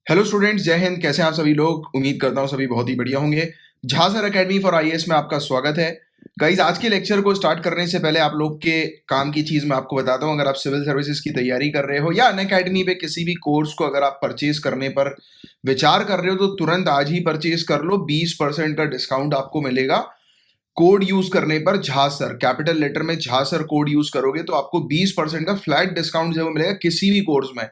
Hello students, जय हिंद। कैसे हैं आप सभी लोग? उम्मीद करता हूँ सभी बहुत ही बढ़िया होंगे। झांसर एकेडमी फॉर आईएएस में आपका स्वागत है। गाइज, आज के लेक्चर को स्टार्ट करने से पहले आप लोग के काम की चीज मैं आपको बताता हूँ। अगर आप सिविल सर्विसेज की तैयारी कर रहे हो या अनअकैडमी पे किसी भी कोर्स को अगर आप परचेज करने पर विचार कर रहे हो तो तुरंत आज ही परचेज कर लो। 20% का डिस्काउंट आपको मिलेगा कोड यूज करने पर। झासर कैपिटल लेटर में झासर कोड यूज करोगे तो आपको 20% का फ्लैट डिस्काउंट जो है वो मिलेगा किसी भी कोर्स में।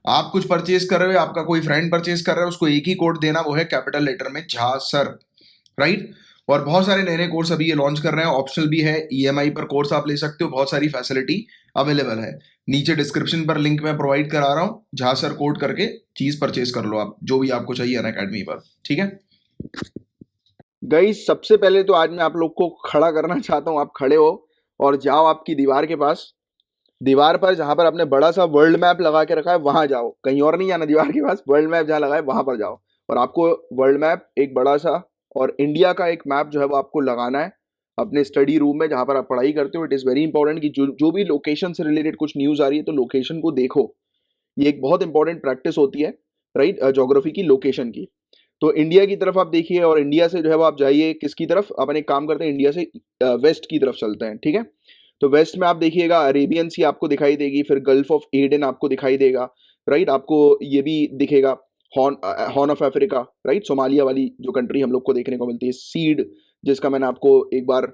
आप कुछ परचेज कर रहे हो, आपका कोई फ्रेंड परचेज कर रहा है, उसको एक ही कोड देना, वो है कैपिटल लेटर में झासर, राइट। और बहुत सारे नए नए कोर्स अभी ये लॉन्च कर रहे हैं, ऑप्शनल भी है, ईएमआई पर कोर्स आप ले सकते हो, बहुत सारी फैसिलिटी अवेलेबल है। नीचे डिस्क्रिप्शन पर लिंक मैं प्रोवाइड करा रहा हूँ, झासर कोड करके चीज परचेज कर लो आप, जो भी आपको चाहिए अनअकैडमी पर, ठीक है। गाइस, सबसे पहले तो आज मैं आप लोग को खड़ा करना चाहता हूं। आप खड़े हो और जाओ आपकी दीवार के पास। दीवार पर जहां पर आपने बड़ा सा वर्ल्ड मैप लगा के रखा है वहां जाओ, कहीं और नहीं जाना। दीवार के पास वर्ल्ड मैप जहां लगा है वहां पर जाओ और आपको वर्ल्ड मैप एक बड़ा सा और इंडिया का एक मैप जो है वो आपको लगाना है अपने स्टडी रूम में जहां पर आप पढ़ाई करते हो। इट इज़ वेरी इंपॉर्टेंट कि जो भी लोकेशन से रिलेटेड कुछ न्यूज़ आ रही है तो लोकेशन को देखो। ये एक बहुत इंपॉर्टेंट प्रैक्टिस होती है, राइट, ज्योग्राफी की, लोकेशन की। तो इंडिया की तरफ आप देखिए और इंडिया से जो है वो आप जाइए किसकी तरफ। अपन एक काम करते हैं, इंडिया से वेस्ट की तरफ चलते हैं, ठीक है। तो वेस्ट में आप देखिएगा अरेबियन सी आपको दिखाई देगी, फिर गल्फ ऑफ एडन आपको दिखाई देगा, राइट। आपको ये भी दिखेगा horn of Africa, right, Somalia वाली जो कंट्री हम लोग को देखने को मिलती है। सीड, जिसका मैंने आपको एक बार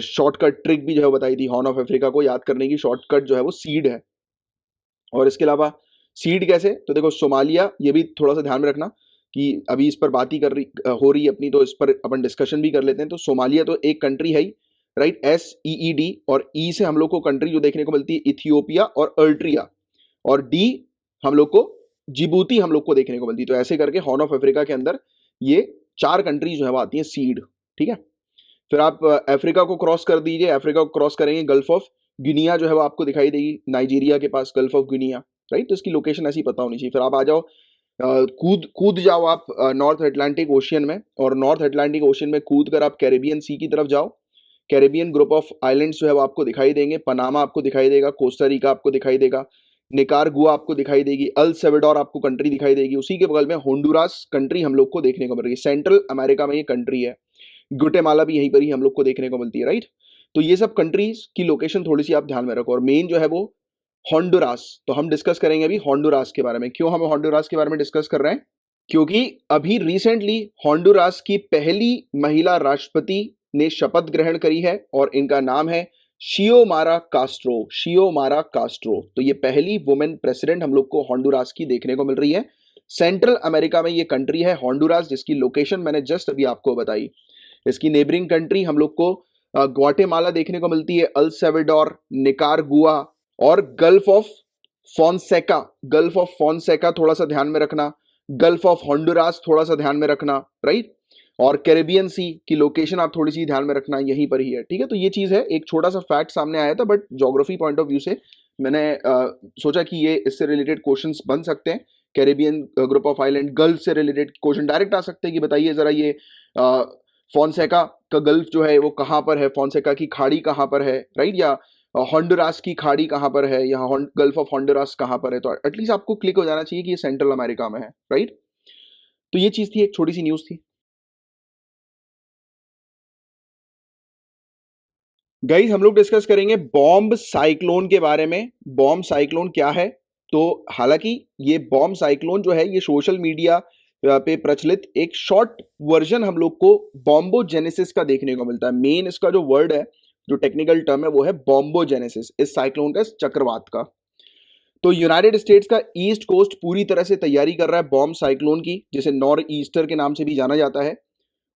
शॉर्टकट ट्रिक भी जो है बताई थी, हॉर्न ऑफ अफ्रीका को याद करने की शॉर्टकट जो है वो सीड है। और इसके अलावा सीड कैसे, तो देखो सोमालिया, ये भी थोड़ा सा ध्यान में रखना कि अभी इस पर बात ही हो रही है अपनी, तो इस पर अपन डिस्कशन भी कर लेते हैं। तो सोमालिया तो एक कंट्री है ही, राइट, SEED। और ई से हम लोग को कंट्री जो देखने को मिलती है इथियोपिया और अर्ट्रिया, और डी हम लोग को जिबूती हम लोग को देखने को मिलती है। तो ऐसे करके हॉर्न ऑफ अफ्रीका के अंदर ये 4 कंट्री जो है वो आती है, सीड, ठीक है। फिर आप अफ्रीका को क्रॉस कर दीजिए, अफ्रीका को क्रॉस करेंगे, गल्फ ऑफ गिनिया जो है वो आपको दिखाई देगी, नाइजीरिया के पास गल्फ ऑफ गिनिया, राइट। तो इसकी लोकेशन ऐसी पता होनी चाहिए। फिर आप आ जाओ, कूद कूद जाओ आप नॉर्थ अटलांटिक ओशियन में, और नॉर्थ अटलांटिक ओशियन में कूद कर आप कैरेबियन सी की तरफ जाओ। कैरेबियन ग्रुप ऑफ आइलैंड्स जो है वो आपको दिखाई देंगे। पनामा आपको दिखाई देगा, कोस्टा रिका आपको दिखाई देगा, निकारागुआ आपको दिखाई देगी, अल सल्वाडोर आपको कंट्री दिखाई देगी। उसी के बगल में होंडुरास कंट्री हम लोग को देखने को मिल रही है। सेंट्रल अमेरिका में ये कंट्री है। गुटेमाला भी यहीं पर ही हम लोग को देखने को मिलती है, राइट। तो ये सब कंट्रीज की लोकेशन थोड़ी सी आप ध्यान में रखो। और मेन जो है वो होंडुरास, तो हम डिस्कस करेंगे अभी होंडुरास के बारे में। क्यों हम होंडुरास के बारे में डिस्कस कर रहे हैं? क्योंकि अभी रिसेंटली होंडुरास की पहली महिला राष्ट्रपति ने शपथ ग्रहण करी है और इनका नाम है शियोमारा कास्ट्रो। शियोमारा कास्ट्रो, तो ये पहली वुमेन प्रेसिडेंट हम लोग को होंडुरास की देखने को मिल रही है। सेंट्रल अमेरिका में ये कंट्री है होंडुरास, जिसकी लोकेशन मैंने जस्ट अभी आपको बताई। इसकी नेबरिंग कंट्री हम लोग को ग्वाटेमाला देखने को मिलती है, अल सल्वाडोर, निकारागुआ और gulf of Fonseca. Gulf of Fonseca थोड़ा सा ध्यान में रखना, गल्फ ऑफ होंडुरास थोड़ा सा ध्यान में रखना, राइट। और कैरेबियन सी की लोकेशन आप थोड़ी सी ध्यान में रखना, यहीं पर ही है, ठीक है। तो ये चीज है, एक छोटा सा फैक्ट सामने आया था, but geography point of view से मैंने सोचा कि ये इससे रिलेटेड क्वेश्चंस बन सकते हैं। Caribbean group of island, gulf से रिलेटेड क्वेश्चन डायरेक्ट आ सकते हैं कि बताइए जरा ये फॉन्सेका का गल्फ जो है वो कहाँ पर है, फॉन्सेका की खाड़ी कहाँ पर है, राइट, या होंडुरास की खाड़ी कहाँ पर है, या गल्फ ऑफ होंडुरास कहाँ पर है। तो एटलीस्ट आपको क्लिक हो जाना चाहिए कि ये सेंट्रल अमेरिका में है, राइट। तो ये चीज थी, एक छोटी सी न्यूज थी। गाइस, हम लोग डिस्कस करेंगे बॉम्ब साइक्लोन के बारे में। बॉम्ब साइक्लोन क्या है? तो हालांकि ये बॉम्ब साइक्लोन जो है ये सोशल मीडिया पे प्रचलित एक शॉर्ट वर्जन हम लोग को बॉम्बोजेनेसिस का देखने को मिलता है। मेन इसका जो वर्ड है, जो टेक्निकल टर्म है, वो है बॉम्बोजेनेसिस, इस साइक्लोन का, इस चक्रवात का। तो यूनाइटेड स्टेट्स का ईस्ट कोस्ट पूरी तरह से तैयारी कर रहा है बॉम्ब साइक्लोन की, जिसे नॉर्थ ईस्टर के नाम से भी जाना जाता है,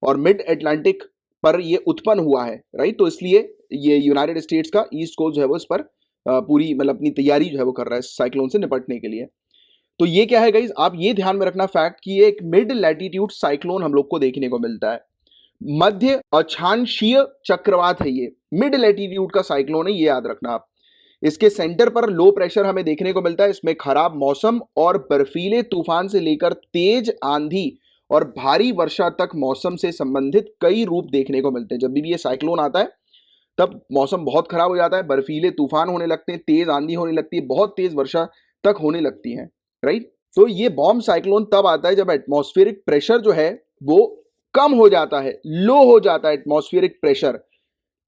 और मिड अटलांटिक पर ये उत्पन्न हुआ है, राइट। तो इसलिए ये यूनाइटेड स्टेट्स का ईस्ट कोस्ट जो है वो इस पर पूरी मतलब अपनी तैयारी जो है वो कर रहा है साइक्लोन से निपटने के लिए। तो ये क्या है गाइस, आप ये ध्यान में रखना फैक्ट कि ये एक मिड लैटिट्यूड साइक्लोन हम लोग को देखने को मिलता है। मध्य अक्षांशीय चक्रवात है ये, मिड लैटिट्यूड का साइक्लोन है, ये याद रखना आप। इसके सेंटर पर लो प्रेशर हमें देखने को मिलता है। इसमें खराब मौसम और बर्फीले तूफान से लेकर तेज आंधी और भारी वर्षा तक मौसम से संबंधित कई रूप देखने को मिलते हैं। जब भी ये साइक्लोन आता है तब मौसम बहुत खराब हो जाता है, बर्फीले तूफान होने लगते हैं, तेज आंधी होने लगती है, बहुत तेज वर्षा तक होने लगती है, राइट। तो ये बॉम्ब साइक्लोन तब आता है जब एटमॉस्फेरिक प्रेशर जो है वो कम हो जाता है, लो हो जाता है एटमॉस्फेरिक प्रेशर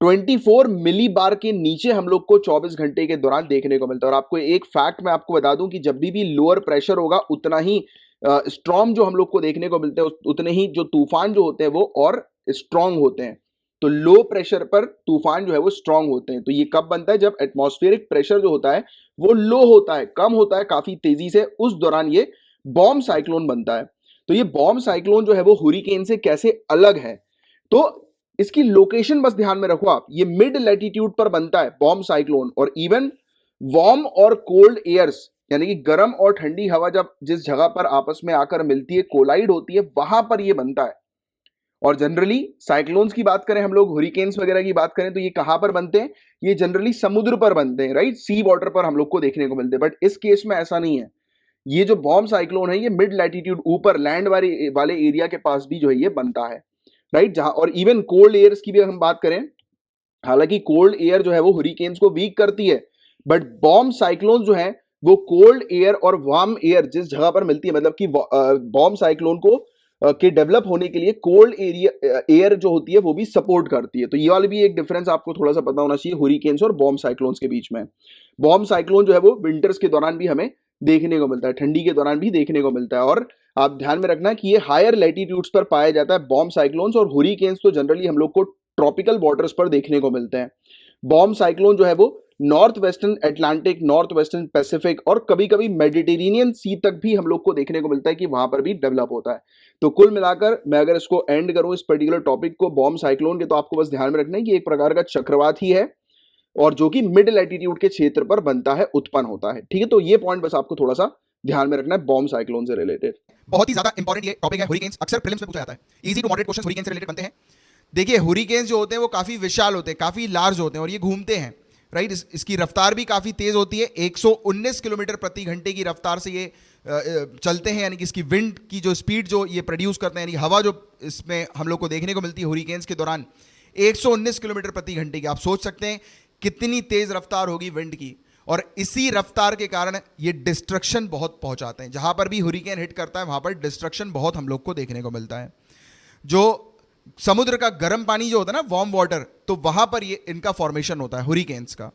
24 मिली बार के नीचे हम लोग को 24 घंटे के दौरान देखने को मिलता है। और आपको एक फैक्ट मैं आपको बता दूं कि जब भी लोअर प्रेशर होगा उतना ही स्ट्रॉन्ग जो हम लोग को देखने को मिलते हैं, उतने ही जो तूफान जो होते हैं वो और स्ट्रांग होते हैं। तो लो प्रेशर पर तूफान जो है वो स्ट्रांग होते हैं। तो ये कब बनता है? जब एटमॉस्फेरिक प्रेशर जो होता है वो लो होता है, कम होता है काफी तेजी से, उस दौरान ये बॉम्ब साइक्लोन बनता है। तो ये बॉम्ब साइक्लोन जो है वो हुरिकेन से कैसे अलग है, तो इसकी लोकेशन बस ध्यान में रखो आप। ये मिड लैटिट्यूड पर बनता है बॉम्ब साइक्लोन, और इवन वार्म और कोल्ड एयर्स यानी कि गर्म और ठंडी हवा जब जिस जगह पर आपस में आकर मिलती है, कोलाइड होती है, वहां पर ये बनता है। और जनरली साइक्लोन्स की बात करें हम लोग, हुरिकेन्स वगैरह की बात करें, तो ये कहां पर बनते हैं? ये जनरली समुद्र पर बनते हैं, राइट, सी वाटर पर हम लोग को देखने को मिलते हैं। बट इस केस में ऐसा नहीं है। ये जो बॉम्ब साइक्लोन है ये मिड लैटिट्यूड, ऊपर लैंड वाले एरिया के पास भी जो है ये बनता है, राइट। जहां और इवन कोल्ड एयर्स की भी हम बात करें, हालांकि कोल्ड एयर जो है वो हुरिकेन्स को वीक करती है, बट बॉम्ब साइक्लोन जो है वो कोल्ड एयर और वार्म एयर जिस जगह पर मिलती है, मतलब कि बॉम्ब साइक्लोन को के डेवलप होने के लिए कोल्ड एयर जो होती है वो भी सपोर्ट करती है। तो ये वाली भी एक डिफरेंस आपको थोड़ा सा पता होना चाहिए हुरिकेन्स और बॉम्ब साइक्लोन्स के बीच में। बॉम्ब साइक्लोन जो है वो विंटर्स के दौरान भी हमें देखने को मिलता है, ठंडी के दौरान भी देखने को मिलता है। और आप ध्यान में रखना कि ये हायर लैटिट्यूड्स पर पाया जाता है बॉम्ब साइक्लोन्स, और हुरिकेन्स तो जनरली हम लोग को ट्रॉपिकल वाटर्स पर देखने को मिलते हैं। बॉम्ब साइक्लोन जो है वो north western Atlantic, north western Pacific और कभी कभी मेडिटेरेनियन सी तक भी हम लोग को देखने को मिलता है कि वहां पर भी डेवलप होता है। तो कुल मिलाकर मैं अगर इसको एंड करूं इस पर्टिकुलर टॉपिक को बॉम्ब साइक्लोन के, तो आपको बस ध्यान में रखना है कि एक प्रकार का चक्रवात ही है, और जो कि मिड लैटिट्यूड के क्षेत्र पर बनता है, उत्पन्न होता है। ठीक है, तो ये पॉइंट बस आपको थोड़ा सा ध्यान में रखना है बॉम्ब साइक्लोन से रिलेटेड। बहुत ही ज्यादा इंपॉर्टेंट ये टॉपिक है हुरिकेन्स, अक्सर प्रीलिम्स में पूछा जाता है। Easy to moderate question hurricane से रिलेटेड बनते हैं। देखिए हुरिकेन्स जो होते हैं वो काफी विशाल होते हैं, काफी लार्ज होते हैं, और ये घूमते हैं, राइट। इसकी रफ्तार भी काफी तेज होती है, 119 किलोमीटर प्रति घंटे की रफ्तार से ये चलते हैं। यानी कि इसकी विंड की जो स्पीड जो ये प्रोड्यूस करते हैं, यानी हवा जो इसमें हम लोग को देखने को मिलती है हुरिकेन्स के दौरान 119 किलोमीटर प्रति घंटे की। आप सोच सकते हैं कितनी तेज रफ्तार होगी विंड की, और इसी रफ्तार के कारण ये डिस्ट्रक्शन बहुत पहुंचाते हैं। जहां पर भी हुरिकेन हिट करता है वहां पर डिस्ट्रक्शन बहुत हम लोग को देखने को मिलता है। जो समुद्र का गर्म पानी जो होता है ना, वार्म वाटर, तो वहां पर ये इनका फॉर्मेशन होता है हुरिकेन्स का,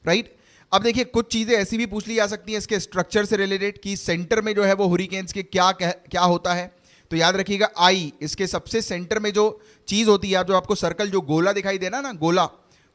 राइट। अब देखिए कुछ चीजें ऐसी भी पूछ ली जा सकती हैं इसके स्ट्रक्चर से रिलेटेड कि सेंटर में जो है वो हुरिकेन्स के क्या होता है। तो याद रखिएगा आई, इसके सबसे सेंटर में जो चीज होती है, जो आपको सर्कल जो गोला दिखाई दे रहा है ना, गोला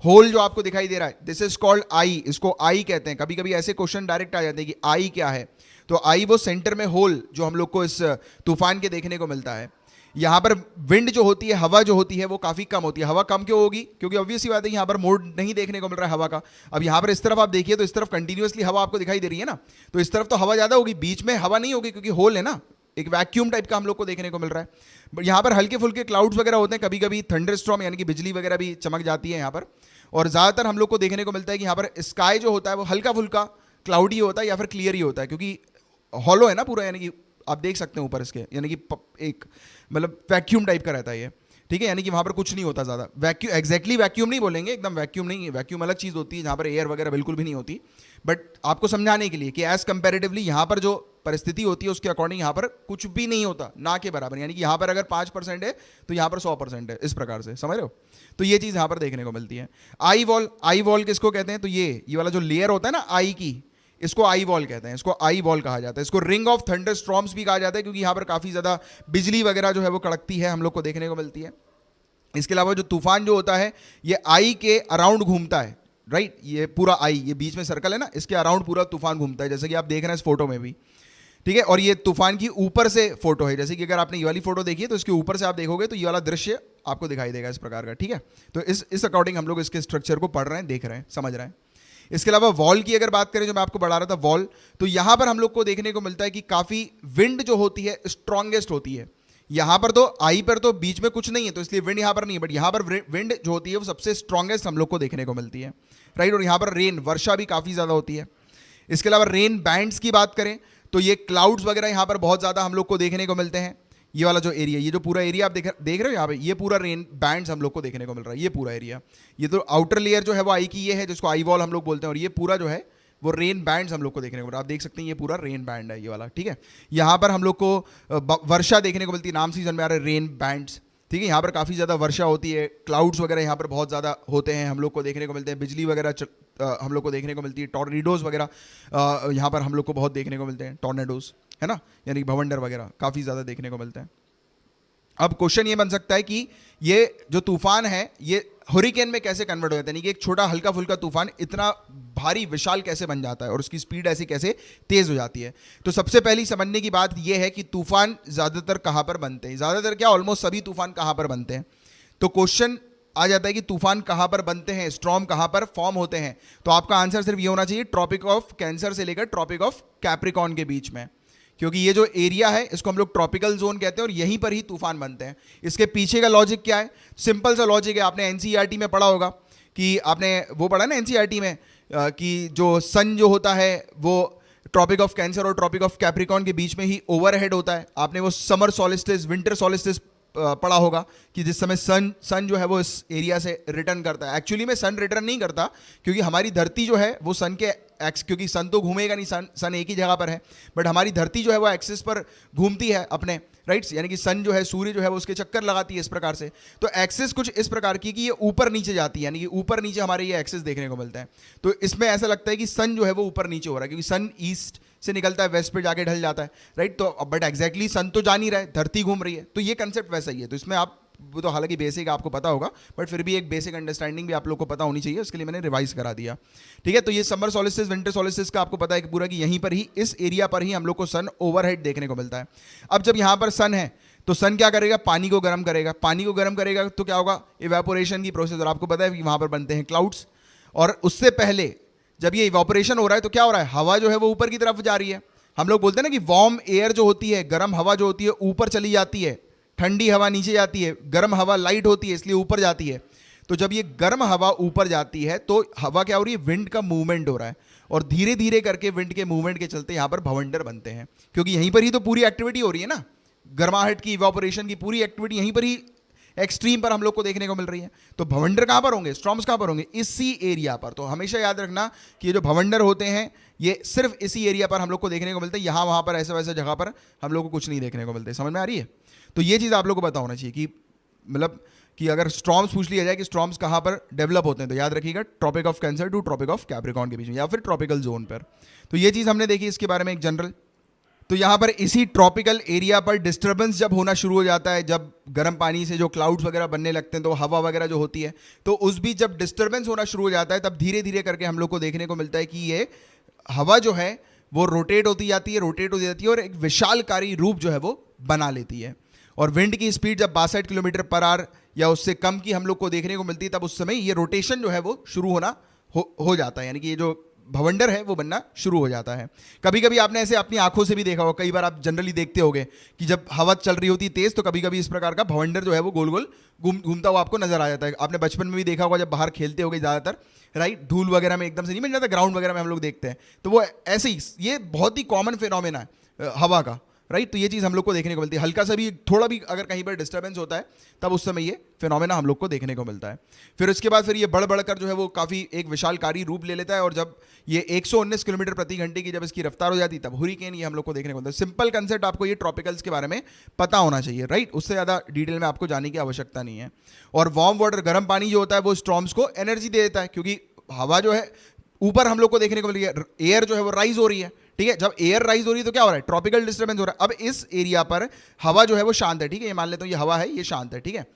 होल जो आपको दिखाई दे रहा है, दिस इज कॉल्ड आई, इसको आई कहते हैं। कभी कभी ऐसे क्वेश्चन डायरेक्ट आ जाते हैं कि आई क्या है, तो आई वो सेंटर में होल जो हम लोग को इस तूफान के देखने को मिलता है। यहां पर विंड जो होती है, हवा जो होती है वो काफी कम होती है। हवा कम क्यों होगी? क्योंकि ऑब्वियस ही बात है यहां पर मोड नहीं देखने को मिल रहा है हवा का। अब यहां पर इस तरफ आप देखिए तो इस तरफ कंटिन्यूअसली हवा आपको दिखाई दे रही है ना, तो इस तरफ तो हवा ज्यादा होगी, बीच में हवा नहीं होगी क्योंकि होल है ना, एक वैक्यूम टाइप का हम लोग को देखने को मिल रहा है। यहाँ पर हल्के फुल्के क्लाउड्स वगैरह होते हैं, कभी कभी थंडरस्टॉर्म यानी कि बिजली वगैरह भी चमक जाती है यहाँ पर। और ज़्यादातर हम लोग को देखने को मिलता है कि यहाँ पर स्काई जो होता है वो हल्का फुल्का क्लाउडी होता है या फिर क्लियर ही होता है, क्योंकि हॉलो है ना पूरा, यानी कि आप देख सकते हैं ऊपर इसके, यानी कि एक मतलब वैक्यूम टाइप का रहता है ये, ठीक है। यानी कि वहाँ पर कुछ नहीं होता ज़्यादा वैक्यूम, एग्जैक्टली वैक्यूम नहीं बोलेंगे, एकदम वैक्यूम नहीं है, वैक्यूम अलग चीज़ होती है जहाँ पर एयर वगैरह बिल्कुल भी नहीं होती। बट आपको समझाने के लिए कि एज कंपेरेटिवली यहाँ पर जो परिस्थिति होती है उसके अकॉर्डिंग यहाँ पर कुछ भी नहीं होता, ना के बराबर। यानी कि यहाँ पर अगर 5% है तो यहाँ पर 100% है, इस प्रकार से, समझ रहे हो। तो ये चीज़ यहाँ पर देखने को मिलती है। आई वॉल किसको कहते हैं? तो ये वाला जो लेयर होता है ना आई की, इसको आई वॉल कहते हैं, इसको आई वॉल कहा जाता है। इसको रिंग ऑफ थंडर स्टॉर्म्स भी कहा जाता है, क्योंकि यहाँ पर काफ़ी ज़्यादा बिजली वगैरह जो है वो कड़कती है, हम लोग को देखने को मिलती है। इसके अलावा जो तूफान जो होता है ये आई के अराउंड घूमता है, राइट। ये पूरा आई, ये बीच में सर्कल है ना, इसके अराउंड पूरा तूफान घूमता है, जैसे कि आप देख रहे हैं इस फोटो में भी, ठीक है। और ये तूफान की ऊपर से फोटो है, जैसे कि अगर आपने ये वाली फोटो देखी है तो इसके ऊपर से आप देखोगे तो ये वाला दृश्य आपको दिखाई देगा इस प्रकार का, ठीक है। तो इस अकॉर्डिंग हम लोग इसके स्ट्रक्चर को पढ़ रहे हैं, देख रहे हैं, समझ रहे हैं। इसके अलावा वॉल की अगर बात करें, जो मैं आपको बढ़ा रहा था वॉल, तो यहां पर हम लोग को देखने को मिलता है कि काफी विंड जो होती है स्ट्रांगेस्ट होती है। यहां पर तो आई पर तो बीच में कुछ नहीं है, तो इसलिए विंड यहां पर नहीं है, बट यहां पर विंड जो होती है वो सबसे स्ट्रांगेस्ट हम लोग को देखने को मिलती है, राइट। और यहां पर रेन, वर्षा भी काफी ज्यादा होती है। इसके अलावा रेन बैंड्स की बात करें तो ये क्लाउड्स वगैरह यहाँ पर बहुत ज़्यादा हम लोग को देखने को मिलते हैं। ये वाला जो एरिया, ये जो पूरा एरिया आप देख रहे हो यहाँ पे, ये पूरा रेन बैंड्स हम लोग को देखने को मिल रहा है, ये पूरा एरिया। ये तो आउटर लेयर जो है वो आई की ये है, जिसको आई वॉल हम लोग बोलते हैं, और ये पूरा जो है वो रेन बैंड्स हम लोग को देखने को मिलता है। आप देख सकते हैं ये पूरा रेन बैंड है ये वाला, ठीक है। यहाँ पर हम लोग को वर्षा देखने को मिलती है, नाम सीजन में आ रहा है रेन बैंड्स, ठीक है। यहाँ पर काफ़ी ज़्यादा वर्षा होती है, क्लाउड्स वगैरह यहाँ पर बहुत ज़्यादा होते हैं, हम लोग को देखने को मिलते हैं, बिजली वगैरह हम लोग को देखने को मिलती है, टॉर्नेडोज वगैरह यहाँ पर हम लोग को बहुत देखने को मिलते हैं, टॉर्नेडोज, है ना, यानी कि भवंडर वगैरह काफ़ी ज़्यादा देखने को मिलते हैं। अब क्वेश्चन ये बन सकता है कि ये जो तूफान है ये हुरिकेन में कैसे कन्वर्ट हो जाता है, यानी कि एक छोटा हल्का फुल्का तूफान इतना भारी विशाल कैसे बन जाता है और उसकी स्पीड ऐसी कैसे तेज हो जाती है। तो सबसे पहली समझने की बात यह है कि तूफान ज़्यादातर कहाँ पर बनते हैं, ज़्यादातर क्या ऑलमोस्ट सभी तूफान कहाँ पर बनते हैं। तो क्वेश्चन आ जाता है कि तूफान कहाँ पर बनते हैं, स्टॉर्म कहाँ पर फॉर्म होते हैं। तो आपका आंसर सिर्फ ये होना चाहिए, ट्रॉपिक ऑफ कैंसर से लेकर ट्रॉपिक ऑफ कैप्रिकॉर्न के बीच में, क्योंकि ये जो एरिया है इसको हम लोग ट्रॉपिकल जोन कहते हैं और यहीं पर ही तूफान बनते हैं। इसके पीछे का लॉजिक क्या है, सिंपल सा लॉजिक है, आपने एनसीईआरटी में पढ़ा होगा कि आपने वो पढ़ा ना एनसीईआरटी में कि जो सन जो होता है वो ट्रॉपिक ऑफ कैंसर और ट्रॉपिक ऑफ कैप्रिकॉर्न के बीच में ही ओवरहेड होता है। आपने वो समर सॉलिस्टिस विंटर सॉलिस्टिस पढ़ा होगा कि जिस समय सन जो है वो इस एरिया से रिटर्न करता है। एक्चुअली में सन रिटर्न नहीं करता, क्योंकि हमारी धरती जो है वो सन के क्योंकि सन तो घूमेगा नहीं, सन एक ही जगह पर है, बट हमारी धरती जो है वो एक्सिस पर घूमती है अपने, राइट, यानी कि सन जो है, सूर्य जो है वो उसके चक्कर लगाती है इस प्रकार से। तो एक्सिस कुछ इस प्रकार की कि ये ऊपर नीचे जाती है, यानी कि ऊपर नीचे हमारे ये एक्सिस देखने को मिलता है। तो इसमें ऐसा लगता है कि सन जो है वो ऊपर नीचे हो रहा है, क्योंकि सन ईस्ट से निकलता है, वेस्ट पे जाके ढल जाता है, राइट। तो बट एग्जैक्टली सन तो जा नहीं रहा है, धरती घूम रही है, तो ये कंसेप्ट वैसा ही है। तो इसमें आप वो तो हालांकि बेसिक आपको पता होगा, बट फिर भी एक बेसिक अंडरस्टैंडिंग भी आप लोग को पता होनी चाहिए, उसके लिए मैंने रिवाइज करा दिया, ठीक है। तो ये समर सॉलिस्टिस विंटर सॉलिस्टिस का आपको पता है कि पूरा कि यहीं पर ही इस एरिया पर ही हम लोग को सन ओवरहेड देखने को मिलता है। अब जब यहाँ पर सन है तो सन क्या करेगा, पानी को गर्म करेगा, पानी को गर्म करेगा तो क्या होगा, इवेपोरेशन की प्रोसेस, और आपको पता है कि वहाँ पर बनते हैं क्लाउड्स। और उससे पहले जब ये इवेपोरेशन हो रहा है तो क्या हो रहा है, हवा जो है वो ऊपर की तरफ जा रही है। हम लोग बोलते हैं ना कि वार्म एयर जो होती है, गर्म हवा जो होती है ऊपर चली जाती है, ठंडी हवा नीचे जाती है, गर्म हवा लाइट होती है इसलिए ऊपर जाती है। तो जब ये गर्म हवा ऊपर जाती है तो हवा क्या हो रही है, विंड का मूवमेंट हो रहा है, और धीरे धीरे करके विंड के मूवमेंट के चलते यहाँ पर भवंडर बनते हैं, क्योंकि यहीं पर ही तो पूरी एक्टिविटी हो रही है ना, गर्माहट की, इवेपोरेशन की पूरी एक्टिविटी यहीं पर ही एक्सट्रीम पर हम लोग को देखने को मिल रही है। तो भवंडर कहाँ पर होंगे, स्टॉर्म्स कहाँ पर होंगे, इसी एरिया पर। तो हमेशा याद रखना कि ये जो भवंडर होते हैं ये सिर्फ इसी एरिया पर हम लोग को देखने को मिलते हैं, यहाँ वहाँ पर ऐसे वैसे जगह पर हम लोग को कुछ नहीं देखने को मिलते। समझ में आ रही है। तो ये चीज़ आप लोग को पता होना चाहिए कि मतलब कि अगर स्टॉर्म्स पूछ लिया जाए कि स्टॉर्म्स कहाँ पर डेवलप होते हैं, तो याद रखिएगा Tropic of Cancer to Tropic of Capricorn के बीच में, या फिर ट्रॉपिकल जोन पर। तो ये चीज़ हमने देखी इसके बारे में एक जनरल। तो यहाँ पर इसी ट्रॉपिकल एरिया पर डिस्टर्बेंस जब होना शुरू हो जाता है, जब गर्म पानी से जो क्लाउड्स वगैरह बनने लगते हैं तो हवा वगैरह जो होती है, तो उस बीच जब डिस्टर्बेंस होना शुरू हो जाता है तब धीरे धीरे करके हम लोग को देखने को मिलता है कि ये हवा जो है वो रोटेट होती जाती है और एक विशालकारी रूप जो है वो बना लेती है। और विंड की स्पीड जब 62 किलोमीटर पर आवर या उससे कम की हम लोग को देखने को मिलती है, तब उस समय ये रोटेशन जो है वो शुरू होना हो जाता है, यानी कि ये जो भवंडर है वो बनना शुरू हो जाता है। कभी कभी आपने ऐसे अपनी आंखों से भी देखा होगा, कई बार आप जनरली देखते होंगे कि जब हवा चल रही होती है तेज, तो कभी कभी इस प्रकार का भवंडर जो है वो गोल गोल घूमता हुआ आपको नजर आ जाता है। आपने बचपन में भी देखा होगा जब बाहर खेलते होगे ज़्यादातर, राइट, धूल वगैरह में एकदम से नहीं मिल जाता, ग्राउंड वगैरह में हम लोग देखते हैं, तो वो ऐसे ही, ये बहुत ही कॉमन फिनोमेना है हवा का, राइट। तो ये चीज़ हम लोग को देखने को मिलती है, हल्का सा भी थोड़ा भी अगर कहीं पर डिस्टर्बेंस होता है तब उस समय ये फिनोमेना हम लोग को देखने को मिलता है। फिर उसके बाद फिर ये बढ़ बढ़कर जो है वो काफ़ी एक विशालकारी रूप ले लेता है, और जब ये 119 किलोमीटर प्रति घंटे की जब इसकी रफ्तार हो जाती है तब हुरिकेन ये हम लोग को देखने को मिलता है। सिंपल कंसेप्ट आपको ये ट्रॉपिकल्स के बारे में पता होना चाहिए, राइट, उससे ज़्यादा डिटेल में आपको जाने की आवश्यकता नहीं है। और वार्म वाटर, गर्म पानी जो होता है वो स्टॉर्म्स को एनर्जी दे देता है, क्योंकि हवा जो है ऊपर हम लोग को देखने को मिल रही है, एयर जो है वो राइज हो रही है, ठीक है। जब एयर राइज हो रही है तो क्या हो रहा है, ट्रॉपिकल डिस्टर्बेंस हो रहा है। अब इस एरिया पर हवा जो है वो शांत है, ठीक है, ये मान लेते हैं ये हवा है, ये शांत है, ठीक है।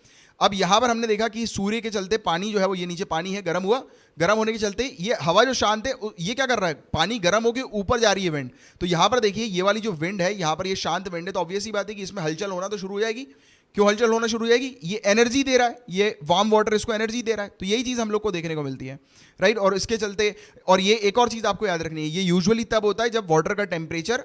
अब यहाँ पर हमने देखा कि सूर्य के चलते पानी जो है वो, ये नीचे पानी है, गर्म हुआ, गर्म होने के चलते ये हवा जो शांत है ये क्या कर रहा है, पानी गर्म होकर ऊपर जा रही है विंड। तो यहाँ पर देखिए ये वाली जो विंड है, यहाँ पर ये शांत विंड है, तो ऑब्वियस ही बात है कि इसमें हलचल होना तो शुरू हो जाएगी। क्यों हलचल होना शुरू हो जाएगी, ये एनर्जी दे रहा है, ये वार्म वाटर इसको एनर्जी दे रहा है, तो यही चीज़ हम लोग को देखने को मिलती है, राइट। और इसके चलते, और ये एक और चीज़ आपको याद रखनी है, ये यूजुअली तब होता है जब वाटर का टेम्परेचर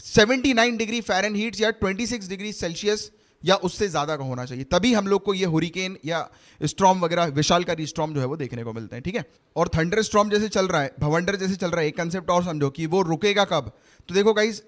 79 डिग्री फ़ारेनहीट या 26 डिग्री सेल्सियस या उससे ज़्यादा का होना चाहिए, तभी हम लोग को ये हुरिकेन या स्टॉर्म वगैरह विशालकारी स्टॉर्म जो है वो देखने को मिलते हैं, ठीक है। और थंडर स्टॉर्म जैसे चल रहा है, भवंडर जैसे चल रहा है, एक कंसेप्ट और समझो कि वो रुकेगा कब। तो देखो गाइज,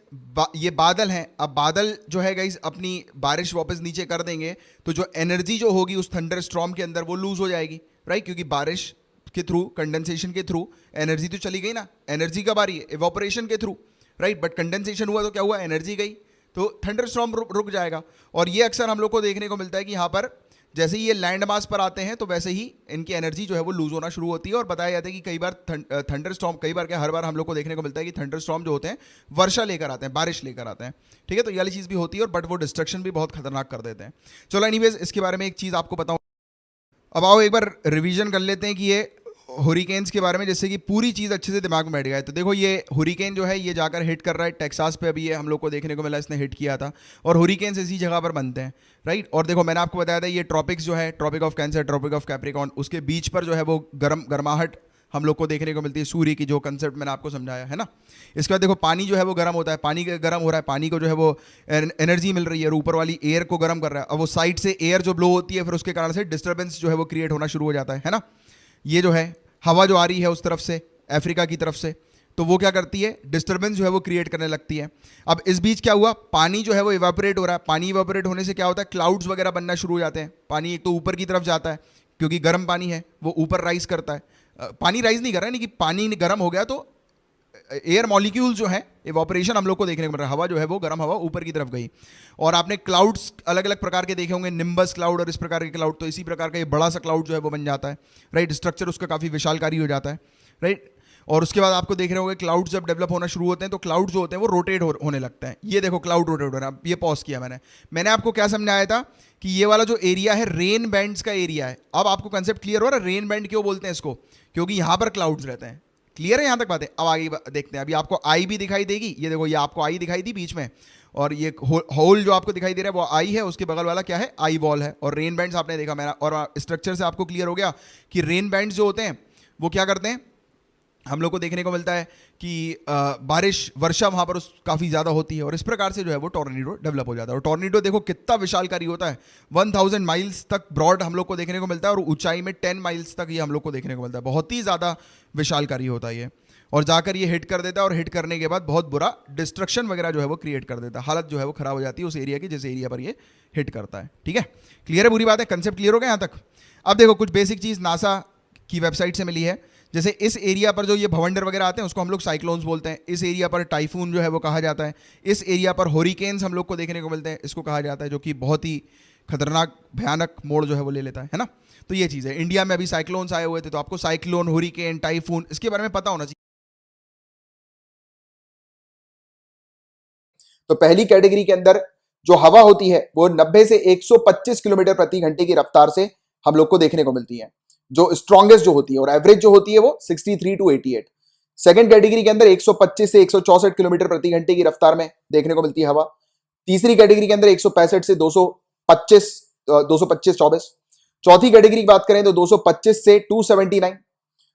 ये बादल हैं, अब बादल जो है गाइज अपनी बारिश वापस नीचे कर देंगे, तो जो एनर्जी जो होगी उस थंडर स्टॉर्म के अंदर वो लूज हो जाएगी, राइट, क्योंकि बारिश के थ्रू, कंडेंसेशन के थ्रू एनर्जी तो चली गई ना, एनर्जी कब आ रही है, इवापोरेशन के थ्रू, राइट। बट कंडेंसेशन हुआ तो क्या हुआ, एनर्जी गई, तो थंडरस्टॉर्म रुक जाएगा। और ये अक्सर हम लोग को देखने को मिलता है कि यहाँ पर जैसे ही ये लैंड मास पर आते हैं तो वैसे ही इनकी एनर्जी जो है वो लूज होना शुरू होती है। और बताया जाता है कि कई बार थंडरस्टॉर्म, कई बार क्या, हर बार हम लोग को देखने को मिलता है कि थंडरस्टॉर्म जो होते हैं वर्षा लेकर आते हैं, बारिश लेकर आते हैं, ठीक है। तो ये वाली चीज़ भी होती है, और बट वो डिस्ट्रक्शन भी बहुत खतरनाक कर देते हैं। चलो एनीवेज, इसके बारे में एक चीज़ आपको बताऊँ। अब आओ एक बार रिवीजन कर लेते हैं कि ये हुरिकेन्स के बारे में, जिससे कि पूरी चीज़ अच्छे से दिमाग में बैठ गया है। तो देखो, ये हुरिकेन जो है ये जाकर हिट कर रहा है टेक्सास पे, अभी ये हम लोग को देखने को मिला, इसने हिट किया था। और हुरिकेन्स इसी जगह पर बनते हैं, राइट। और देखो, मैंने आपको बताया था ये ट्रॉपिक्स जो है, Tropic of Cancer, Tropic of Capricorn, उसके बीच पर जो है वो गर्माहट हम लोग को देखने को मिलती है, सूर्य की, जो कंसेप्ट मैंने आपको समझाया है ना। इसके बाद देखो, पानी जो है वो गर्म होता है, पानी गर्म हो रहा है, पानी को जो है वो एनर्जी मिल रही है, और ऊपर वाली एयर को गर्म कर रहा है। अब वो साइड से एयर जो ब्लो होती है, फिर उसके कारण से डिस्टर्बेंस जो है वो क्रिएट होना शुरू हो जाता है ना। ये जो है हवा जो आ रही है उस तरफ से, अफ्रीका की तरफ से, तो वो क्या करती है, डिस्टर्बेंस जो है वो क्रिएट करने लगती है। अब इस बीच क्या हुआ, पानी जो है वो इवापोरेट हो रहा है। पानी इवापोरेट होने से क्या होता है, क्लाउड्स वगैरह बनना शुरू हो जाते हैं। पानी एक तो ऊपर की तरफ जाता है, क्योंकि गर्म पानी है, वो ऊपर राइज करता है। पानी राइज नहीं कर रहा है, नहीं कि पानी गर्म हो गया तो एयर मॉलिक्यूल्स जो है, इवापोरेशन हम लोग को देखने को मिल रहा है, हवा जो है वो गर्म हवा ऊपर की तरफ गई। और आपने क्लाउड्स अलग अलग प्रकार के देखे होंगे, निम्बस क्लाउड और इस प्रकार के क्लाउड, तो इसी प्रकार का ये बड़ा सा क्लाउड जो है वो बन जाता है, राइट। स्ट्रक्चर उसका काफ़ी विशालकारी हो जाता है, राइट। और उसके बाद आपको देख रहे होंगे, क्लाउड्स जब डेवलप होना शुरू होते हैं तो क्लाउड जो होते हैं वो रोटेट होने लगते हैं। ये देखो, क्लाउड रोटेट हो रहा है। अब ये पॉज किया मैंने आपको क्या समझाया था कि ये वाला जो एरिया है रेन बैंड्स का एरिया है। अब आपको कंसेप्ट क्लियर हो रहा है, रेन बैंड क्यों बोलते हैं इसको, क्योंकि यहाँ पर क्लाउड्स रहते हैं। क्लियर है यहाँ तक बातें। अब आगे देखते हैं। अभी आपको आई भी दिखाई देगी, ये देखो, ये आपको आई दिखाई दी बीच में, और ये होल जो आपको दिखाई दे रहा है वो आई है, उसके बगल वाला क्या है, आई वॉल है। और रेन बैंड्स आपने देखा मेरा, और स्ट्रक्चर से आपको क्लियर हो गया कि रेन बैंड्स जो होते हैं वो क्या करते हैं, हम लोग को देखने को मिलता है कि बारिश, वर्षा वहाँ पर काफ़ी ज़्यादा होती है, और इस प्रकार से जो है वो टॉर्नेडो डेवलप हो जाता है। और टॉर्नेडो देखो कितना विशालकारी होता है, 1000 माइल्स तक ब्रॉड हम लोग को देखने को मिलता है, और ऊंचाई में 10 माइल्स तक ये हम लोग को देखने को मिलता है। बहुत ही ज़्यादा विशालकारी होता है ये, और जाकर ये हिट कर देता है, और हिट करने के बाद बहुत बुरा डिस्ट्रक्शन वगैरह जो है वो क्रिएट कर देता है। हालत जो है वो खराब हो जाती है उस एरिया की, जिस एरिया पर ये हिट करता है, ठीक है। क्लियर है, बुरी बात है, कंसेप्ट क्लियर हो गया यहाँ तक। अब देखो, कुछ बेसिक चीज़ नासा की वेबसाइट से मिली है। जैसे इस एरिया पर जो ये भवंडर वगैरह आते हैं उसको हम लोग साइक्लोन्स बोलते हैं। इस एरिया पर टाइफून जो है वो कहा जाता है। इस एरिया पर होरिकेन्स हम लोग को देखने को मिलते हैं, इसको कहा जाता है, जो कि बहुत ही खतरनाक, भयानक मोड़ जो है वो ले लेता है ना। तो ये चीज़ है। इंडिया में अभी साइक्लोन्स आए हुए थे, तो आपको साइक्लोन, होरिकेन, टाइफून, इसके बारे में पता होना चाहिए। तो पहली कैटेगरी के अंदर जो हवा होती है वो 90 से 125 किलोमीटर प्रति घंटे की रफ्तार से हम लोग को देखने को मिलती है, जो स्ट्रॉन्गेस्ट जो होती है, और एवरेज जो होती है वो 63 टू 88। सेकंड कैटेगरी के अंदर 125 से 164 किलोमीटर प्रति घंटे की रफ्तार में देखने को मिलती है हवा। तीसरी कैटेगरी के अंदर 165 से 225 24। चौथी कैटेगरी की बात करें तो 225 से 279,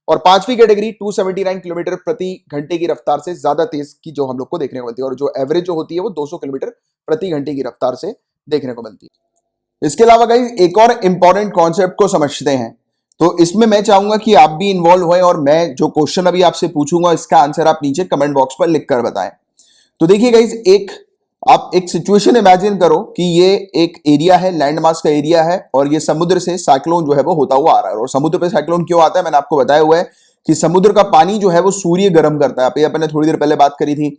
और पांचवी कैटेगरी 279 किलोमीटर प्रति घंटे की रफ्तार से ज्यादा तेज की जो हम लोग को देखने को मिलती है, और जो एवरेज जो होती है वो 200 किलोमीटर प्रति घंटे की रफ्तार से देखने को मिलती है। इसके अलावा गाइस एक और इंपॉर्टेंट कॉन्सेप्ट को समझते हैं। तो इसमें मैं चाहूंगा कि आप भी इन्वॉल्व हुए, और मैं जो क्वेश्चन अभी आपसे पूछूंगा इसका आंसर आप नीचे कमेंट बॉक्स पर लिख कर बताएं। तो देखिए गाइस, आप एक सिचुएशन इमेजिन करो कि ये एक एरिया है, लैंड मास का एरिया है, और ये समुद्र से साइक्लोन जो है वो होता हुआ आ रहा है। और समुद्र पे साइक्लोन क्यों आता है, मैंने आपको बताया हुआ है कि समुद्र का पानी जो है वो सूर्य गर्म करता है। अपने थोड़ी देर पहले बात करी थी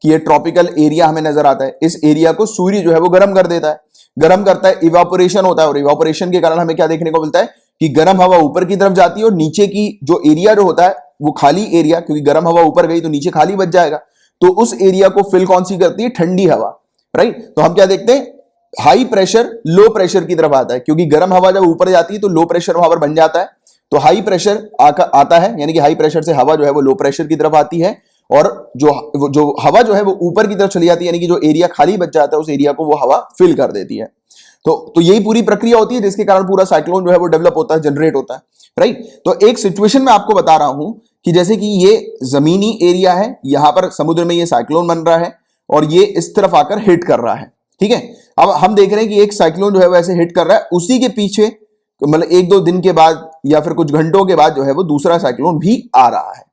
कि ये ट्रॉपिकल एरिया हमें नजर आता है, इस एरिया को सूर्य जो है वो गर्म कर देता है, गर्म करता है, इवापोरेशन होता है, और इवापोरेशन के कारण हमें क्या देखने को मिलता है कि गर्म हवा ऊपर की तरफ जाती है, और नीचे की जो एरिया जो होता है वो खाली एरिया, क्योंकि गर्म हवा ऊपर गई तो नीचे खाली बच जाएगा, तो उस एरिया को फिल कौन सी करती है, ठंडी हवा, राइट। तो हम क्या देखते हैं, हाई प्रेशर लो प्रेशर की तरफ आता है, क्योंकि गर्म हवा जब ऊपर जाती है तो लो प्रेशर वहां पर बन जाता है, तो हाई प्रेशर आता है, यानी कि हाई प्रेशर से हवा जो है वो लो प्रेशर की तरफ आती है, और जो हवा जो है वो ऊपर की तरफ चली जाती है, यानी कि जो एरिया खाली बच जाता है उस एरिया को वो हवा फिल कर देती है। तो यही पूरी प्रक्रिया होती है जिसके कारण पूरा साइक्लोन जो है वो डेवलप होता है, जनरेट होता है, राइट। तो एक सिचुएशन में आपको बता रहा हूं कि जैसे कि ये जमीनी एरिया है, यहां पर समुद्र में ये साइक्लोन बन रहा है, और ये इस तरफ आकर हिट कर रहा है, ठीक है। अब हम देख रहे हैं कि एक साइक्लोन जो है वो ऐसे हिट कर रहा है, उसी के पीछे मतलब 1-2 दिन के बाद या फिर कुछ घंटों के बाद जो है वो दूसरा साइक्लोन भी आ रहा है।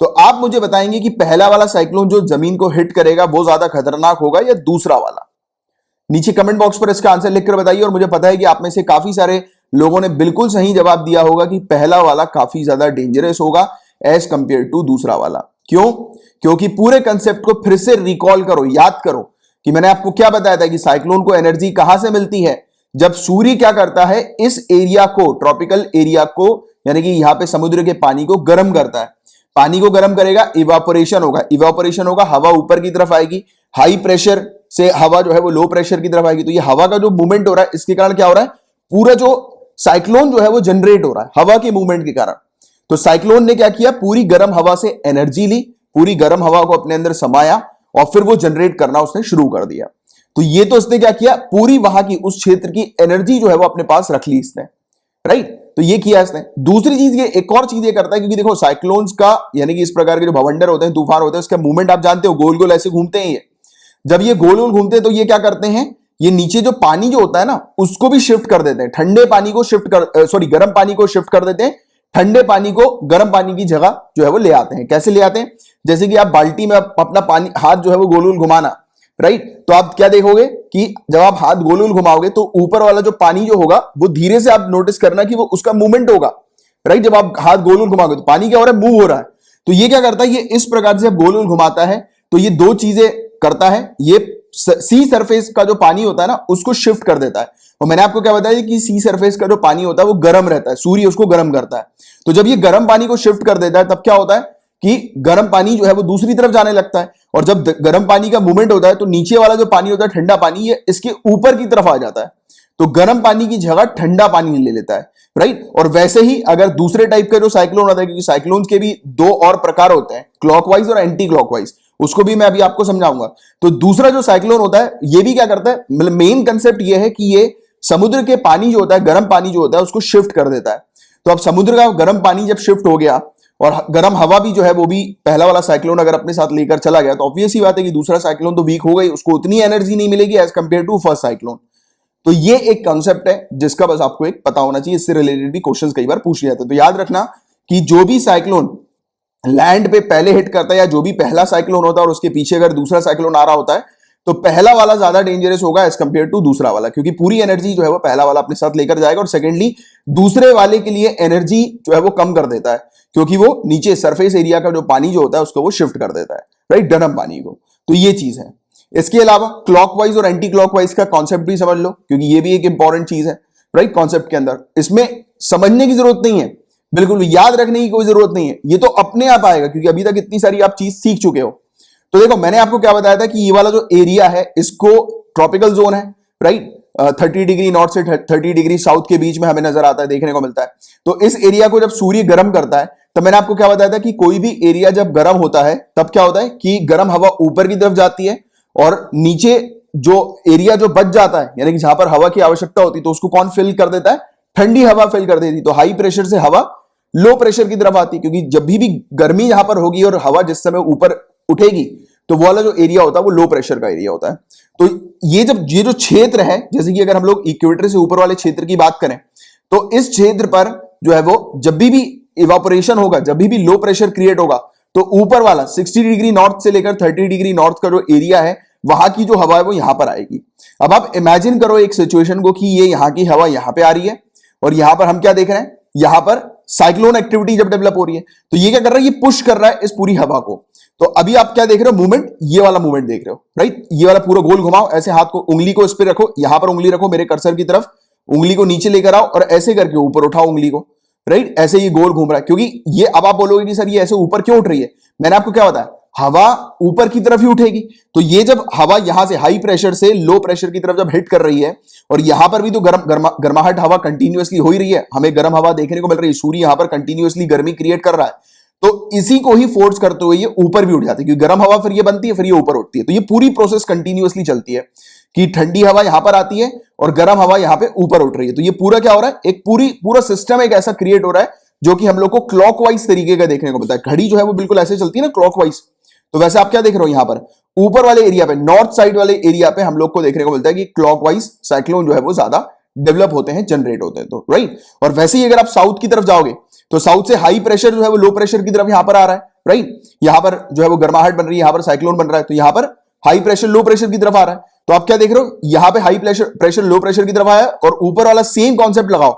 तो आप मुझे बताएंगे कि पहला वाला साइक्लोन जो जमीन को हिट करेगा वो ज्यादा खतरनाक होगा या दूसरा वाला? नीचे कमेंट बॉक्स पर इसका आंसर लिखकर बताइए। और मुझे पता है कि आप में से काफी सारे लोगों ने बिल्कुल सही जवाब दिया होगा कि पहला वाला काफी ज्यादा डेंजरस होगा एज कंपेयर टू दूसरा वाला। क्यों? क्योंकि पूरे कंसेप्ट को फिर से रिकॉल करो, याद करो कि मैंने आपको क्या बताया था कि साइक्लोन को एनर्जी कहां से मिलती है? जब सूर्य क्या करता है, इस एरिया को, ट्रॉपिकल एरिया को, यानी कि यहां पे समुद्र के पानी को गर्म करता है। पानी को गर्म करेगा, इवापोरेशन होगा, इवापोरेशन होगा, हवा ऊपर की तरफ आएगी, हाई प्रेशर से हवा जो है वो लो प्रेशर की तरफ आएगी। तो ये हवा का जो मूवमेंट हो रहा है, इसके कारण क्या हो रहा है, पूरा जो साइक्लोन जो है वो जनरेट हो रहा है हवा के मूवमेंट के कारण। तो साइक्लोन ने क्या किया, पूरी गर्म हवा से एनर्जी ली, पूरी गर्म हवा को अपने अंदर समाया और फिर वो जनरेट करना उसने शुरू कर दिया। तो ये तो इसने क्या किया, पूरी वहां की उस क्षेत्र की एनर्जी जो है वो अपने पास रख ली इसने, राइट। तो ये किया इसने। दूसरी चीज ये, एक और चीज ये करता है, क्योंकि देखो साइक्लोन्स का यानी कि इस प्रकार के जो भवंडर होते हैं, तूफान होते हैं, उसका मूवमेंट आप जानते हो, गोल गोल ऐसे घूमते हैं ये। जब ये गोल गोल घूमते हैं तो ये क्या करते हैं, ये नीचे जो पानी जो होता है ना उसको भी शिफ्ट कर देते हैं, ठंडे पानी को शिफ्ट कर, सॉरी गर्म पानी को शिफ्ट कर देते हैं, ठंडे पानी को गर्म पानी की जगह जो है वो ले आते हैं। कैसे ले आते हैं? जैसे कि आप बाल्टी में अपना पानी, हाथ जो है वो गोल गोल घुमाना, राइट। तो आप क्या देखोगे कि जब आप हाथ गोल गोल घुमाओगे तो ऊपर वाला जो पानी जो होगा वो धीरे से आप नोटिस करना कि वो उसका मूवमेंट होगा, राइट। जब आप हाथ गोल गोल घुमाओगे तो पानी क्या हो रहा है, मूव हो रहा है। तो ये क्या करता है, ये इस प्रकार से गोल गोल घुमाता है तो ये दो चीजें करता है, ये सी सरफेस का जो पानी होता है ना उसको शिफ्ट कर देता है। और मैंने आपको क्या बताया कि सी सरफेस का जो पानी होता है वो गर्म रहता है, सूर्य उसको गर्म करता है। तो जब ये गर्म पानी को शिफ्ट कर देता है तब क्या होता है कि गर्म पानी जो है वो दूसरी तरफ जाने लगता है। और जब गर्म पानी का मूवमेंट होता है तो नीचे वाला जो पानी होता है ठंडा पानी, ये इसके ऊपर की तरफ आ जाता है। तो गर्म पानी की जगह ठंडा पानी ले लेता है, राइट। और वैसे ही अगर दूसरे टाइप का जो साइक्लोन होता है, क्योंकि साइक्लोन्स के भी दो और प्रकार होते हैं, क्लॉकवाइज और एंटी क्लॉकवाइज, उसको भी मैं अभी आपको समझाऊंगा। तो दूसरा जो साइक्लोन होता है ये भी क्या करता है, मतलब मेन कंसेप्ट ये है कि ये समुद्र के पानी जो होता है, गर्म पानी जो होता है उसको शिफ्ट कर देता है। तो अब समुद्र का गर्म पानी जब शिफ्ट हो गया और गर्म हवा भी जो है वो भी पहला वाला साइक्लोन अगर अपने साथ लेकर चला गया, तो ऑब्वियस ही बात है कि दूसरा साइक्लोन तो वीक हो गई, उसको उतनी एनर्जी नहीं मिलेगी as compare to first cyclone. तो ये एक कॉन्सेप्ट है जिसका बस आपको एक पता होना चाहिए, इससे रिलेटेड भी क्वेश्चंस कई बार पूछ लिया जाता है। तो याद रखना कि जो भी साइक्लोन लैंड पे पहले हिट करता है, या जो भी पहला साइक्लोन होता है और उसके पीछे अगर दूसरा साइक्लोन आ रहा होता है, तो पहला वाला ज्यादा डेंजरस होगा एज कंपेयर टू दूसरा वाला, क्योंकि पूरी एनर्जी जो है वो पहला वाला अपने साथ लेकर जाएगा। और सेकेंडली दूसरे वाले के लिए एनर्जी जो है वो कम कर देता है, क्योंकि वो नीचे सरफेस एरिया का जो पानी जो होता है उसको वो शिफ्ट कर देता है, राइट, गर्म पानी को। तो ये चीज है। इसके अलावा क्लॉकवाइज और एंटी क्लॉकवाइज का कॉन्सेप्ट भी समझ लो, क्योंकि ये भी एक इंपॉर्टेंट चीज है, राइट, कॉन्सेप्ट के अंदर। इसमें समझने की जरूरत नहीं है, बिल्कुल याद रखने की कोई जरूरत नहीं है, ये तो अपने आप आएगा, क्योंकि अभी तक इतनी सारी आप चीज सीख चुके हो। तो देखो मैंने आपको क्या बताया था कि ये वाला जो एरिया है इसको ट्रॉपिकल जोन है, राइट, 30 डिग्री नॉर्थ से 30 डिग्री साउथ के बीच में हमें नजर आता है, देखने को मिलता है। तो इस एरिया को जब सूर्य गर्म करता है, तो मैंने आपको क्या बताया था कि कोई भी एरिया जब गर्म होता है तब क्या होता है कि गर्म हवा ऊपर की तरफ जाती है और नीचे जो एरिया जो बच जाता है, यानी कि जहां पर हवा की आवश्यकता होती है, तो उसको कौन फिल कर देता है, ठंडी हवा फिल कर देती है। तो हाई प्रेशर से हवा लो प्रेशर की तरफ आती है, क्योंकि जब भी गर्मी यहां पर होगी और हवा जिस समय ऊपर उठेगी तो वो वाला जो एरिया होता है वो लो प्रेशर का एरिया होता है। तो ये जो क्षेत्र है, जैसे कि अगर हम लोग इक्वेटर से ऊपर वाले क्षेत्र की बात करें, तो इस क्षेत्र पर जो है वो जब भी इवापोरेशन होगा, जब भी लो प्रेशर क्रिएट होगा, तो ऊपर वाला 60 डिग्री नॉर्थ से लेकर 30 डिग्री नॉर्थ का जो एरिया है वहां की जो हवा है वो यहां पर आएगी। अब आप इमेजिन करो एक सिचुएशन को कि ये यहां की हवा यहां पे आ रही है और यहां पर हम क्या देख रहे हैं, यहां पर साइक्लोन एक्टिविटी जब डेवलप हो रही है, तो ये क्या कर रहा है, ये पुश कर रहा है इस पूरी हवा को। तो अभी आप क्या देख रहे हो, मूवमेंट, ये वाला मूवमेंट देख रहे हो, राइट। ये वाला पूरा गोल घुमाओ, ऐसे हाथ को, उंगली को इस पे रखो, यहां पर उंगली रखो मेरे कर्सर की तरफ, उंगली को नीचे लेकर आओ और ऐसे करके ऊपर उठाओ उंगली को, राइट। ऐसे ये गोल घूम रहा है, क्योंकि ये, अब आप बोलोगे कि सर ये ऐसे ऊपर क्यों उठ रही है, मैंने आपको क्या बताया, हवा ऊपर की तरफ ही उठेगी। तो ये जब हवा यहां से हाई प्रेशर से लो प्रेशर की तरफ जब हिट कर रही है, और यहां पर भी तो गर्माहट हवा कंटिन्यूअसली हो ही रही है, हमें गर्म हवा देखने को मिल रही है, सूर्य यहां पर कंटिन्यूअसली गर्मी क्रिएट कर रहा है, तो इसी को ही फोर्स करते हुए ये ऊपर भी उठ जाती है, क्योंकि गर्म हवा फिर ये बनती है, फिर ये ऊपर उठती है। तो ये पूरी प्रोसेस कंटिन्यूअसली चलती है कि ठंडी हवा यहां पर आती है और गर्म हवा यहां पे ऊपर उठ रही है। तो ये पूरा क्या हो रहा है, एक पूरा सिस्टम एक ऐसा क्रिएट हो रहा है जो कि हम लोग को क्लॉकवाइज तरीके का देखने को मिलता है। घड़ी जो है वो बिल्कुल ऐसे चलती है ना, क्लॉकवाइज। तो वैसे आप क्या देख रहे हो, यहां पर ऊपर वाले एरिया पे, नॉर्थ साइड वाले एरिया पे हम लोग को देखने को मिलता है कि क्लॉकवाइज साइक्लोन जो है वो ज्यादा डेवलप होते हैं, जनरेट होते हैं, तो राइट। और वैसे ही अगर आप साउथ की तरफ जाओगे तो साउथ से हाई प्रेशर जो है वो लो प्रेशर की तरफ यहां पर आ रहा है, राइट। यहां पर जो है वो गर्माहट बन रही है, यहां पर साइक्लोन बन रहा है, तो यहां पर हाई प्रेशर लो प्रेशर की तरफ आ रहा है। तो आप क्या देख रहे हो, यहां पे हाई प्रेशर लो प्रेशर की तरफ आया, और ऊपर वाला सेम कॉन्सेप्ट लगाओ,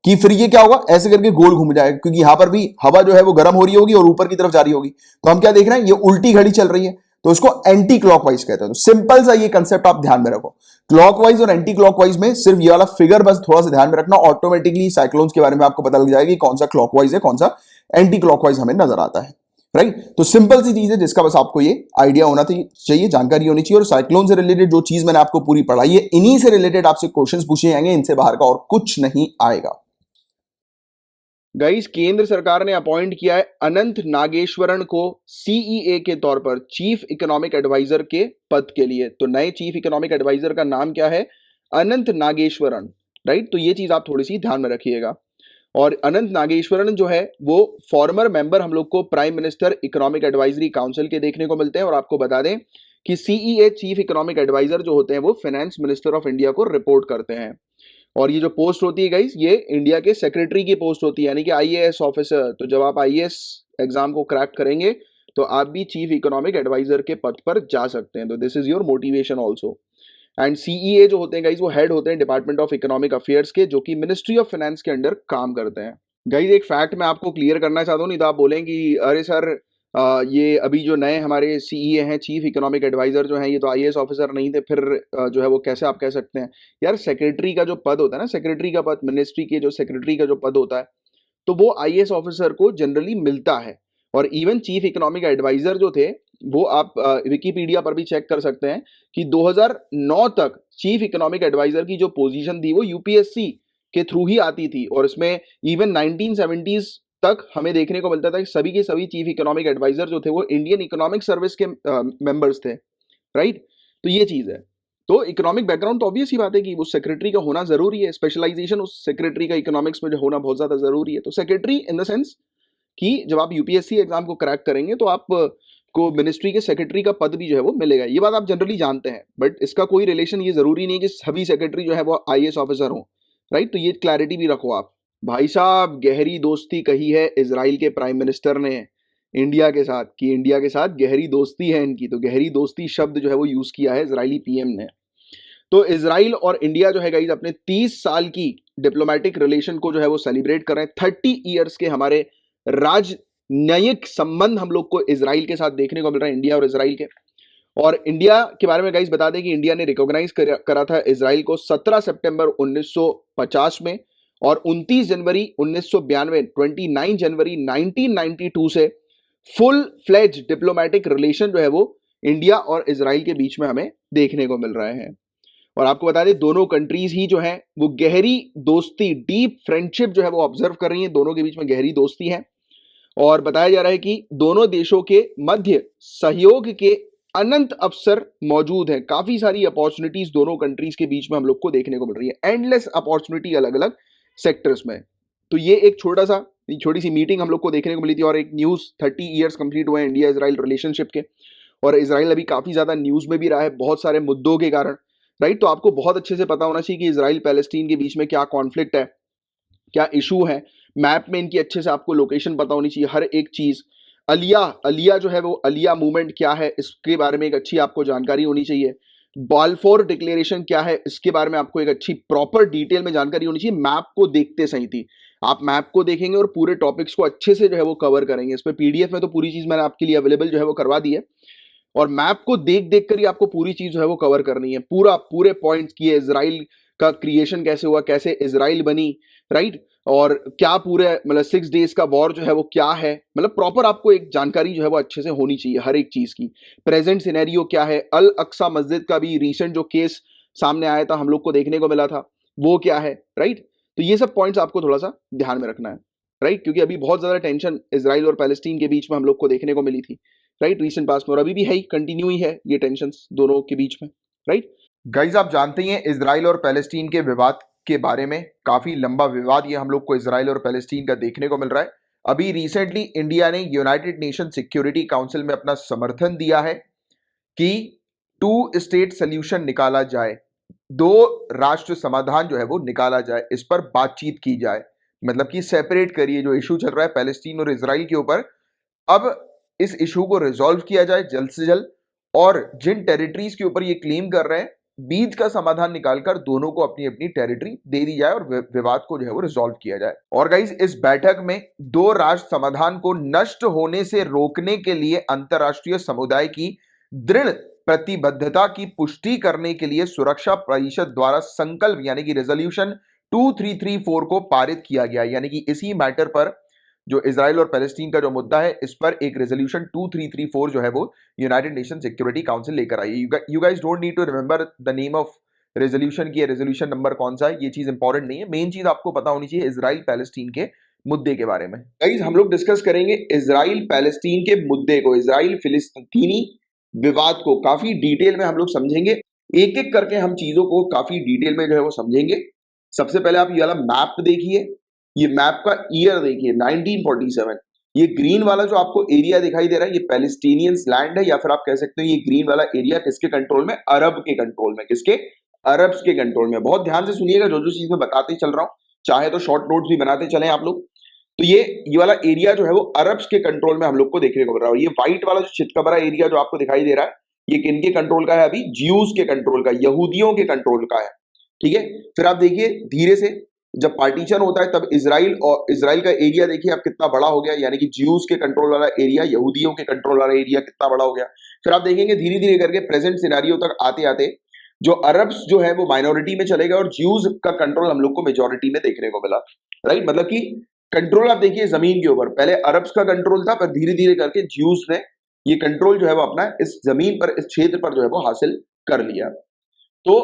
कि फिर ये क्या होगा, ऐसे करके गोल घूम जाएगा, क्योंकि यहां पर भी हवा जो है वो गर्म हो रही होगी और ऊपर की तरफ जा रही होगी। तो हम क्या देख रहे हैं, ये उल्टी घड़ी चल रही है, तो इसको एंटी क्लॉकवाइज कहते हैं। तो सिंपल सा ये कंसेप्ट आप ध्यान में रखो, क्लॉकवाइज और एंटी क्लॉकवाइज में सिर्फ ये वाला फिगर बस थोड़ा सा ध्यान में रखना, ऑटोमेटिकली साइक्लोन्स के बारे में आपको पता लग जाएगा कि कौन सा क्लॉकवाइज है, कौन सा एंटी क्लॉकवाइज हमें नजर आता है, राइट। तो सिंपल सी चीज है जिसका बस आपको ये आइडिया होना चाहिए, जानकारी होनी चाहिए। और साइक्लोन से रिलेटेड जो चीज मैंने आपको पूरी पढ़ाई है, इन्हीं से रिलेटेड आपसे क्वेश्चंस पूछे जाएंगे, इनसे बाहर का और कुछ नहीं आएगा। गाइस, केंद्र सरकार ने अपॉइंट किया है अनंत नागेश्वरन को सीईए के तौर पर चीफ इकोनॉमिक एडवाइजर के पद के लिए। तो नए चीफ इकोनॉमिक एडवाइजर का नाम क्या है? अनंत नागेश्वरन, राइट। तो ये चीज आप थोड़ी सी ध्यान में रखिएगा। और अनंत नागेश्वरन जो है वो फॉर्मर मेंबर हम लोग को prime minister economic advisory council के देखने को मिलते हैं। और आपको बता दें कि सीईए चीफ इकोनॉमिक एडवाइजर जो होते हैं वो फाइनेंस मिनिस्टर ऑफ इंडिया को रिपोर्ट करते हैं। और ये जो पोस्ट होती है गाइस, ये इंडिया के सेक्रेटरी की पोस्ट होती है, यानी कि आईएएस ऑफिसर। तो जब आप आईएएस एग्जाम को क्रैक करेंगे तो आप भी चीफ इकोनॉमिक एडवाइजर के पद पर जा सकते हैं। तो this is your motivation also. And CEA जो होते हैं गाइस, वो हेड होते हैं डिपार्टमेंट ऑफ इकोनॉमिक अफेयर्स के, जो कि मिनिस्ट्री ऑफ फाइनेंस के अंडर काम करते हैं। गाइस, एक फैक्ट मैं आपको क्लियर करना चाहता हूँ, नहीं तो आप बोलेंगे कि अरे सर ये अभी जो नए हमारे सीईए हैं, चीफ इकोनॉमिक एडवाइजर जो हैं, ये तो आईएएस ऑफिसर नहीं थे, फिर जो है वो कैसे आप कह सकते हैं? यार, सेक्रेटरी का जो पद होता है ना, सेक्रेटरी का पद, मिनिस्ट्री के जो सेक्रेटरी का जो पद होता है, तो वो आईएएस ऑफिसर को जनरली मिलता है। और इवन चीफ इकोनॉमिक एडवाइजर जो थे, वो आप विकिपीडिया पर भी चेक कर सकते हैं कि 2009 तक चीफ इकोनॉमिक एडवाइजर की जो पोजीशन थी वो यूपीएससी के थ्रू ही आती थी। और इसमें इवन 1970s तक हमें देखने को मिलता था कि सभी के सभी चीफ इकोनॉमिक एडवाइजर जो थे वो इंडियन इकोनॉमिक सर्विस के मेंबर्स थे, राइट। तो ये चीज है। तो इकोनॉमिक बैकग्राउंड तो ऑब्वियस ही बात है कि उस सेक्रेटरी का होना जरूरी है, स्पेशलाइजेशन उस सेक्रेटरी का इकोनॉमिक्स में जो होना बहुत ज्यादा जरूरी है। तो सेक्रेटरी इन द सेंस कि जब आप यूपीएससी एग्जाम को क्रैक करेंगे तो आप को मिनिस्ट्री के सेक्रेटरी का पद भी जो है वो मिलेगा। ये बात आप जनरली जानते हैं, बट इसका कोई रिलेशन ये जरूरी नहीं है कि सभी सेक्रेटरी जो है वो आईएएस ऑफिसर हो, राइट। तो ये क्लैरिटी भी रखो आप। भाई साहब, गहरी दोस्ती कही है इजराइल के प्राइम मिनिस्टर ने इंडिया के साथ, कि इंडिया के साथ गहरी दोस्ती है इनकी। तो गहरी दोस्ती शब्द जो है वो यूज किया है इजरायली पीएम ने। तो इजराइल और इंडिया जो है गाइस अपने 30 साल की डिप्लोमेटिक रिलेशन को जो है वो सेलिब्रेट कर रहे हैं। 30 ईयर्स के हमारे राजनयिक संबंध हम लोग को इजराइल के साथ देखने को मिल रहा है, इंडिया और इजराइल के। और इंडिया के बारे में गाइस बता दें कि इंडिया ने रिकॉग्नाइज करा था इजराइल को 17 सितंबर 1950 में, और 29 जनवरी 1992, 29 जनवरी 1992 से फुल फ्लेज डिप्लोमेटिक रिलेशन जो है वो इंडिया और इजराइल के बीच में हमें देखने को मिल रहे हैं। और आपको बता दें, दोनों कंट्रीज ही जो है वो गहरी दोस्ती, डीप फ्रेंडशिप जो है वो ऑब्जर्व कर रही है, दोनों के बीच में गहरी दोस्ती है। और बताया जा रहा है कि दोनों देशों के मध्य सहयोग के अनंत अवसर मौजूद हैं। काफी सारी अपॉर्चुनिटीज दोनों कंट्रीज के बीच में हम लोग को देखने को मिल रही है, एंडलेस अपॉर्चुनिटी अलग अलग सेक्टर्स में। तो ये एक छोटी सी मीटिंग हम लोग को देखने को मिली थी। और एक न्यूज, 30 ईयर्स कंप्लीट हुए हैं इंडिया इजराइल रिलेशनशिप के, और इजराइल अभी काफी ज्यादा न्यूज में भी रहा है बहुत सारे मुद्दों के कारण, राइट। तो आपको बहुत अच्छे से पता होना चाहिए कि इजराइल पैलेस्टीन के बीच में क्या कॉन्फ्लिक्ट है, क्या इशू है। मैप में इनकी अच्छे से आपको लोकेशन पता होनी चाहिए, हर एक चीज। अलिया जो है वो अलिया मूवमेंट क्या है, इसके बारे में एक अच्छी आपको जानकारी होनी चाहिए। बाल्फोर डिक्लेरेशन क्या है, इसके बारे में आपको एक अच्छी प्रॉपर डिटेल में जानकारी होनी चाहिए। मैप को देखते सही थी, आप मैप को देखेंगे और पूरे टॉपिक्स को अच्छे से जो है वो कवर करेंगे। इस पे पीडीएफ में तो पूरी चीज मैंने आपके लिए अवेलेबल जो है वो करवा दी है, और मैप को देख देख कर ही आपको पूरी चीज जो है वो कवर करनी है। पूरे पॉइंट्स किए, इजराइल का क्रिएशन कैसे हुआ, कैसे इजराइल बनी, राइट। और क्या पूरे मतलब 6 डेज का वॉर जो है वो क्या है, मतलब प्रॉपर आपको एक जानकारी जो है वो अच्छे से होनी चाहिए हर एक चीज की। प्रेजेंट सिनेरियो क्या है, अल अक्सा मस्जिद का भी रिसेंट जो केस सामने आया था, हम लोग को देखने को मिला था, वो क्या है, राइट। तो ये सब पॉइंट्स आपको थोड़ा सा ध्यान में रखना है, राइट, क्योंकि अभी बहुत ज्यादा टेंशन इजराइल और पैलेस्टीन के बीच में हम लोग को देखने को मिली थी, राइट, रिसेंट पास्ट में, और अभी भी है ही, कंटिन्यू ही है ये टेंशन दोनों के बीच में, राइट। गाइज, आप जानते ही हैं इजराइल और पैलेस्टीन के विवाद के बारे में, काफी लंबा विवाद ये हम लोग को इजराइल और पैलेस्टीन का देखने को मिल रहा है। अभी रिसेंटली इंडिया ने यूनाइटेड नेशन सिक्योरिटी काउंसिल में अपना समर्थन दिया है कि 2 स्टेट सोल्यूशन निकाला जाए, 2 राष्ट्र समाधान जो है वो निकाला जाए, इस पर बातचीत की जाए। मतलब कि सेपरेट करिए जो इशू चल रहा है पैलेस्टीन और इजराइल के ऊपर, अब इस इशू को रिजॉल्व किया जाए जल्द से जल्द। और जिन टेरिटरीज के ऊपर ये क्लेम कर रहे हैं बीच का समाधान निकालकर दोनों को अपनी अपनी टेरिटरी दे दी जाए और विवाद को जो है वो रिजॉल्व किया जाए। और गाइस, इस बैठक में दो राष्ट्र समाधान को नष्ट होने से रोकने के लिए अंतर्राष्ट्रीय समुदाय की दृढ़ प्रतिबद्धता की पुष्टि करने के लिए सुरक्षा परिषद द्वारा संकल्प यानी कि रेजोल्यूशन 2334 को पारित किया गया। यानी कि इसी मैटर पर, जो इजराइल और पैलेस्टीन का जो मुद्दा है, इस पर एक रेजोल्यूशन 2334 जो है वो यूनाइटेड नेशन सिक्योरिटी काउंसिल लेकर आई है। You guys don't need to remember the name of resolution की, रेजोल्यूशन नंबर कौन सा है, ये चीज इंपॉर्टेंट नहीं है। मेन चीज आपको पता होनी चाहिए इजराइल पैलेस्टीन के मुद्दे के बारे में। गाइस, हम लोग डिस्कस करेंगे इजराइल पैलेस्टीन के मुद्दे को, इजराइल फिलिस्तीनी विवाद को काफी डिटेल में हम लोग समझेंगे। एक एक करके हम चीजों को काफी डिटेल में जो है वो समझेंगे। सबसे पहले आप ये वाला मैप देखिए, ये मैप का ईयर देखिए 1947। ये ग्रीन वाला जो आपको एरिया दिखाई दे रहा है, ये पैलेस्टीनियंस लैंड है, या फिर आप कह सकते हो ये ग्रीन वाला एरिया किसके कंट्रोल में? अरब के कंट्रोल में। किसके? अरब्स के कंट्रोल में। बहुत ध्यान से सुनिएगा जो जो चीज मैं बताते चल रहा हूं, चाहे तो शॉर्ट नोट्स भी बनाते चले आप लोग। तो ये वाला एरिया जो है वो अरब्स के कंट्रोल में हम लोग को देखने को मिल रहा है। ये व्हाइट वाला जो चितकबरा एरिया जो आपको दिखाई दे रहा है, ये किनके कंट्रोल का है? अभी ज्यूज के कंट्रोल का, यहूदियों के कंट्रोल का है। ठीक है, फिर आप देखिए धीरे से जब पार्टीशन होता है तब इजराइल का एरिया देखिए अब कितना बड़ा हो गया, यानी कि ज्यूज के कंट्रोल वाला एरिया, यहूदियों के कंट्रोल वाला एरिया कितना बड़ा हो गया। फिर आप देखेंगे धीरे धीरे करके प्रेजेंट सिनेरियो तक आते आते जो अरब्स जो है वो माइनॉरिटी में चले गए और ज्यूज का कंट्रोल हम लोग को मेजोरिटी में देखने को मिला। राइट, मतलब कि कंट्रोल आप देखिए जमीन के ऊपर, पहले अरब्स का कंट्रोल था, पर धीरे धीरे करके ज्यूज ने ये कंट्रोल जो है वो अपना इस जमीन पर, इस क्षेत्र पर जो है वो हासिल कर लिया। तो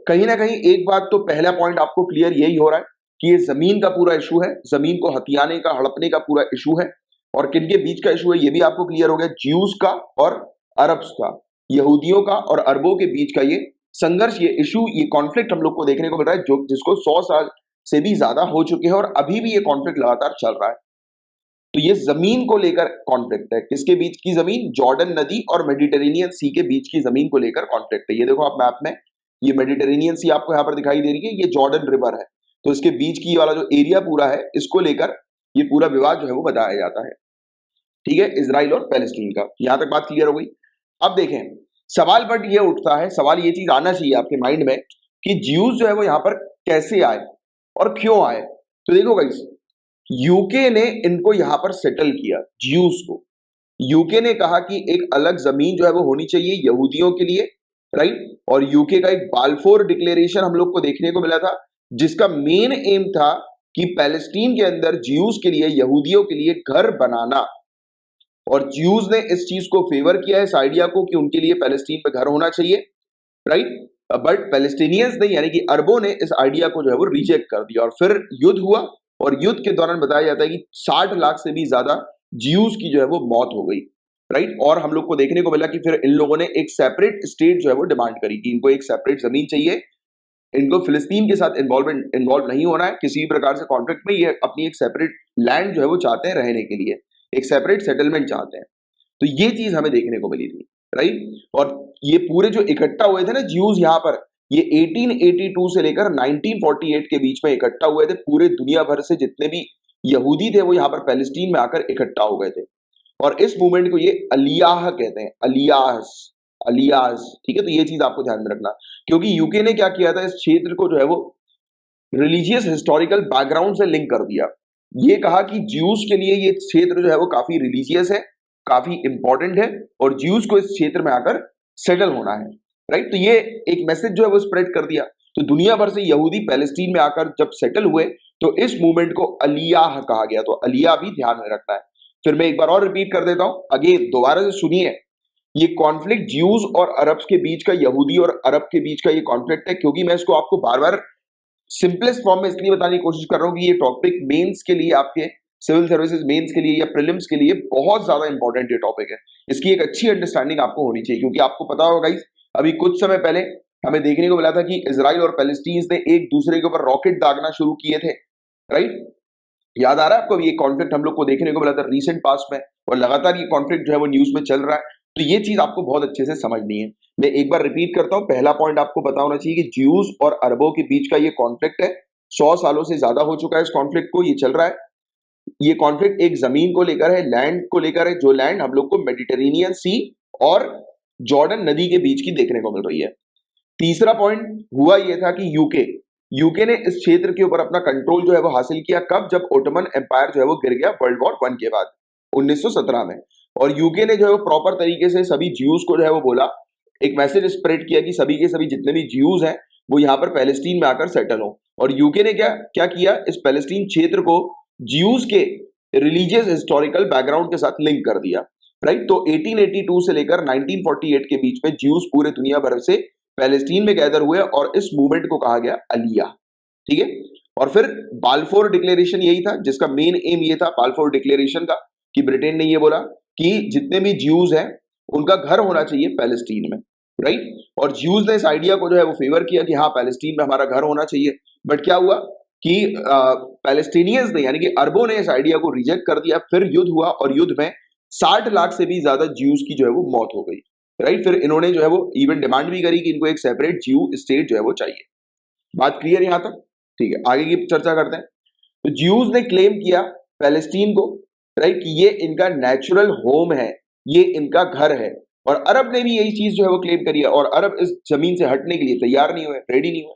कहीं ना कहीं एक बात तो पहला पॉइंट आपको क्लियर यही हो रहा है कि ये जमीन का पूरा इशू है, जमीन को हथियाने का, हड़पने का पूरा इशू है। और किनके बीच का इशू है ये भी आपको क्लियर हो गया, ज्यूज का और अरब्स का, यहूदियों का और अरबों के बीच का ये संघर्ष, ये इशू, ये कॉन्फ्लिक्ट हम लोग को देखने को मिल रहा है, जो जिसको 100 साल से भी ज्यादा हो चुके हैं और अभी भी ये कॉन्फ्लिक्ट लगातार चल रहा है। तो ये जमीन को लेकर कॉन्फ्लिक्ट है। किसके बीच की जमीन? जॉर्डन नदी और मेडिटेरेनियन सी के बीच की जमीन को लेकर कॉन्फ्लिक्ट है। ये देखो आप मैप में, ये मेडिटेरेनियन सी आपको यहाँ पर दिखाई दे रही है, ये जॉर्डन रिवर है। तो इसके बीच की वाला जो एरिया पूरा है, इसको लेकर ये पूरा विवाद जो है वो बताया जाता है। ठीक है, इजराइल और पैलेस्टीन का। यहां तक बात क्लियर हो गई। अब देखें, सवाल बट ये उठता है, सवाल ये चीज आना चाहिए आपके माइंड में कि ज्यूज जो है वो यहां पर कैसे आए और क्यों आए। तो देखो गाइस, यूके ने इनको यहां पर सेटल किया, ज्यूज को। यूके ने कहा कि एक अलग जमीन जो है वो होनी चाहिए यहूदियों के लिए, राइट। और यूके का एक बाल्फोर डिक्लेरेशन हम लोग को देखने को मिला था, जिसका मेन एम था कि पैलेस्टीन के अंदर ज्यूज के लिए, यहूदियों के लिए घर बनाना। और ज्यूज ने इस चीज को फेवर किया, इस आइडिया को, कि उनके लिए पैलेस्टीन पे घर होना चाहिए, राइट। बट पैलेस्टीनियंस ने, यानी कि अरबों ने इस आइडिया को जो है वो रिजेक्ट कर दिया। और फिर युद्ध हुआ, और युद्ध के दौरान बताया जाता है कि 60 लाख से भी ज्यादा ज्यूज की जो है वो मौत हो गई, राइट। और हम लोग को देखने को मिला कि फिर इन लोगों ने एक सेपरेट स्टेट जो है वो डिमांड करी कि इनको एक सेपरेट जमीन चाहिए, इनको फिलिस्तीन के साथ इन्वॉल्व नहीं होना है किसी भी प्रकार से कॉन्फ्लिक्ट में। ये अपनी एक सेपरेट लैंड जो है वो चाहते हैं रहने के लिए, एक सेपरेट सेटलमेंट चाहते हैं। तो ये चीज हमें देखने को मिली थी, राइट। और ये पूरे जो इकट्ठा हुए थे ना ज्यूज यहाँ पर, ये 1882 से लेकर 1948 के बीच में इकट्ठा हुए थे। पूरे दुनिया भर से जितने भी यहूदी थे वो यहाँ पर पैलेस्टीन में आकर इकट्ठा हो गए थे। और इस मूवमेंट को ये अलियाह कहते हैं, अलियाज। ठीक है, तो ये चीज आपको ध्यान में रखना, क्योंकि यूके ने क्या किया था, इस क्षेत्र को जो है वो रिलीजियस हिस्टोरिकल बैकग्राउंड से लिंक कर दिया। ये कहा कि ज्यूज के लिए ये क्षेत्र जो है वो काफी रिलीजियस है, काफी इंपॉर्टेंट है, और ज्यूज को इस क्षेत्र में आकर सेटल होना है, राइट। तो ये एक मैसेज जो है वो स्प्रेड कर दिया। तो दुनिया भर से यहूदी पैलेस्टीन में आकर जब सेटल हुए तो इस मूवमेंट को अलियाह कहा गया। तो अलियाह भी ध्यान में रखना है। फिर मैं एक बार और रिपीट कर देता हूं, अगेन दोबारा से सुनिए। ये कॉन्फ्लिक्ट ज्यूज और अरब्स के बीच का, यहूदी और अरब के बीच का ये कॉन्फ्लिक्ट है, क्योंकि मैं इसको आपको बार बार सिंपलेस्ट फॉर्म में इसलिए बताने की कोशिश कर रहा हूं कि ये टॉपिक मेंस के लिए, आपके सिविल सर्विसेज मेंस के लिए या प्रीलिम्स के लिए बहुत ज्यादा इंपॉर्टेंट ये टॉपिक है। इसकी एक अच्छी अंडरस्टैंडिंग आपको होनी चाहिए, क्योंकि आपको पता होगा गाइस, अभी कुछ समय पहले हमें देखने को मिला था कि इजराइल और पैलेस्टीन ने एक दूसरे के ऊपर रॉकेट दागना शुरू किए थे, राइट। याद आ रहा है आपको? ये कॉन्फ्लिक्ट हम लोग को देखने को मिला था रिसेंट पास्ट में, और लगातार ये कॉन्फ्लिक्ट जो है वो न्यूज में चल रहा है। तो ये चीज आपको बहुत अच्छे से समझनी है। मैं एक बार रिपीट करता हूं, पहला पॉइंट आपको पता होना चाहिए कि ज्यूज और अरबों के बीच का ये कॉन्फ्लिक्ट है, 100 सालों से ज्यादा हो चुका है इस कॉन्फ्लिक्ट को, ये चल रहा है। ये कॉन्फ्लिक्ट एक जमीन को लेकर है, लैंड को लेकर है, जो लैंड हम लोग को मेडिटेरेनियन सी और जॉर्डन नदी के बीच की देखने को मिल रही है। तीसरा पॉइंट हुआ ये था कि यूके ने इस क्षेत्र के ऊपर अपना कंट्रोल जो है वो हासिल किया कब, जब ओटोमन एम्पायर जो है वो गिर गया वर्ल्ड वॉर 1 के बाद 1917 में। और यूके ने जो है वो प्रॉपर तरीके से सभी ज्यूज को जो है वो बोला, एक मैसेज स्प्रेड किया कि सभी के सभी जितने भी ज्यूज हैं वो यहाँ पर पैलेस्टीन में आकर सेटल हो। और यूके ने क्या क्या किया, इस पैलेस्टीन क्षेत्र को ज्यूज के रिलीजियस हिस्टोरिकल बैकग्राउंड के साथ लिंक कर दिया, राइट। तो 1882 से लेकर 1948 के बीच में ज्यूज पूरे दुनिया भर से पैलेस्टीन में गैदर हुए और इस मूवमेंट को कहा गया अलिया, ठीक है। और फिर बाल्फोर डिक्लेरेशन यही था जिसका मेन एम ये था बाल्फोर डिक्लेरेशन का, कि ब्रिटेन ने ये बोला कि जितने भी ज्यूज हैं उनका घर होना चाहिए पैलेस्टीन में, राइट। और ज्यूज ने इस आइडिया को जो है वो फेवर किया कि हाँ पैलेस्टीन में हमारा घर होना चाहिए। बट क्या हुआ कि पैलेस्टीनियंस ने यानी कि अरबों ने इस आइडिया को रिजेक्ट कर दिया। फिर युद्ध हुआ और युद्ध में 60 लाख से भी ज्यादा ज्यूज की जो है वो मौत हो गई, राइट। फिर इन्होंने जो है वो इवन डिमांड भी करी कि इनको एक सेपरेट ज्यू स्टेट जो है वो चाहिए। बात क्लियर यहां तक, ठीक है। आगे की चर्चा करते हैं। तो ज्यूज ने क्लेम किया पैलेस्टीन को, राइट, कि ये इनका नेचुरल होम है, ये इनका घर है। और अरब ने भी यही चीज जो है वो क्लेम करी है और अरब इस जमीन से हटने के लिए तैयार नहीं हुए, रेडी नहीं हुए।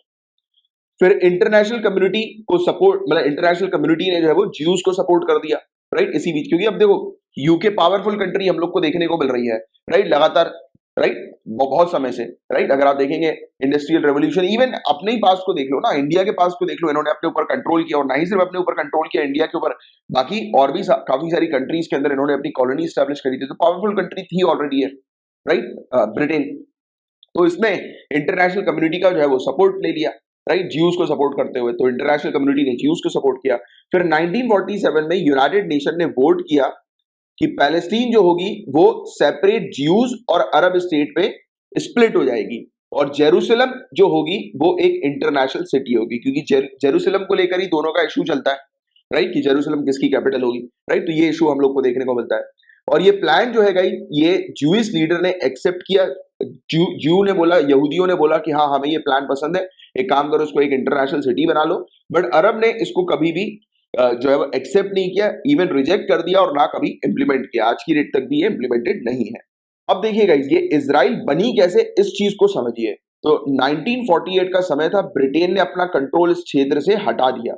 फिर इंटरनेशनल कम्युनिटी को सपोर्ट, मतलब इंटरनेशनल कम्युनिटी ने जो है वो ज्यूज को सपोर्ट कर दिया, राइट, इसी बीच। क्योंकि अब देखो यूके पावरफुल कंट्री हम लोग को देखने को मिल रही है, राइट, लगातार, राइट, बहुत समय से, राइट। अगर आप देखेंगे इंडस्ट्रियल रेवोल्यूशन, इवन अपने ही पास को देख लो ना, इंडिया के पास को देख लो, इन्होंने अपने ऊपर कंट्रोल किया। और ना ही सिर्फ अपने ऊपर कंट्रोल किया इंडिया के ऊपर, बाकी और भी काफी सारी कंट्रीज के अंदर इन्होंने अपनी कॉलोनी स्टैब्लिश करी थी। तो पावरफुल कंट्री थी ऑलरेडी है, राइट, ब्रिटेन। तो इसमें इंटरनेशनल कम्युनिटी का जो है वो सपोर्ट ले लिया, राइट, ज्यूज को सपोर्ट करते हुए। तो इंटरनेशनल कम्युनिटी ने ज्यूज को सपोर्ट किया। फिर 1947 में यूनाइटेड नेशन ने वोट किया कि पैलेस्टीन जो होगी वो सेपरेट ज्यूज और अरब स्टेट पे स्प्लिट हो जाएगी और जेरूसलम जो होगी वो एक इंटरनेशनल सिटी होगी। क्योंकि जेरूसलम को लेकर ही दोनों का इशू चलता है, राइट, कि जेरूसलम किसकी कैपिटल होगी, राइट। तो ये इशू हम लोग को देखने को मिलता है। और ये प्लान जो है गाइस, ये ज्यूइश लीडर ने एक्सेप्ट किया। ज्यू ने बोला, यहूदियों ने बोला कि हाँ हमें ये प्लान पसंद है, एक काम करो इसको एक इंटरनेशनल सिटी बना लो। बट अरब ने इसको कभी भी जो है वो एक्सेप्ट नहीं किया, इवन रिजेक्ट कर दिया और ना कभी इंप्लीमेंट किया। आज की डेट तक भी ये इंप्लीमेंटेड नहीं है। अब देखिए गाइस, ये इजराइल बनी कैसे, इस चीज को समझिए। तो 1948 का समय था, ब्रिटेन ने अपना कंट्रोल इस क्षेत्र से हटा दिया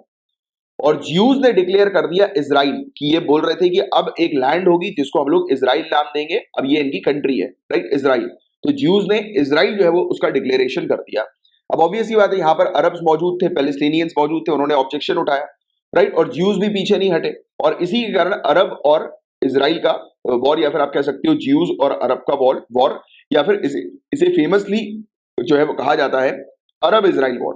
और ज्यूज ने डिक्लेयर कर दिया इजराइल, कि ये बोल रहे थे कि अब एक लैंड होगी जिसको हम लोग इजराइल नाम देंगे, अब ये इनकी कंट्री है, राइट, इजराइल। तो ज्यूज ने इजराइल जो है वो उसका डिक्लेरेशन कर दिया। अब ऑब्वियस ही बात है, यहाँ पर अरब्स मौजूद थे, पैलेस्टीनियंस मौजूद थे, उन्होंने ऑब्जेक्शन उठाया, राइट, और ज्यूज भी पीछे नहीं हटे। और इसी के कारण अरब और इजराइल का वॉर, या फिर आप कह सकते हो ज्यूज और अरब का वॉर, या फिर इसे फेमसली जो है वो कहा जाता है अरब इजराइल वॉर,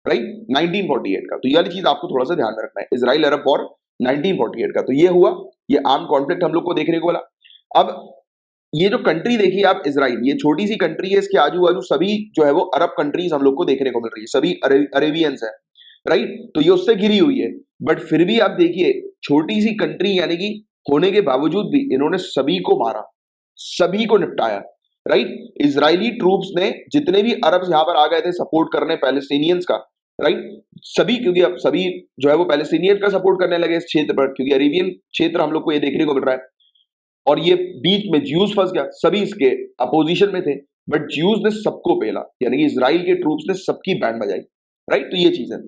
राइट, 1948 का। तो ये वाली चीज आपको थोड़ा सा ध्यान में रखना है, इजराइल अरब वॉर 1948 का। तो ये हुआ, ये आर्म कॉन्फ्लिक्ट हम लोग को देखने को मिला। अब ये जो कंट्री देखिए आप, इजराइल, ये छोटी सी कंट्री है, इसके आजू बाजू सभी जो है वो अरब कंट्रीज हम लोग को देखने को मिल रही है, सभी अरेबियंस है, राइट। तो ये उससे घिरी हुई है। बट फिर भी आप देखिए, छोटी सी कंट्री यानी कि होने के बावजूद भी इन्होंने सभी को मारा, सभी को निपटाया, राइट। इजरायली ट्रूप्स ने जितने भी अरब यहाँ पर आ गए थे सपोर्ट करने पैलेस्टीनियंस का, राइट, सभी, क्योंकि अब सभी जो है वो पैलेस्टीनियन का सपोर्ट करने लगे इस क्षेत्र पर, क्योंकि अरेबियन क्षेत्र हम लोग को ये देखने को मिल रहा है। और ये बीच में ज्यूज फंस गया, सभी इसके अपोजिशन में थे, बट ज्यूज ने सबको पेला, यानी कि इजराइल के ट्रूप्स ने सबकी बैंड बजाई, राइट। तो ये चीज है।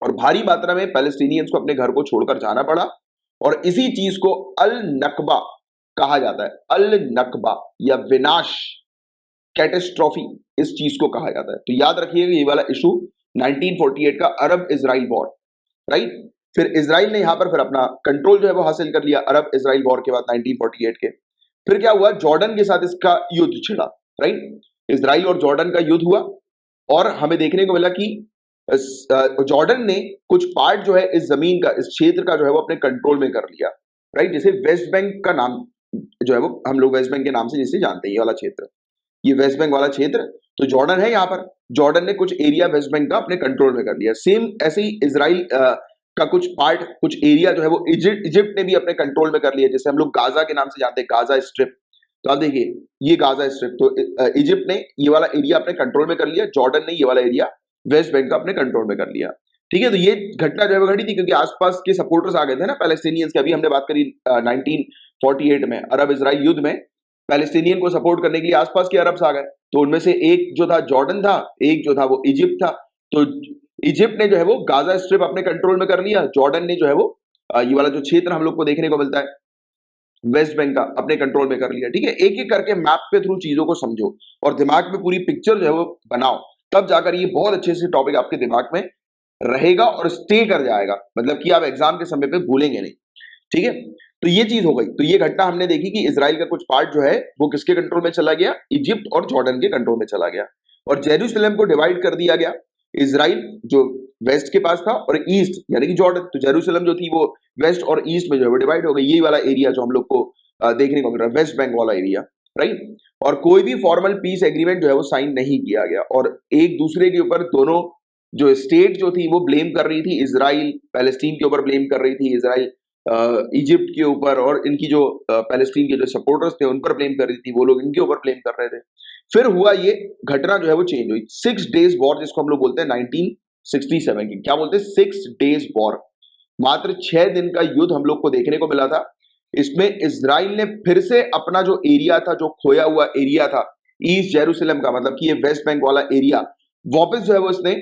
और भारी मात्रा में पैलेस्टीनियंस को अपने घर को छोड़कर जाना पड़ा और इसी चीज को अल नकबा कहा जाता है, अल नकबा या विनाश, कैटेस्ट्रॉफी, इस चीज को कहा जाता है। तो याद रखिएगा ये वाला इशू 1948 का अरब इजराइल वॉर, राइट। फिर इजराइल ने यहां पर फिर अपना कंट्रोल जो है वो हासिल कर लिया अरब इजराइल वॉर के बाद 1948 के। फिर क्या हुआ, जॉर्डन के साथ इसका युद्ध छिड़ा, राइट, इजराइल और जॉर्डन का युद्ध हुआ और हमें देखने को मिला कि जॉर्डन ने कुछ पार्ट जो है इस जमीन का, इस क्षेत्र का जो है वो अपने कंट्रोल में कर लिया, राइट। जैसे वेस्ट बैंक का नाम जो है वो हम लोग वेस्ट बैंक के नाम से जिसे जानते हैं, ये वाला क्षेत्र, ये वेस्ट बैंक वाला क्षेत्र, तो जॉर्डन है यहाँ पर, जॉर्डन ने कुछ एरिया वेस्ट बैंक का अपने कंट्रोल में कर लिया। सेम ऐसे ही इजराइल का कुछ पार्ट, कुछ एरिया जो है वो इजिप्ट ने भी अपने कंट्रोल में कर लिया, जैसे हम लोग गाजा के नाम से जानते हैं, गाजा स्ट्रिप। तो आप देखिए ये गाजा स्ट्रिप, तो इजिप्ट ने ये वाला एरिया अपने कंट्रोल में कर लिया, जॉर्डन ने ये वाला एरिया वेस्ट बैंक का अपने कंट्रोल में कर लिया, ठीक है। तो ये घटना जो है वो घटी थी क्योंकि आसपास के सपोर्टर्स आ गए थे ना पैलेस्टीनियंस के। अभी हमने बात करी 1948 में अरब इजराइल युद्ध में, पैलेस्टीनियन को सपोर्ट करने के लिए आसपास के अरब्स आ गए। तो उनमें से एक जो था जॉर्डन था, एक जो था वो इजिप्ट था। तो इजिप्ट ने जो है वो गाजा स्ट्रिप अपने कंट्रोल में कर लिया, जॉर्डन ने जो है वो ये वाला जो क्षेत्र हम लोग को देखने को मिलता है वेस्ट बैंक का अपने कंट्रोल में कर लिया। ठीक है, एक एक करके मैप के थ्रू चीजों को समझो और दिमाग में पूरी पिक्चर जो है वो बनाओ, तब जाकर ये बहुत अच्छे से टॉपिक आपके दिमाग में रहेगा और स्टे कर जाएगा, मतलब कि आप एग्जाम के समय पे भूलेंगे नहीं। ठीक है, तो ये चीज हो गई। तो ये घटना हमने देखी कि इजराइल का कुछ पार्ट जो है वो किसके कंट्रोल में चला गया, इजिप्ट और जॉर्डन के कंट्रोल में चला गया, और जेरूशलेम को डिवाइड कर दिया गया। इजराइल जो वेस्ट के पास था और ईस्ट यानी कि जॉर्डन, तो जेरूशलेम जो थी वो वेस्ट और ईस्ट में जो है वो डिवाइड हो गई। ये वाला एरिया जो हम लोग को देखने को मिल रहा है, वेस्ट बैंक वाला एरिया, राइट। और कोई भी फॉर्मल पीस एग्रीमेंट जो है वो साइन नहीं किया गया, और एक दूसरे के ऊपर दोनों जो स्टेट जो थी वो ब्लेम कर रही थी, इजराइल पैलेस्टीन के ऊपर ब्लेम कर रही थी, इजराइल इजिप्ट के ऊपर, और इनकी जो पैलेस्टीन के जो सपोर्टर्स थे उन पर ब्लेम कर रही थी, वो लोग इनके ऊपर ब्लेम कर रहे थे। फिर हुआ ये घटना जो है वो चेंज हुई, 6 डेज वॉर जिसको हम लोग बोलते हैं 1967 की, क्या बोलते हैं 6 डेज वॉर। मात्र 6 दिन का युद्ध हम लोग को देखने को मिला था। इसमें इजराइल ने फिर से अपना जो एरिया था, जो खोया हुआ एरिया था ईस्ट जेरूशलेम का, मतलब कि ये वेस्ट बैंक वाला एरिया, वापस जो है वो इसने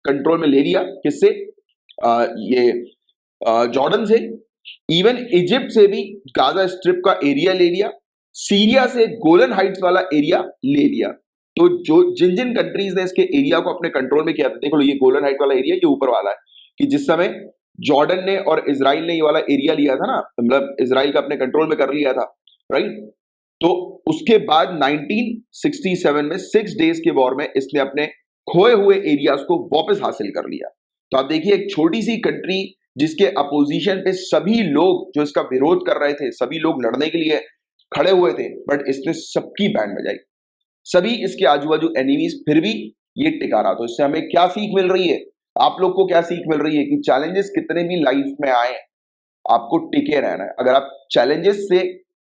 कंट्रोल में ले लिया। किससे? ये जॉर्डन से, इवन इजिप्ट से भी गाजा स्ट्रिप का एरिया ले लिया, सीरिया से गोलन हाइट्स वाला एरिया ले लिया। तो जो जिन जिन कंट्रीज ने इसके एरिया को अपने कंट्रोल में किया था, देख लो ये गोलन हाइट वाला एरिया ये ऊपर वाला है, कि जिस समय जॉर्डन ने और इजराइल ने ये वाला एरिया लिया था ना, मतलब इजराइल का अपने कंट्रोल में कर लिया था, राइट। तो उसके बाद 1967 में 6 डेज के वॉर में इसने अपने खोए हुए एरियाज को वापस हासिल कर लिया। तो आप देखिए एक छोटी सी कंट्री जिसके अपोजिशन पे सभी लोग जो इसका विरोध कर रहे थे, सभी लोग लड़ने के लिए खड़े हुए थे, बट इसने सबकी बैंड बजाई, सभी इसके आजू बाजू एनिमीज, फिर भी ये टिका रहा। तो इससे हमें क्या सीख मिल रही है, आप लोग को क्या सीख मिल रही है, कि चैलेंजेस कितने भी लाइफ में आए आपको टिके रहना है। अगर आप चैलेंजेस से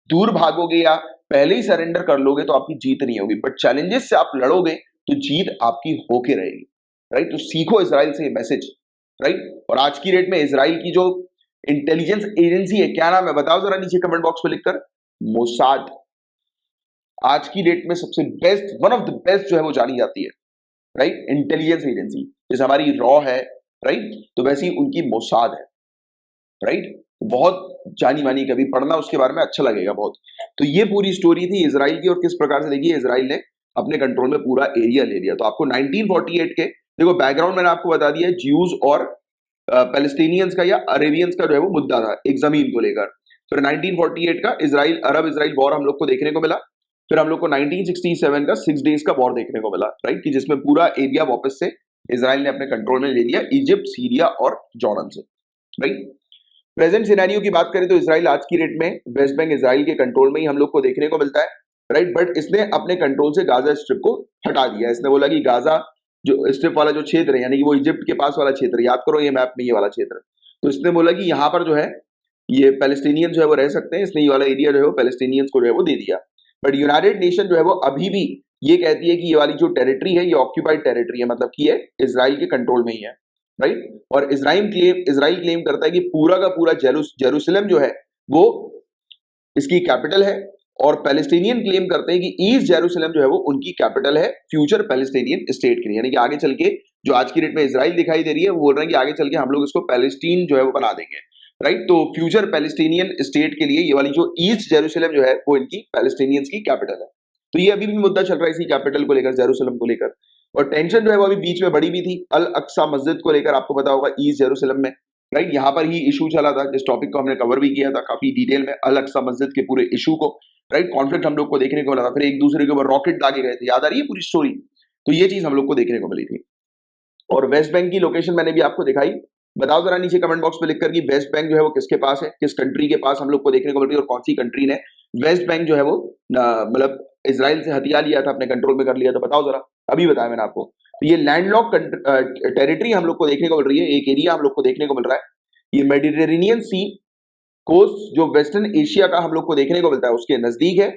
दूर भागोगे या पहले ही सरेंडर कर लोगे तो आपकी जीत नहीं होगी, बट चैलेंजेस से आप लड़ोगे तो जीत आपकी होके रहेगी, राइट। तो सीखो इजराइल से ये मैसेज, राइट। और आज की डेट में इजराइल की जो इंटेलिजेंस एजेंसी है, क्या नाम है बताओ जरा नीचे कमेंट बॉक्स में लिखकर, मोसाद। आज की डेट में सबसे best, one of the best जो है वो जानी जाती है, राइट, इंटेलिजेंस एजेंसी। जैसे हमारी रॉ है, राइट, तो वैसे ही उनकी मोसाद है, राइट। बहुत जानी मानी, कभी पढ़ना उसके बारे में, अच्छा लगेगा बहुत। तो ये पूरी स्टोरी थी इजराइल की, और किस प्रकार से देखिए इजराइल ने अपने कंट्रोल में पूरा एरिया ले लिया। तो आपको 1948 के देखो बैकग्राउंड मैंने आपको बता दिया है, ज्यूज और पैलेस्टीनियंस का या अरेबियंस का जो है वो मुद्दा था एक जमीन को लेकर। फिर 1948 का अरब इजराइल वॉर हम लोग को देखने को मिला। फिर हम लोग को 1967 का 6 डेज का वॉर देखने को मिला, राइट, कि जिसमें पूरा एरिया वापस से इजराइल ने अपने कंट्रोल में ले लिया, इजिप्ट, सीरिया और जॉर्डन से, राइट। प्रेजेंट सिनेरियो की बात करें तो इजराइल आज की डेट में वेस्ट बैंक इजराइल के कंट्रोल में ही हम लोग को देखने को मिलता है, राइट। बट इसने अपने कंट्रोल से गाजा स्ट्रिप को हटा दिया। इसने बोला कि गाजा जो स्ट्रिप वाला जो क्षेत्र है, यानी कि वो इजिप्ट के पास वाला क्षेत्र, याद करो ये मैप में ये वाला क्षेत्र, तो इसने बोला कि यहाँ पर जो है ये पैलेस्टीनियन जो है वो रह सकते हैं। इसने ये वाला एरिया जो है वो पैलेस्टीनियंस को जो है वो दे दिया। बट यूनाइटेड नेशन जो है वो अभी भी ये कहती है कि ये वाली जो टेरिटरी है ये ऑक्यूपाइड टेरिटरी है, मतलब कि ये इजराइल के कंट्रोल में ही है, राइट। और इजराइल क्लेम करता है कि पूरा का पूरा जेरूशलेम जो है वो इसकी कैपिटल है, और पैलेस्टीनियन क्लेम करते हैं कि ईस्ट जेरूशलेम जो है वो उनकी कैपिटल है फ्यूचर पैलेस्टीनियन स्टेट के लिए। यानी कि आगे चल के जो आज की डेट में इजराइल दिखाई दे रही है, वो बोल रहे हैं कि आगे चल के हम लोग इसको पैलेस्टीन जो है वो बना देंगे, राइट। तो फ्यूचर पैलेस्टीनियन स्टेट के लिए ये वाली जो ईस्ट जेरूशलेम जो है वो इनकी पैलेस्टीनियंस की कैपिटल है। तो ये अभी भी मुद्दा चल रहा है इसी कैपिटल को लेकर, जेरूशलेम को लेकर। और टेंशन जो है वो अभी बीच में बड़ी भी थी अल अक्सा मस्जिद को लेकर, आपको पता होगा ईस्ट जेरूशलेम में, राइट। यहाँ पर ही इशू चला था, जिस टॉपिक को हमने कवर भी किया था काफी डिटेल में, अल अक्सा मस्जिद के पूरे इशू को, राइट। कॉन्फ्लिक्ट हम लोग को देखने को मिला था, फिर एक दूसरे के ऊपर रॉकेट दागे गए थे, याद आ रही है पूरी स्टोरी। तो ये चीज हम लोग को देखने को मिली थी। और वेस्ट बैंक की लोकेशन मैंने भी आपको दिखाई, बताओ जरा नीचे कमेंट बॉक्स में लिखकर कि वेस्ट बैंक जो है वो किसके पास है, किस कंट्री के पास हम लोग को देखने को मिल रही है, और कौन सी कंट्री ने वेस्ट बैंक जो है वो मतलब इजराइल से हथिया लिया था, अपने कंट्रोल में कर लिया था, बताओ जरा, अभी बताया मैंने आपको। तो ये लैंडलॉक टेरिटरी हम लोग को देखने को मिल रही है, एक एरिया हम लोग को देखने को मिल रहा है, ये मेडिटेरेनियन सी कोस्ट जो वेस्टर्न एशिया का हम लोग को देखने को मिलता है उसके नजदीक है,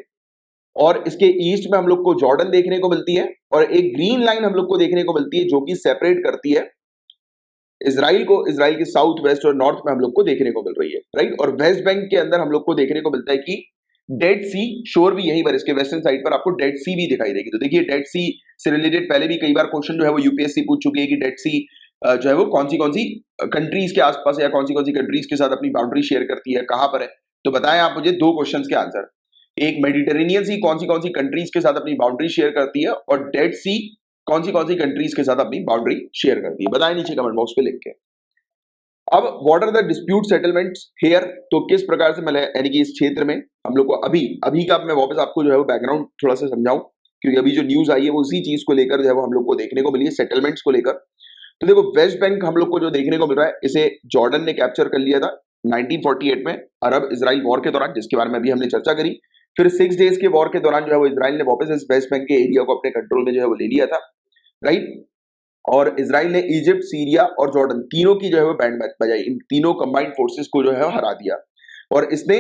और इसके ईस्ट में हम लोग को जॉर्डन देखने को मिलती है, और एक ग्रीन लाइन हम लोग को देखने को मिलती है जो कि सेपरेट करती है इजराइल को, इजराइल के साउथ वेस्ट और नॉर्थ में हम लोग को देखने को मिल रही है, राइट। और वेस्ट बैंक के अंदर हम लोग को देखने को मिलता है कि डेड सी शोर भी यहीं पर इसके वेस्टर्न साइड पर आपको डेड सी भी दिखाई देगी। तो देखिए डेड सी से रिलेटेड पहले भी कई बार क्वेश्चन जो है वो यूपीएससी पूछ चुकी है कि डेड सी जो है वो कौन सी कंट्रीज के आसपास या कौन सी कंट्रीज के साथ अपनी बाउंड्री शेयर करती है, कहां पर है। तो बताएं आप मुझे दो क्वेश्चंस के आंसर। एक, मेडिटेरेनियन सी कौन सी कंट्रीज के साथ अपनी बाउंड्री शेयर करती है, और डेड सी कौन सी कंट्रीज के साथ अपनी बाउंड्री शेयर करती है। बताएं नीचे कमेंट बॉक्स पे लिख के। अब what are the dispute settlements here, तो किस प्रकार से मतलब यानी कि इस क्षेत्र में हम लोग को अभी का मैं वापस आपको जो है वो बैकग्राउंड थोड़ा सा समझाऊं, क्योंकि अभी जो न्यूज आई है वो उसी चीज को लेकर जो है वो हम लोग को देखने को मिली है, सेटलमेंट्स को लेकर। तो देखो वेस्ट बैंक हम लोग को जो देखने को मिल रहा है, इसे जॉर्डन ने कैप्चर कर लिया था 1948 में अरब इजराइल वॉर के दौरान, जिसके बारे में अभी हमने चर्चा करी। फिर 6 डेज के वॉर के दौरान जो है वो इजराइल ने वापस इस वेस्ट बैंक के एरिया को अपने कंट्रोल में जो है वो ले लिया था, राइट। और इजराइल ने इजिप्ट, सीरिया और जॉर्डन तीनों की जो है वो बैंड मैच बजाई, इन तीनों कंबाइंड फोर्सेस को जो है हरा दिया। और इसने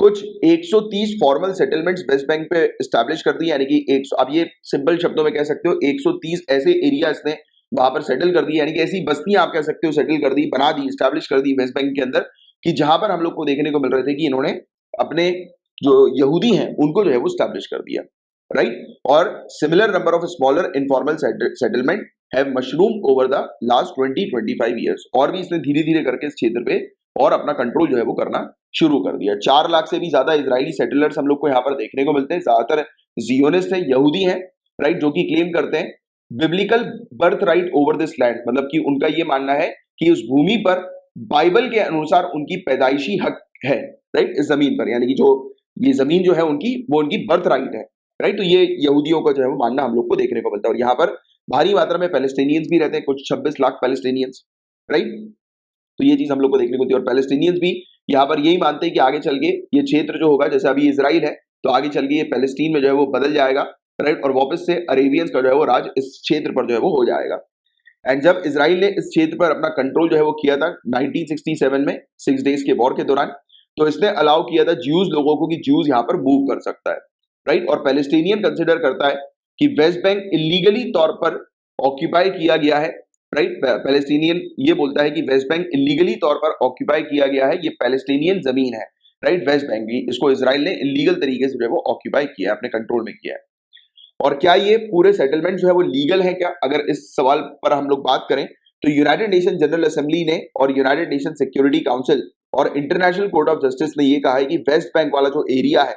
कुछ 130 फॉर्मल सेटलमेंट्स वेस्ट बैंक पे एस्टैब्लिश कर दी, यानी कि 100, अब ये सिंपल शब्दों में कह सकते हो 130 ऐसे एरिया इसने वहां पर सेटल कर दी, यानी कि ऐसी बस्तियां आप कह सकते हो सेटल कर दी, बना दी, एस्टैब्लिश कर दी वेस्ट बैंक के अंदर, कि जहां पर हम लोग को देखने को मिल रहे थे कि इन्होंने अपने जो यहूदी हैं उनको जो है वो एस्टैब्लिश कर दिया, राइट। और similar number of smaller informal settlement have mushroom over the last 20-25 years, और भी इसने धीरे धीरे करके इस क्षेत्र पे और अपना कंट्रोल जो है वो करना शुरू कर दिया। 4 लाख से भी ज्यादा इजरायली सेटलर्स हम लोग को यहाँ पर देखने को मिलते हैं, ज्यादातर जियोनिस्ट हैं, यहूदी हैं, राइट, जो कि क्लेम करते हैं biblical birth right over this land, मतलब कि उनका ये मानना है कि उस भूमि पर बाइबल के अनुसार उनकी पैदाइशी हक है, राइट, इस जमीन पर, यानी कि जो ये जमीन जो है उनकी, वो उनकी बर्थ राइट है, राइट। तो ये यहूदियों का जो है वो मानना हम लोग को देखने को मिलता है। और यहाँ पर भारी मात्रा में पैलेस्टीनियंस भी रहते हैं, कुछ 26 लाख पैलेस्टीनियंस, राइट। तो ये चीज हम लोग को देखने को मिलती है। और पैलेस्टीनियंस भी यहाँ पर यही मानते हैं कि आगे चल के ये क्षेत्र जो होगा, जैसे अभी इजराइल है, तो आगे चल के ये पैलेस्टीन में जो है वो बदल जाएगा, राइट, और वापस से अरेबियंस का जो है वो राज इस क्षेत्र पर जो है वो हो जाएगा। एंड जब इजराइल ने इस क्षेत्र पर अपना कंट्रोल जो है वो किया था 1967 में 6 डेज के वॉर के दौरान, तो इसने अलाउ किया था ज्यूज लोगों को कि ज्यूज यहाँ पर मूव कर सकता है, राइट। और पैलेस्टीनियन कंसिडर करता है कि वेस्ट बैंक इलीगली तौर पर ऑक्यूपाई किया गया है, राइट। पैलेस्टीनियन ये बोलता है कि वेस्ट बैंक इलीगली तौर पर ऑक्यूपाई किया गया है, ये पैलेस्टीनियन जमीन है, राइट। वेस्ट बैंक भी, इसको इजराइल ने इलीगल तरीके से जो है वो ऑक्यूपाई किया है, अपने कंट्रोल में किया है। और क्या ये पूरे सेटलमेंट जो है वो लीगल है क्या, अगर इस सवाल पर हम लोग बात करें, तो यूनाइटेड नेशन जनरल असेंबली ने और यूनाइटेड नेशन सिक्योरिटी काउंसिल और इंटरनेशनल कोर्ट ऑफ जस्टिस ने ये कहा है कि वेस्ट बैंक वाला जो एरिया है,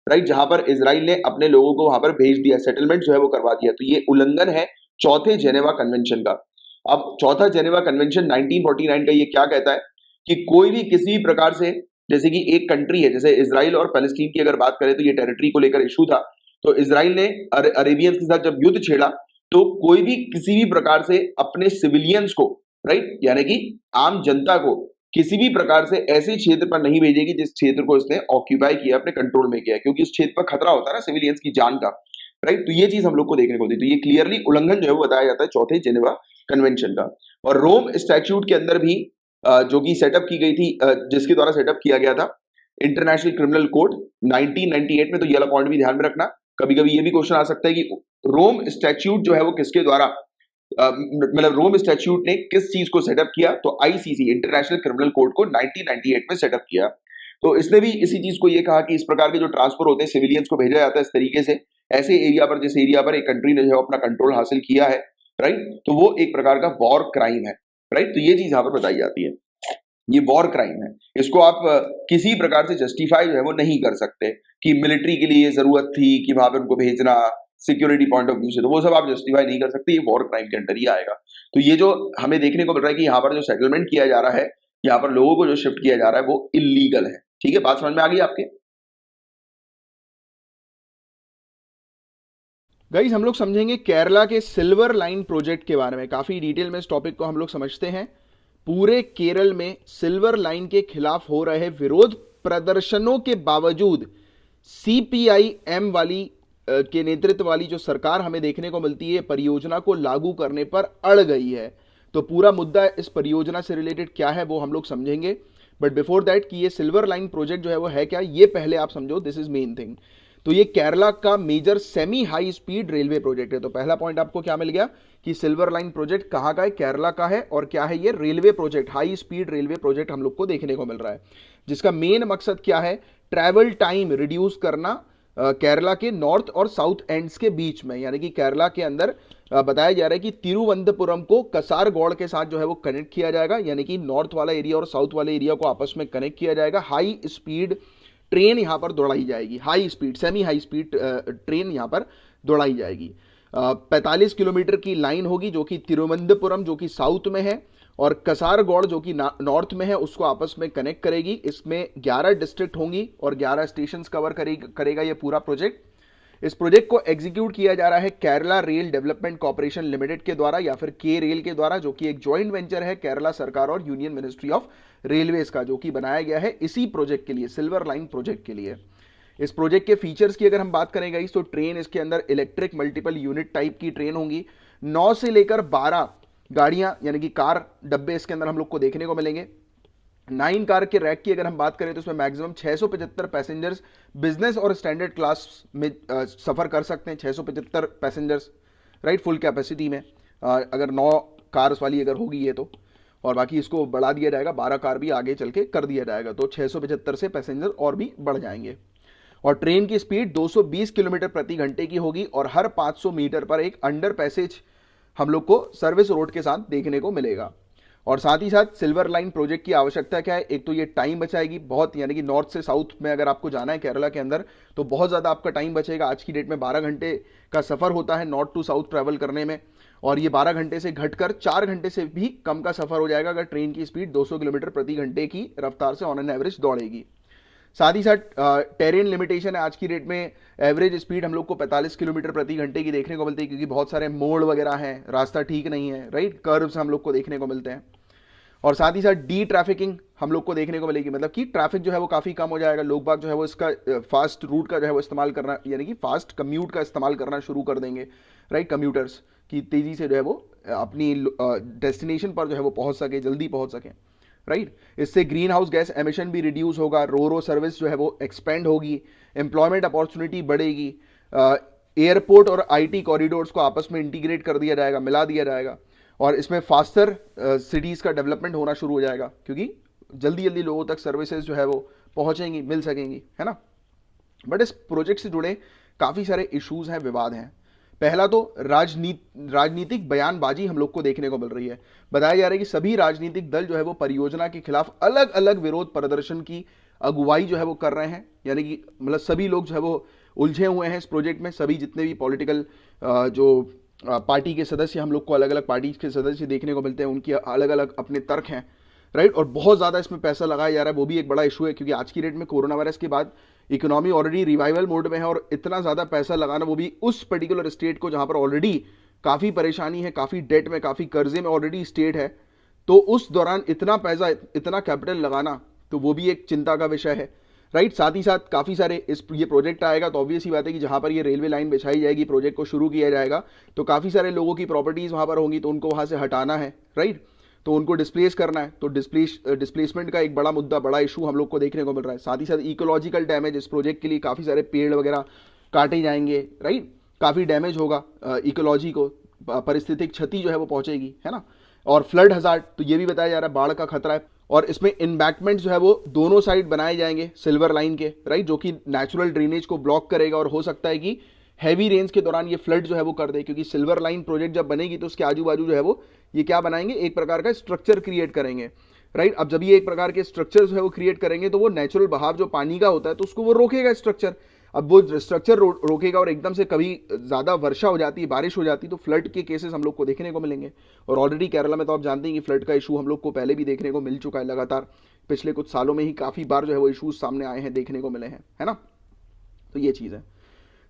राइट, जहां पर इजराइल ने अपने लोगों को वहां पर भेज दिया, सेटलमेंट जो है वो करवा दिया, तो ये उल्लंघन है चौथे जेनेवा कन्वेंशन का। अब चौथा जेनेवा कन्वेंशन 1949 का ये क्या कहता है कि कोई भी किसी भी प्रकार से, जैसे कि एक कंट्री है, जैसे इजराइल और पैलेस्टीन की अगर बात करें, तो ये टेरिटरी को लेकर इशू था, तो इजराइल ने अरेबियंस के साथ जब युद्ध छेड़ा, तो कोई भी किसी भी प्रकार से अपने सिविलियंस को, राइट, यानी कि आम जनता को किसी भी प्रकार से ऐसे क्षेत्र पर नहीं भेजेगी जिस क्षेत्र को इसने ऑक्यूपाई किया, अपने कंट्रोल में किया, क्योंकि उस क्षेत्र पर खतरा होता है ना सिविलियंस की जान का, राइट। तो ये चीज हम लोग को देखने को दी, तो ये क्लियरली उल्लंघन जो है वो बताया जाता है चौथे जेनेवा कन्वेंशन का। और रोम स्टैट्यूट के अंदर भी जो कि सेटअप की गई थी, जिसके द्वारा सेटअप किया गया था इंटरनेशनल क्रिमिनल कोड 1998 में, तो ये वाला पॉइंट भी ध्यान में रखना, कभी कभी ये भी क्वेश्चन आ सकता है कि रोम स्टैट्यूट जो है वो किसके द्वारा, मतलब रोम स्टैट्यूट ने किस चीज को सेटअप किया, तो आईसीसी इंटरनेशनल क्रिमिनल कोड को 1998 में सेटअप किया। तो इसने भी इसी चीज को ये कहा कि इस प्रकार के जो ट्रांसफर होते हैं, सिविलियंस को भेजा जाता है इस तरीके से, ऐसे एरिया पर, जिस एरिया पर एक कंट्री ने जो है अपना कंट्रोल हासिल किया है, राइट, तो वो एक प्रकार का वॉर क्राइम है, राइट। तो ये चीज यहाँ पर बताई जाती है, ये वॉर क्राइम है, इसको आप किसी प्रकार से जस्टिफाई जो है वो नहीं कर सकते कि मिलिट्री के लिए जरूरत थी कि वहां पर उनको भेजना, सिक्योरिटी पॉइंट ऑफ व्यू से, तो वो सब आप जस्टिफाई नहीं कर सकते, ये वॉर क्राइम के अंडर ही आएगा। तो ये जो हमें देखने को मिल रहा है कि यहाँ पर जो सेटलमेंट किया जा रहा है, यहाँ पर लोगों को जो शिफ्ट किया जा रहा है वो इलीगल है, ठीक है, बात समझ में आ गई आपके? गाइस हम लोग समझेंगे केरला के सिल्वर लाइन प्रोजेक्ट के बारे में, काफी डिटेल में इस टॉपिक को हम लोग समझते हैं। पूरे केरल में सिल्वर लाइन के खिलाफ हो रहे विरोध प्रदर्शनों के बावजूद सीपीआई-एम वाली के नेतृत्व वाली जो सरकार हमें देखने को मिलती है, परियोजना को लागू करने पर अड़ गई है। तो पूरा मुद्दा इस परियोजना से रिलेटेड क्या है वो हम लोग समझेंगे, बट बिफोर दैट कि ये सिल्वर लाइन प्रोजेक्ट जो है वो है क्या, ये पहले आप समझो, दिस इज मेन थिंग। तो ये केरला का major semi high speed railway project है। तो पहला पॉइंट आपको क्या मिल गया कि सिल्वर लाइन प्रोजेक्ट कहाँ का है, केरला का है, और क्या है ये railway project, high speed railway project हम लोग को देखने को मिल रहा है, जिसका मेन मकसद क्या है, ट्रैवल टाइम रिड्यूस करना केरला के नॉर्थ और साउथ एंड्स के बीच में, यानी कि केरला के अंदर बताया जा रहा है कि तिरुवनंतपुरम को कसारगोड के साथ जो है वो कनेक्ट किया जाएगा, यानी कि नॉर्थ वाला एरिया और साउथ वाले एरिया को आपस में कनेक्ट किया जाएगा। हाई स्पीड ट्रेन यहाँ पर दौड़ाई जाएगी, high speed semi high speed train यहाँ पर दौड़ाई जाएगी। 45 किलोमीटर की लाइन होगी जो कि तिरुवनंतपुरम जो कि साउथ में है और कसारगोड जो कि नॉर्थ में है उसको आपस में कनेक्ट करेगी। इसमें 11 डिस्ट्रिक्ट होंगी और 11 स्टेशंस कवर करेगा ये पूरा प्रोजेक्ट। इस प्रोजेक्ट को एग्जीक्यूट किया जा रहा है Kerala rail development corporation limited के द्वारा या फिर के रेल के द्वारा, जो कि एक जॉइंट वेंचर है केरला सरकार और यूनियन मिनिस्ट्री ऑफ रेलवेज का, जो कि बनाया गया है इसी प्रोजेक्ट के लिए, सिल्वर लाइन प्रोजेक्ट के लिए। इस प्रोजेक्ट के फीचर्स की अगर हम बात करें गाइस तो ट्रेन इसके अंदर इलेक्ट्रिक मल्टीपल यूनिट टाइप की ट्रेन होंगी। 9 से लेकर 12 गाड़ियां यानी कि कार डब्बे इसके अंदर हम लोग को देखने को मिलेंगे। 9 कार के रैक की अगर हम बात करें तो उसमें मैक्सिमम 675 पैसेंजर्स बिजनेस और स्टैंडर्ड क्लास में सफर कर सकते हैं। 675 पैसेंजर्स राइट, फुल कैपेसिटी में अगर 9 कार्स वाली अगर होगी ये तो, और बाकी इसको बढ़ा दिया जाएगा, 12 कार भी आगे चल के कर दिया जाएगा, तो 675 से पैसेंजर और भी बढ़ जाएंगे। और ट्रेन की स्पीड 220 किलोमीटर प्रति घंटे की होगी और हर 500 मीटर पर एक अंडर पैसेज हम लोग को सर्विस रोड के साथ देखने को मिलेगा। और साथ ही साथ सिल्वर लाइन प्रोजेक्ट की आवश्यकता क्या है, एक तो ये टाइम बचाएगी बहुत, यानी कि नॉर्थ से साउथ में अगर आपको जाना है केरला के अंदर तो बहुत ज़्यादा आपका टाइम बचेगा। आज की डेट में 12 घंटे का सफ़र होता है नॉर्थ टू साउथ ट्रैवल करने में, और ये 12 घंटे से घटकर 4 घंटे से भी कम का सफ़र हो जाएगा अगर ट्रेन की स्पीड 200 किलोमीटर प्रति घंटे की रफ्तार से ऑन एन एवरेज दौड़ेगी। साथ ही साथ टेरेन लिमिटेशन है, आज की डेट में एवरेज स्पीड हम लोग को 45 किलोमीटर प्रति घंटे की देखने को मिलती है, क्योंकि बहुत सारे मोड़ वगैरह हैं, रास्ता ठीक नहीं है राइट, कर्व्स हम लोग को देखने को मिलते हैं। और साथ ही साथ डी ट्रैफिकिंग हम लोग को देखने को मिलेगी, मतलब कि ट्रैफिक जो है वो काफ़ी कम हो जाएगा। लोग बाग जो है वो इसका फास्ट रूट का जो है वो इस्तेमाल करना, यानी कि फास्ट कम्यूट का इस्तेमाल करना शुरू कर देंगे राइट, कम्यूटर्स की तेज़ी से जो है वो अपनी डेस्टिनेशन पर जो है वो पहुंच सके, जल्दी पहुंच सकें राइट। इससे ग्रीन हाउस गैस एमिशन भी रिड्यूस होगा, रो सर्विस जो है वो एक्सपेंड होगी, एम्प्लॉयमेंट अपॉर्चुनिटी बढ़ेगी, एयरपोर्ट और IT कॉरिडोर्स को आपस में इंटीग्रेट कर दिया जाएगा, मिला दिया जाएगा, और इसमें फास्टर सिटीज़ का डेवलपमेंट होना शुरू हो जाएगा, क्योंकि जल्दी जल्दी लोगों तक सर्विसेज जो है वो पहुंचेंगी, मिल सकेंगी, है ना। बट इस प्रोजेक्ट से जुड़े काफ़ी सारे इश्यूज हैं, विवाद हैं। पहला तो राजनीतिक बयानबाजी हम लोग को देखने को मिल रही है। बताया जा रहा है कि सभी राजनीतिक दल जो है वो परियोजना के खिलाफ अलग अलग विरोध प्रदर्शन की अगुवाई जो है वो कर रहे हैं, यानी कि मतलब सभी लोग जो है वो उलझे हुए हैं इस प्रोजेक्ट में। सभी जितने भी पॉलिटिकल जो पार्टी के सदस्य, हम लोग को अलग अलग पार्टी के सदस्य देखने को मिलते हैं, उनके अलग अलग अपने तर्क हैं राइट। और बहुत ज़्यादा इसमें पैसा लगाया जा रहा है, वो भी एक बड़ा इशू है, क्योंकि आज की डेट में कोरोना वायरस के बाद इकोनॉमी ऑलरेडी रिवाइवल मोड में है, और इतना ज़्यादा पैसा लगाना, वो भी उस पर्टिकुलर स्टेट को जहाँ पर ऑलरेडी काफ़ी परेशानी है, काफ़ी डेट में, काफ़ी कर्जे में ऑलरेडी स्टेट है, तो उस दौरान इतना पैसा, इतना कैपिटल लगाना, तो वो भी एक चिंता का विषय है राइट। साथ ही साथ काफ़ी सारे ये प्रोजेक्ट आएगा तो ऑब्वियस ही बात है कि जहाँ पर ये रेलवे लाइन बिछाई जाएगी, प्रोजेक्ट को शुरू किया जाएगा, तो काफ़ी सारे लोगों की प्रॉपर्टीज़ वहाँ पर होंगी, तो उनको वहाँ से हटाना है राइट, तो उनको डिस्प्लेस करना है, तो डिस्प्लेसमेंट का एक बड़ा मुद्दा, बड़ा इशू हम लोग को देखने को मिल रहा है। साथ ही साथ इकोलॉजिकल डैमेज, इस प्रोजेक्ट के लिए काफ़ी सारे पेड़ वगैरह काटे जाएंगे राइट, काफ़ी डैमेज होगा इकोलॉजी को, पारिस्थितिक क्षति जो है वो पहुँचेगी, है ना। और फ्लड हज़ार्ड, तो ये भी बताया जा रहा है बाढ़ का खतरा है। और इसमें इम्बैंकमेंट जो है वो दोनों साइड बनाए जाएंगे सिल्वर लाइन के राइट, जो कि नेचुरल ड्रेनेज को ब्लॉक करेगा, और हो सकता है कि हैवी रेंज के दौरान ये फ्लड जो है वो कर दे, क्योंकि सिल्वर लाइन प्रोजेक्ट जब बनेगी तो उसके आजू बाजू जो है वो ये क्या बनाएंगे, एक प्रकार का स्ट्रक्चर क्रिएट करेंगे राइट। अब जब ये एक प्रकार के स्ट्रक्चर जो है वो क्रिएट करेंगे तो वो नेचुरल बहाव जो पानी का होता है तो उसको वो रोकेगा स्ट्रक्चर। अब वो स्ट्रक्चर रोकेगा और एकदम से कभी ज़्यादा वर्षा हो जाती है, बारिश हो जाती है, तो फ्लड के केसेस हम लोग को देखने को मिलेंगे। और ऑलरेडी केरला में तो आप जानते हैं कि फ्लड का इशू हम लोग को पहले भी देखने को मिल चुका है, लगातार पिछले कुछ सालों में ही काफ़ी बार जो है वो इशूज़ सामने आए हैं, देखने को मिले हैं, है ना। तो ये चीज़ है,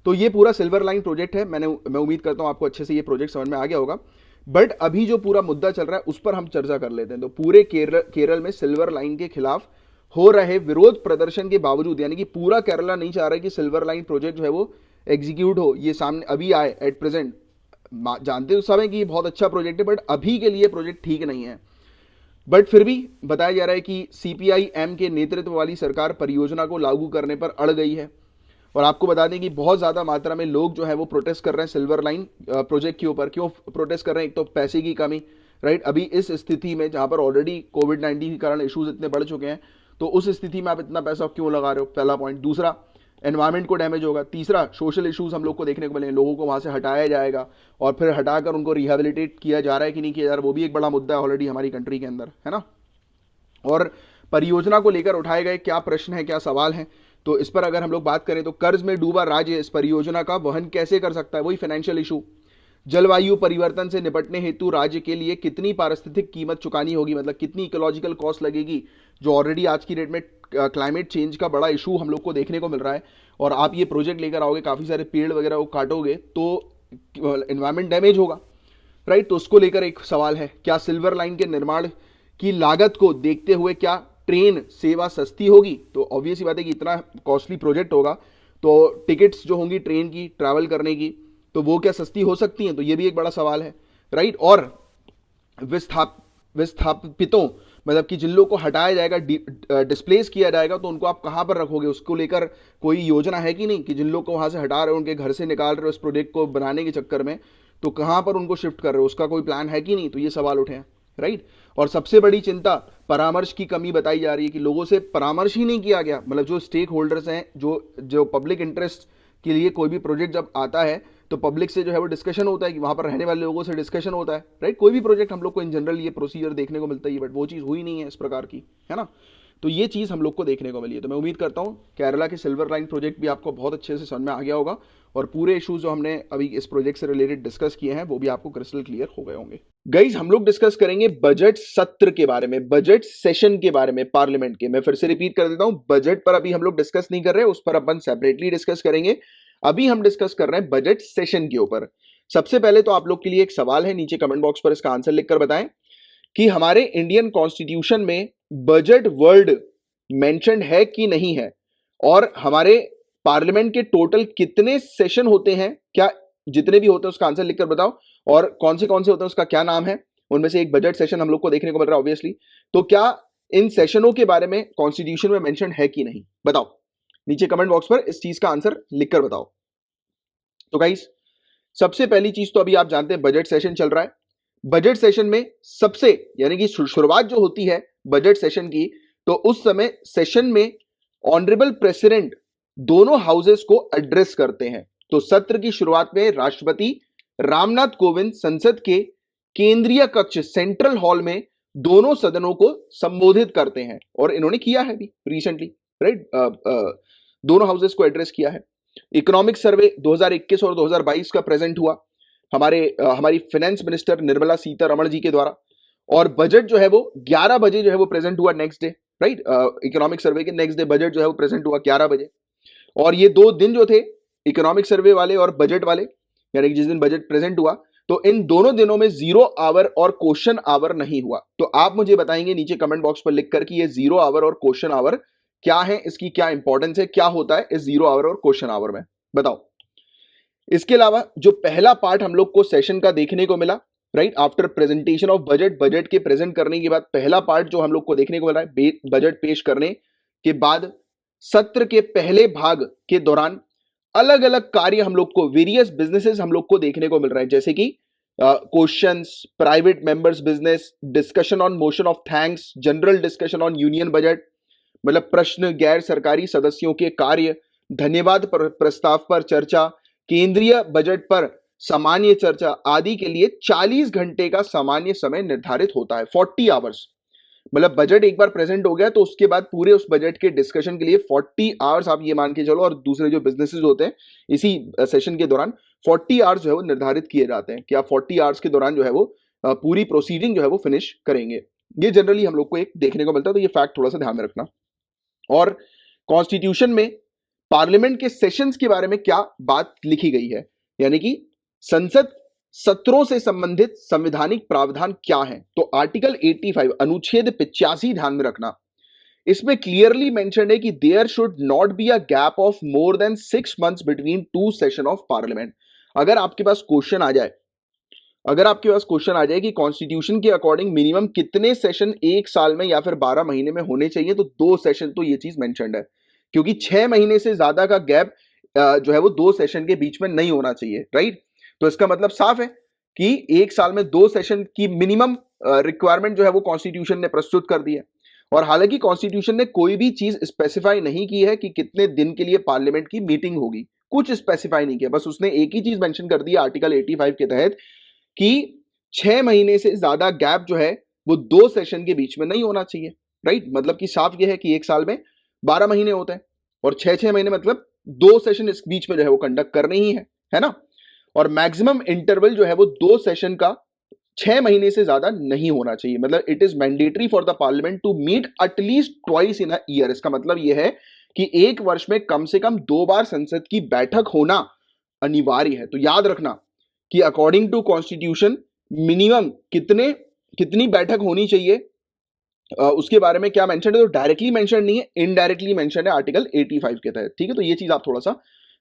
तो ये पूरा सिल्वर लाइन प्रोजेक्ट है। मैं उम्मीद करता हूँ आपको अच्छे से ये प्रोजेक्ट समझ में आ गया होगा। बट अभी जो पूरा मुद्दा चल रहा है उस पर हम चर्चा कर लेते हैं। तो पूरे केरल में सिल्वर लाइन के खिलाफ हो रहे विरोध प्रदर्शन के बावजूद, यानी कि पूरा केरला नहीं चाह रहा है कि सिल्वर लाइन प्रोजेक्ट जो है वो एग्जीक्यूट हो, ये सामने अभी आए एट प्रेजेंट। जानते तो सब हैं कि ये बहुत अच्छा प्रोजेक्ट है, बट अभी के लिए प्रोजेक्ट ठीक नहीं है। बट फिर भी बताया जा रहा है कि CPI-M के नेतृत्व वाली सरकार परियोजना को लागू करने पर अड़ गई है। और आपको बता दें कि बहुत ज़्यादा मात्रा में लोग जो है वो प्रोटेस्ट कर रहे हैं सिल्वर लाइन प्रोजेक्ट के ऊपर। क्यों प्रोटेस्ट कर रहे हैं? एक तो पैसे की कमी राइट, अभी इस स्थिति में जहाँ पर ऑलरेडी कोविड-19 के कारण इश्यूज इतने बढ़ चुके हैं, तो उस स्थिति में आप इतना पैसा क्यों लगा रहे हो, पहला पॉइंट। दूसरा, एनवायरनमेंट को डैमेज होगा। तीसरा, सोशल इश्यूज हम लोग को देखने को मिलेंगे, लोगों को वहाँ से हटाया जाएगा और फिर हटाकर उनको रिहेबिलिटेट किया जा रहा है कि नहीं किया जा रहा, वो भी एक बड़ा मुद्दा है ऑलरेडी हमारी कंट्री के अंदर, है ना। और परियोजना को लेकर उठाए गए क्या प्रश्न है, क्या सवाल हैं, तो इस पर अगर हम लोग बात करें तो कर्ज में डूबा राज्य इस परियोजना का वहन कैसे कर सकता है, वही फाइनेंशियल इशू। जलवायु परिवर्तन से निपटने हेतु राज्य के लिए कितनी पारिस्थितिक कीमत चुकानी होगी, मतलब कितनी इकोलॉजिकल कॉस्ट लगेगी, जो ऑलरेडी आज की डेट में क्लाइमेट चेंज का बड़ा इशू हम लोग को देखने को मिल रहा है। और आप ये प्रोजेक्ट लेकर आओगे, काफ़ी सारे पेड़ वगैरह को काटोगे तो एनवायरमेंट डैमेज होगा, राइट। तो उसको लेकर एक सवाल है, क्या सिल्वर लाइन के निर्माण की लागत को देखते हुए क्या ट्रेन सेवा सस्ती होगी, तो ऑब्वियस ही बात है कि इतना कॉस्टली प्रोजेक्ट होगा तो टिकट्स जो होंगी ट्रेन की ट्रैवल करने की, तो वो क्या सस्ती हो सकती हैं, तो ये भी एक बड़ा सवाल है, राइट। और विस्थापितों, मतलब कि जिन लोगों को हटाया जाएगा, डिस्प्लेस किया जाएगा, तो उनको आप कहाँ पर रखोगे, उसको लेकर कोई योजना है कि नहीं, कि जिन लोग को वहाँ से हटा रहे हो, उनके घर से निकाल रहे हो इस प्रोजेक्ट को बनाने के चक्कर में, तो कहाँ पर उनको शिफ्ट कर रहे हो, उसका कोई प्लान है कि नहीं, तो ये सवाल उठे हैं, राइट। और सबसे बड़ी चिंता परामर्श की कमी बताई जा रही है कि लोगों से परामर्श ही नहीं किया गया, मतलब जो स्टेक होल्डर्स हैं, जो पब्लिक इंटरेस्ट के लिए कोई भी प्रोजेक्ट जब आता है तो पब्लिक से जो है वो डिस्कशन होता है, कि वहाँ पर रहने वाले लोगों से डिस्कशन होता है, राइट। कोई भी प्रोजेक्ट हम लोग को इन जनरल ये प्रोसीजर देखने को मिलता है, बट वो चीज़ हुई नहीं है इस प्रकार की, है ना। तो ये चीज़ हम लोग को देखने को मिली है। तो मैं उम्मीद करता हूँ केरला के सिल्वर लाइन प्रोजेक्ट भी आपको बहुत अच्छे से समझ में आ गया होगा और पूरे इश्यूज जो हमने अभी इस प्रोजेक्ट से रिलेटेड डिस्कस किए हैं वो भी आपको क्रिस्टल क्लियर हो गए होंगे। गाइज, हम लोग डिस्कस करेंगे बजट सत्र के बारे में, बजट सेशन के बारे में पार्लियामेंट के। मैं फिर से रिपीट कर देता हूँ, बजट पर अभी हम लोग डिस्कस नहीं कर रहे, उस पर अपन सेपरेटली डिस्कस करेंगे। अभी हम डिस्कस कर रहे हैं बजट सेशन के ऊपर। सबसे पहले तो आप लोग के लिए एक सवाल है, नीचे कमेंट बॉक्स पर इसका आंसर लिखकर बताएं कि हमारे इंडियन कॉन्स्टिट्यूशन में बजट वर्ड मेंशन्ड है कि नहीं है, और हमारे पार्लियामेंट के टोटल कितने सेशन होते हैं, क्या जितने भी होते हैं उसका आंसर लिखकर बताओ, और कौन से होते हैं उसका क्या नाम है। उनमें से एक बजट सेशन हम लोग को देखने को मिल रहा है ऑब्वियसली, तो क्या इन सेशनों के बारे में कॉन्स्टिट्यूशन में मेंशन है कि नहीं, बताओ नीचे कमेंट बॉक्स पर इस चीज का आंसर लिखकर बताओ। तो गाइस, सबसे पहली चीज तो अभी आप जानते हैं बजट सेशन चल रहा है। बजट सेशन में सबसे यानी कि शुरुआत जो होती है बजट सेशन की, तो उस समय सेशन में ऑनरेबल प्रेसिडेंट दोनों हाउसेस को एड्रेस करते हैं। तो सत्र की शुरुआत में राष्ट्रपति रामनाथ कोविंद संसद के केंद्रीय कक्ष सेंट्रल हॉल में दोनों सदनों को संबोधित करते हैं, और इन्होंने किया है भी रिसेंटली, राइट। दोनों हाउसेस को एड्रेस किया है। इकोनॉमिक सर्वे 2021 और 2022 का प्रेजेंट हुआ हमारी फाइनेंस मिनिस्टर निर्मला सीतारमण जी के द्वारा, और बजट जो है वो 11 बजे जो है वो प्रेजेंट हुआ next day, right. Economic survey के नेक्स्ट डे बजट जो है वो प्रेजेंट हुआ 11 बजे। और ये 2 दिन जो थे इकोनॉमिक सर्वे वाले और बजट वाले, यानी कि जिस दिन बजट प्रेजेंट हुआ, तो इन दोनों दिनों में 0 आवर और क्वेश्चन आवर नहीं हुआ। तो आप मुझे बताएंगे नीचे कमेंट बॉक्स पर लिखकर कि ये 0 आवर और क्वेश्चन आवर क्या है, इसकी क्या इंपॉर्टेंस है, क्या होता है इस 0 आवर और क्वेश्चन आवर में, बताओ। इसके अलावा जो पहला पार्ट हम लोग को सेशन का देखने को मिला, right, after presentation of budget के प्रेजेंट करने के बाद पहला पार्ट जो हम लोग को देखने को मिला है, बजट पेश करने के बाद सत्र के पहले भाग के दौरान अलग अलग कार्य हम लोग को, वेरियस बिजनेसेस हम लोग को देखने को मिल रहा है, जैसे कि questions, private members business, discussion on motion of thanks, general discussion on union budget, मतलब प्रश्न, गैर सरकारी सदस्यों के कार्य, धन्यवाद प्रस्ताव पर चर्चा, केंद्रीय बजट पर सामान्य चर्चा आदि के लिए 40 घंटे का सामान्य समय निर्धारित होता है, 40 आवर्स। मतलब बजट एक बार प्रेजेंट हो गया तो उसके बाद पूरे उस बजट के डिस्कशन के लिए 40 आवर्स आप ये मान के चलो, और दूसरे जो बिजनेसेस होते हैं इसी सेशन के दौरान 40 आवर्स जो है वो निर्धारित किए जाते हैं कि आप 40 आवर्स के दौरान जो है वो पूरी प्रोसीडिंग जो है वो फिनिश करेंगे। ये जनरली हम लोग को एक देखने को मिलता है, तो ये फैक्ट थोड़ा सा ध्यान में रखना। और कॉन्स्टिट्यूशन में पार्लियामेंट के सेशंस के बारे में क्या बात लिखी गई है, यानी कि संसद सत्रों से संबंधित संवैधानिक प्रावधान क्या है, तो आर्टिकल 85 अनुच्छेद 85 ध्यान में रखना। इसमें क्लियरली मेंशन है कि there should not be a gap of more than 6 months between 2 session of parliament. अगर आपके पास क्वेश्चन आ जाए कि कॉन्स्टिट्यूशन के अकॉर्डिंग मिनिमम कितने सेशन एक साल में या फिर 12 महीने में होने चाहिए, तो 2 सेशन, तो ये चीज मेंशन्ड है, क्योंकि 6 महीने से ज्यादा का गैप जो है वो 2 सेशन के बीच में नहीं होना चाहिए, राइट। तो इसका मतलब साफ है कि एक साल में 2 सेशन की मिनिमम रिक्वायरमेंट जो है वो कॉन्स्टिट्यूशन ने प्रस्तुत कर दी है। और हालांकि कॉन्स्टिट्यूशन ने कोई भी चीज स्पेसिफाई नहीं की है कि कितने दिन के लिए पार्लियामेंट की मीटिंग होगी, कुछ स्पेसिफाई नहीं किया, बस उसने एक ही चीज मेंशन कर दी आर्टिकल 85 के तहत कि 6 महीने से ज्यादा गैप जो है वो 2 सेशन के बीच में नहीं होना चाहिए, राइट। मतलब कि साफ यह है कि एक साल में 12 महीने होते हैं और 6 6 महीने मतलब 2 सेशन इस बीच में जो है वो कंडक्ट करने ही है ना। और मैक्सिमम इंटरवल जो है वो 2 सेशन का 6 महीने से ज्यादा नहीं होना चाहिए। मतलब it is mandatory for the parliament to meet at least twice in a year. इसका मतलब यह है कि एक वर्ष में कम से कम 2 बार संसद की बैठक होना अनिवार्य है। तो याद रखना कि अकॉर्डिंग टू कॉन्स्टिट्यूशन मिनिमम कितनी बैठक होनी चाहिए, उसके बारे में क्या मेंशन है, तो डायरेक्टली मेंशन नहीं है, इनडायरेक्टली मेंशन है आर्टिकल 85 के तहत, ठीक है। तो ये चीज आप थोड़ा सा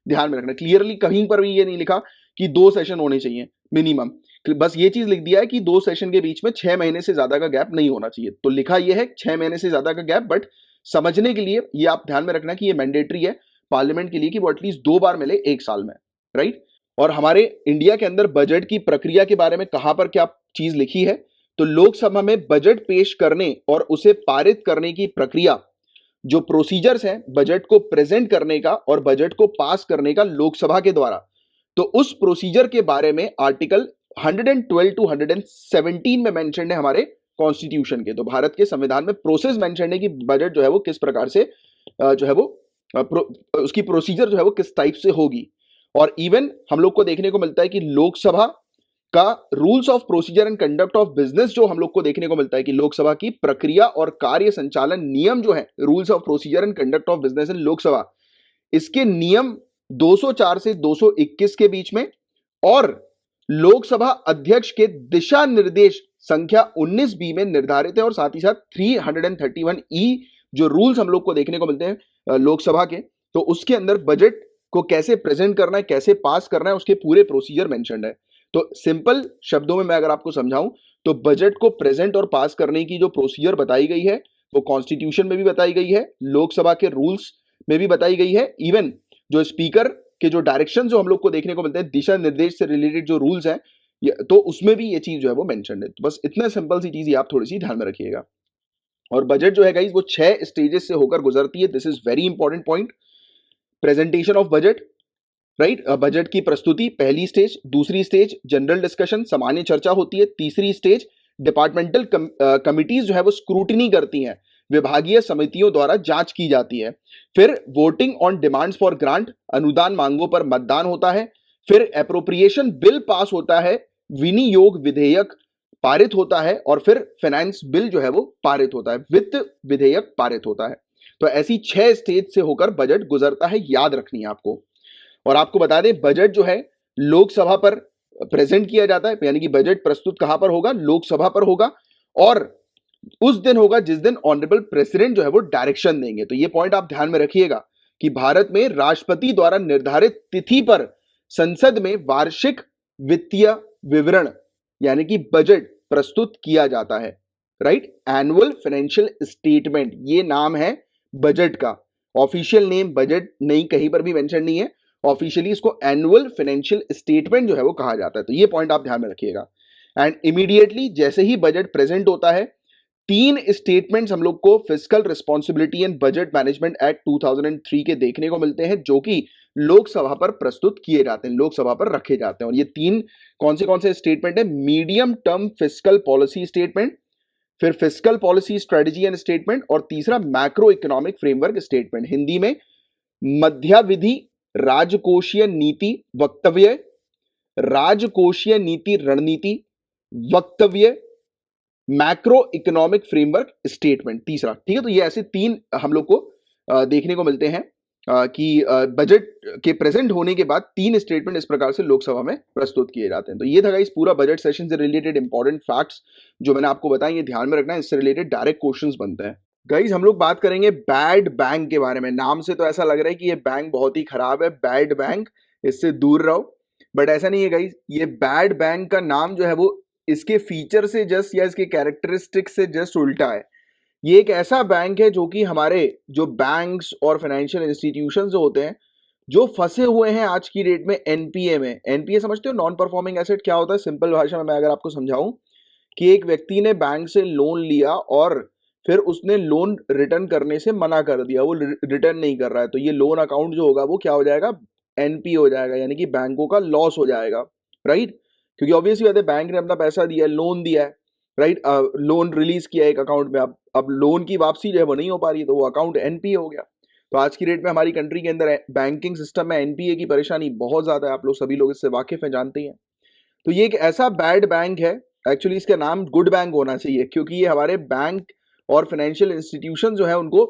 ध्यान में रखना। क्लियरली कहीं पर भी ये नहीं लिखा कि 2 सेशन होने चाहिए मिनिमम, बस ये चीज लिख दिया है कि 2 सेशन के बीच में 6 महीने से ज्यादा का गैप नहीं होना चाहिए। तो लिखा यह है 6 महीने से ज्यादा का गैप, बट समझने के लिए ये आप ध्यान में रखना कि ये मैंडेटरी है पार्लियामेंट के लिए कि वो एटलीस्ट 2 बार मिले एक साल में, राइट। और हमारे इंडिया के अंदर बजट की प्रक्रिया के बारे में कहां पर क्या चीज लिखी है, तो लोकसभा में बजट पेश करने और उसे पारित करने की प्रक्रिया, जो प्रोसीजर्स हैं बजट को प्रेजेंट करने का और बजट को पास करने का लोकसभा के द्वारा, तो उस प्रोसीजर के बारे में आर्टिकल 112 टू 117 में मेंशन है हमारे कॉन्स्टिट्यूशन के। तो भारत के संविधान में प्रोसेस मेंशन है कि बजट जो है वो किस प्रकार से जो है वो उसकी प्रोसीजर जो है वो किस टाइप से होगी। और इवन हम लोग को देखने को मिलता है कि लोकसभा का rules of procedure and conduct of business जो हम लोग को देखने को मिलता है कि लोकसभा की प्रक्रिया और कार्य संचालन नियम जो है, rules of procedure and conduct of business in Lok Sabha, इसके नियम 204 से 221 के बीच में और लोकसभा अध्यक्ष के दिशा निर्देश संख्या 19B में निर्धारित है। और साथ ही साथ 331E जो रूल्स हम लोग को देखने को मिलते हैं लोकसभा के, तो उसके अंदर बजट को कैसे प्रेजेंट करना है, कैसे पास करना है, उसके पूरे प्रोसीजर मेंशन्ड है। तो सिंपल शब्दों में मैं अगर आपको समझाऊं तो बजट को प्रेजेंट और पास करने की जो प्रोसीजर बताई गई है वो कॉन्स्टिट्यूशन में भी बताई गई है, लोकसभा के रूल्स में भी बताई गई है, इवन जो स्पीकर के जो डायरेक्शन जो हम लोग को देखने को मिलते हैं, दिशा निर्देश से रिलेटेड जो रूल्स हैं, तो उसमें भी ये चीज जो है वो मेंशन्ड है। तो बस इतना सिंपल सी चीज आप थोड़ी सी ध्यान में रखिएगा। और बजट जो है गाइस वो 6 स्टेजेस से होकर गुजरती है। This is very important point. Presentation of budget, right, budget की प्रस्तुति पहली स्टेज, दूसरी स्टेज जनरल डिस्कशन सामान्य चर्चा होती है, तीसरी स्टेज डिपार्टमेंटल कमिटीज जो है वो स्क्रूटिनी करती हैं, विभागीय समितियों द्वारा जांच की जाती है, फिर voting on demands for grant, अनुदान मांगों पर मतदान होता है, फिर एप्रोप्रिएशन बिल पास होता है, विनियोग विधेयक पारित होता है और फिर फाइनेंस बिल जो है वो पारित होता है, वित्त विधेयक पारित होता है। तो ऐसी 6 स्टेज से होकर बजट गुजरता है, याद रखनी है आपको। और आपको बता दें बजट जो है लोकसभा पर प्रेजेंट किया जाता है, यानी कि बजट प्रस्तुत कहां पर होगा, लोकसभा पर होगा, और उस दिन होगा जिस दिन ऑनरेबल प्रेसिडेंट जो है वो डायरेक्शन देंगे। तो ये पॉइंट आप ध्यान में रखिएगा कि भारत में राष्ट्रपति द्वारा निर्धारित तिथि पर संसद में वार्षिक वित्तीय विवरण यानी कि बजट प्रस्तुत किया जाता है, राइट। एनुअल फाइनेंशियल स्टेटमेंट ये नाम है बजट का, ऑफिशियल नेम बजट नहीं, कहीं पर भी मेंशन नहीं है, ऑफिशियली इसको एनुअल फाइनेंशियल स्टेटमेंट जो है वो कहा जाता है। तो ये पॉइंट आप ध्यान में रखिएगा। एंड इमीडिएटली जैसे ही बजट प्रेजेंट होता है, 3 स्टेटमेंट्स हम लोग को fiscal responsibility and budget management act 2003 के देखने को मिलते हैं, जो कि लोकसभा पर प्रस्तुत किए जाते हैं, लोकसभा पर रखे जाते हैं। और ये 3 कौन से स्टेटमेंट है, medium term fiscal policy statement, फिर fiscal policy strategy and statement, और तीसरा macro economic framework statement, Hindi में मध्यावधि राजकोषीय नीति वक्तव्य, राजकोषीय नीति रणनीति वक्तव्य, मैक्रो इकोनॉमिक फ्रेमवर्क स्टेटमेंट तीसरा, ठीक है। तो ये ऐसे 3 हम लोग को देखने को मिलते हैं कि बजट के प्रेजेंट होने के बाद 3 स्टेटमेंट इस प्रकार से लोकसभा में प्रस्तुत किए जाते हैं। तो ये था गाइस पूरा बजट सेशन से रिलेटेड इंपॉर्टेंट फैक्ट्स जो मैंने आपको बताए, ये ध्यान में रखना है, इससे रिलेटेड डायरेक्ट क्वेश्चंस बनते हैं। गाइस हम लोग बात करेंगे बैड बैंक के बारे में। नाम से तो ऐसा लग रहा है कि ये बैंक बहुत ही खराब है, बैड बैंक, इससे दूर रहो, बट ऐसा नहीं है गाइस। ये बैड बैंक का नाम जो है वो इसके फीचर से जस्ट या इसके कैरेक्टरिस्टिक से जस्ट उल्टा है। ये एक ऐसा बैंक है जो कि हमारे जो बैंक्स और फाइनेंशियल इंस्टीट्यूशन जो होते हैं जो फंसे हुए हैं आज की डेट में एनपीए में। एनपीए समझते हो, नॉन परफॉर्मिंग एसेट क्या होता है? सिंपल भाषा में मैं अगर आपको समझाऊं कि एक व्यक्ति ने बैंक से लोन लिया और फिर उसने लोन रिटर्न करने से मना कर दिया, वो रिटर्न नहीं कर रहा है, तो ये लोन अकाउंट जो होगा वो क्या हो जाएगा, एनपी हो जाएगा, यानी कि बैंकों का लॉस हो जाएगा, राइट। क्योंकि ऑब्वियसली बात है, बैंक ने अपना पैसा दिया है, लोन दिया है, राइट, लोन रिलीज किया है एक अकाउंट में, अब लोन की वापसी जो है वो नहीं हो पा रही है, तो वो अकाउंट एनपीए हो गया। तो आज की डेट में हमारी कंट्री के अंदर बैंकिंग सिस्टम में एनपीए की परेशानी बहुत ज्यादा है, आप लोग सभी लोग इससे वाकिफ हैं, जानते ही हैं। तो ये एक ऐसा बैड बैंक है, एक्चुअली इसका नाम गुड बैंक होना चाहिए, क्योंकि ये हमारे बैंक और फाइनेंशियल इंस्टीट्यूशन जो है उनको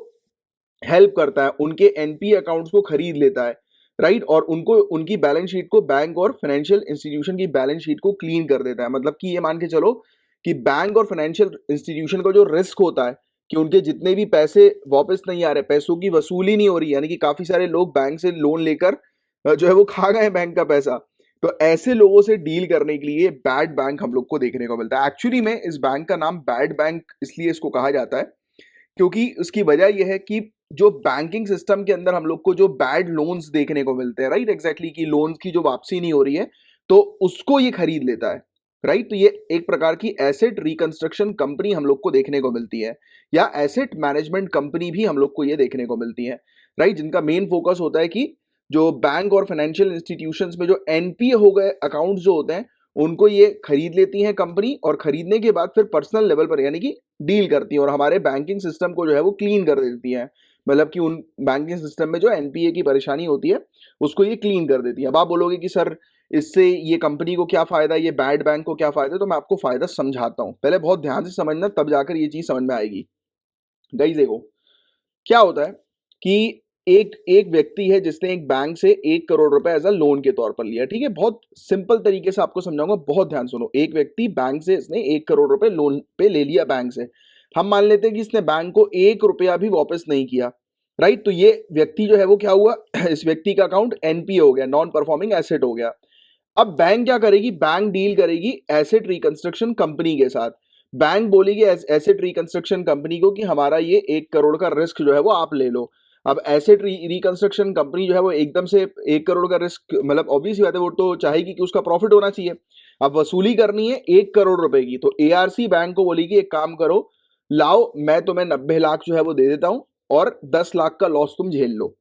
हेल्प करता है, उनके एनपीए अकाउंट्स को खरीद लेता है, राइट, और उनको उनकी बैलेंस शीट को, बैंक और फाइनेंशियल इंस्टीट्यूशन की बैलेंस शीट को क्लीन कर देता है। मतलब कि ये मान के चलो कि बैंक और फाइनेंशियल इंस्टीट्यूशन का जो रिस्क होता है कि उनके जितने भी पैसे वापस नहीं आ रहे, पैसों की वसूली नहीं हो रही, यानी कि काफी सारे लोग बैंक से लोन लेकर जो है वो खा गए बैंक का पैसा, तो ऐसे लोगों से डील करने के लिए बैड बैंक हम लोग को देखने को मिलता है। एक्चुअली में इस बैंक का नाम बैड बैंक इसलिए इसको कहा जाता है क्योंकि उसकी वजह यह है कि जो बैंकिंग सिस्टम के अंदर हम लोग को जो बैड लोन्स देखने को मिलते हैं, राइट, एग्जैक्टली, कि लोन्स की जो वापसी नहीं हो रही है, तो उसको ये खरीद लेता है, राइट। तो ये एक प्रकार की एसेट रिकंस्ट्रक्शन कंपनी हम लोग को देखने को मिलती है, या एसेट मैनेजमेंट कंपनी भी हम लोग को ये देखने को मिलती है, राइट, जिनका मेन फोकस होता है कि जो बैंक और फाइनेंशियल इंस्टीट्यूशंस में जो एनपीए हो गए अकाउंट जो होते हैं उनको ये खरीद लेती हैं कंपनी, और खरीदने के बाद फिर पर्सनल लेवल पर यानी कि डील करती हैं और हमारे बैंकिंग सिस्टम को जो है वो क्लीन कर देती हैं। मतलब कि उन बैंकिंग सिस्टम में जो एनपीए की परेशानी होती है उसको ये क्लीन कर देती है। अब आप बोलोगे कि सर इससे ये कंपनी को क्या फायदा है, ये बैड बैंक को क्या फायदा है, तो मैं आपको फायदा समझाता हूँ, पहले बहुत ध्यान से समझना, तब जाकर ये चीज समझ में आएगी। गाइस देखो क्या होता है कि एक एक व्यक्ति है जिसने एक बैंक से 1 करोड़ रुपए एज अ लोन के तौर पर लिया, ठीक है, बहुत सिंपल तरीके से आपको समझाऊंगा, बहुत ध्यान सुनो। एक व्यक्ति बैंक से इसने 1 करोड़ रुपए लोन पे ले लिया बैंक से, हम मान लेते हैं कि इसने बैंक को 1 रुपया भी वापस नहीं किया, राइट। तो ये व्यक्ति जो है वो क्या हुआ इस व्यक्ति का अकाउंट एनपीए हो गया, नॉन परफॉर्मिंग एसेट हो गया। अब बैंक क्या करेगी, बैंक डील करेगी एसेट रिकंस्ट्रक्शन कंपनी के साथ। बैंक बोलेगी एसेट रिकंस्ट्रक्शन कंपनी को कि हमारा ये 1 करोड़ का रिस्क जो है वो आप ले लो। अब एसेट रिकंस्ट्रक्शन कंपनी जो है वो एकदम से 1 करोड़ का रिस्क, मतलब ऑब्वियस बात है, वो तो चाहेगी कि उसका प्रॉफिट होना चाहिए। अब वसूली करनी है 1 करोड़ रुपए की, तो एआरसी बैंक को बोलेगी एक काम करो, लाओ मैं तुम्हें 90 लाख जो है वो दे देता हूं और 10 लाख का लॉस तुम झेल लो,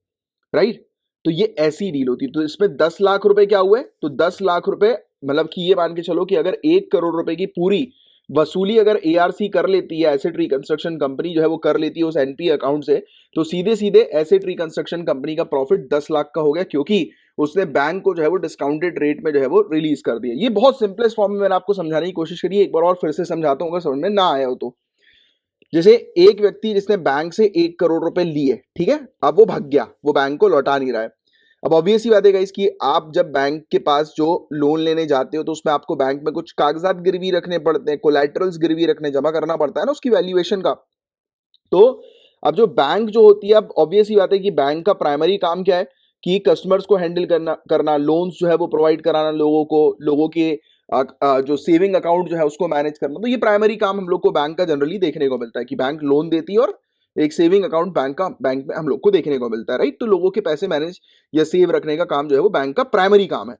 राइट। तो ये ऐसी डील होती है। तो इसमें 10 लाख रुपए क्या हुए, तो 10 लाख रुपए मतलब कि ये मान के चलो कि अगर 1 करोड़ रुपए की पूरी वसूली अगर एआरसी कर लेती है, एसेट रिकंस्ट्रक्शन कंपनी जो है वो कर लेती है उस एनपी अकाउंट से, तो सीधे सीधे एसेट रिकंस्ट्रक्शन कंपनी का प्रॉफिट 10 लाख का हो गया, क्योंकि उसने बैंक को जो है वो डिस्काउंटेड रेट में जो है वो रिलीज कर दिया। ये बहुत सिंपलेस्ट फॉर्म में मैंने आपको समझाने की कोशिश करी है, एक बार और फिर से समझाता हूँ अगर समझ में ना आया हो तो। जैसे एक व्यक्ति जिसने बैंक से 1 करोड़ रुपए लिए, ठीक है, अब वो भाग गया, वो बैंक को लौटा नहीं रहा है। अब ऑब्वियस ही बात है गाइस कि आप जब बैंक के पास जो लोन लेने जाते हो तो उसमें आपको बैंक में कुछ कागजात गिरवी रखने पड़ते हैं, कोलैटरल्स गिरवी रखने, जमा करना पड़ता है ना उसकी वैल्यूएशन का। तो अब जो बैंक जो होती है, अब ऑब्वियस ही बात है कि बैंक का प्राइमरी काम क्या है कि कस्टमर्स को हैंडल करना लोन्स जो है वो प्रोवाइड कराना लोगों को, लोगों के जो सेविंग अकाउंट जो है उसको मैनेज करना। तो ये प्राइमरी काम हम लोग को बैंक का जनरली देखने को मिलता है कि बैंक लोन देती है और एक सेविंग अकाउंट बैंक में हम लोग को देखने को मिलता है, राइट। तो लोगों के पैसे मैनेज या सेव रखने का काम जो है वो बैंक का प्राइमरी काम है।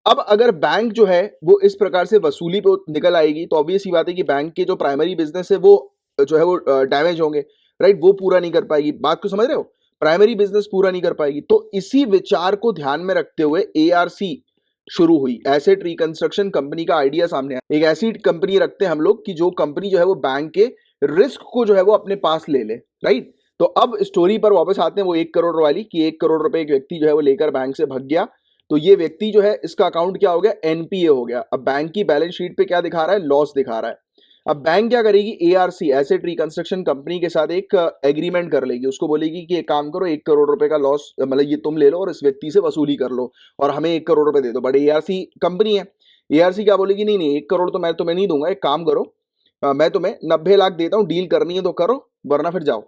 अब अगर बैंक जो है वो इस प्रकार से वसूली पे निकल आएगी तो ऑब्वियस ही बात है कि बैंक के जो प्राइमरी बिजनेस है वो जो है वो डैमेज होंगे, राइट, वो पूरा नहीं कर पाएगी। बात को समझ रहे हो, प्राइमरी बिजनेस पूरा नहीं कर पाएगी। तो इसी विचार को ध्यान में रखते हुए एआरसी शुरू हुई, एसेट रिकंस्ट्रक्शन कंपनी का आइडिया सामने आया। एक ऐसी कंपनी रखते हैं हम लोग कि जो कंपनी जो है वो बैंक के रिस्क को जो है वो अपने पास ले ले, राइट। तो अब स्टोरी पर वापस आते हैं वो 1 करोड़ वाली, कि 1 करोड़ रुपए एक व्यक्ति जो है वो लेकर बैंक से भाग गया, तो ये व्यक्ति जो है इसका अकाउंट क्या हो गया, एनपीए हो गया। अब बैंक की बैलेंस शीट पे क्या दिखा रहा है, लॉस दिखा रहा है। अब बैंक क्या करेगी, एआरसी एसेट रिकंस्ट्रक्शन कंपनी के साथ एक एग्रीमेंट कर लेगी, उसको बोलेगी कि एक काम करो, 1 करोड़ रुपए का लॉस मतलब ये तुम ले लो और इस व्यक्ति से वसूली कर लो और हमें 1 करोड़ रुपए दे दो। बट एआरसी कंपनी है, एआरसी क्या बोलेगी, नहीं नहीं 1 करोड़ तो मैं तुम्हें नहीं दूंगा, एक काम करो मैं तुम्हें 90 लाख देता हूँ, डील करनी है तो करो वरना फिर जाओ।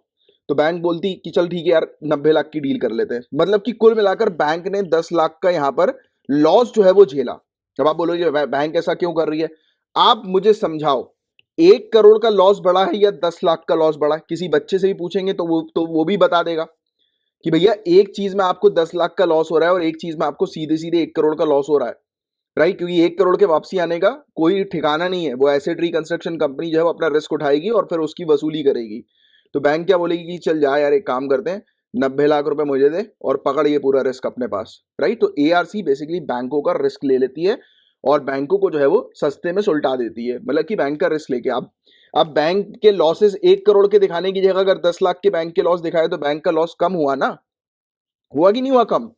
तो बैंक बोलती कि चल ठीक है यार 90 लाख की डील कर लेते हैं। मतलब कि कुल मिलाकर बैंक ने 10 लाख का यहाँ पर लॉस जो है वो झेला। अब आप बोलोगे बैंक ऐसा क्यों कर रही है, आप मुझे समझाओ, 1 करोड़ का लॉस बड़ा है या 10 लाख का लॉस बड़ा है? किसी बच्चे से भी पूछेंगे तो वो भी बता देगा कि भैया एक चीज में आपको 10 लाख का लॉस हो रहा है और एक चीज में आपको सीधे सीधे 1 करोड़ का लॉस हो रहा है, राइट, क्योंकि 1 करोड़ के वापसी आने का कोई ठिकाना नहीं है। वो एसेट रिकंस्ट्रक्शन कंपनी जो है वो अपना रिस्क उठाएगी और फिर उसकी वसूली करेगी। तो बैंक क्या बोलेगी कि चल जा यार, एक काम करते हैं, 90 लाख रुपए मुझे दे और पकड़ ये पूरा रिस्क अपने पास। राइट, तो एआरसी बेसिकली बैंकों का रिस्क ले लेती है और बैंकों को जो है वो सस्ते में सुलटा देती है, मतलब कि बैंक का रिस्क लेके। अब बैंक के लॉसेस 1 करोड़ के दिखाने की जगह अगर 10 लाख के बैंक के लॉस दिखाए तो बैंक का लॉस कम हुआ ना, हुआ कि नहीं हुआ कम?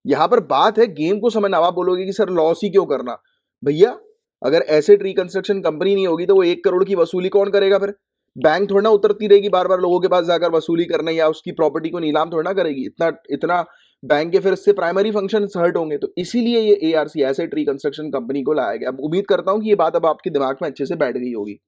यहां पर बात है गेम को समझना। आप बोलोगे कि सर लॉस ही क्यों करना? भैया, अगर एसेट रिकंस्ट्रक्शन कंपनी नहीं होगी तो वो 1 करोड़ की वसूली कौन करेगा फिर? बैंक थोड़ा ना उतरती रहेगी बार बार लोगों के पास जाकर वसूली करने, या उसकी प्रॉपर्टी को नीलाम थोड़ा ना करेगी। इतना इतना बैंक के फिर इससे प्राइमरी फंक्शन हर्ट होंगे। तो इसीलिए ये एआरसी, एसेट रिकंस्ट्रक्शन कंपनी को लाया गया। अब उम्मीद करता हूं कि ये बात अब आपके दिमाग में अच्छे से बैठ गई होगी।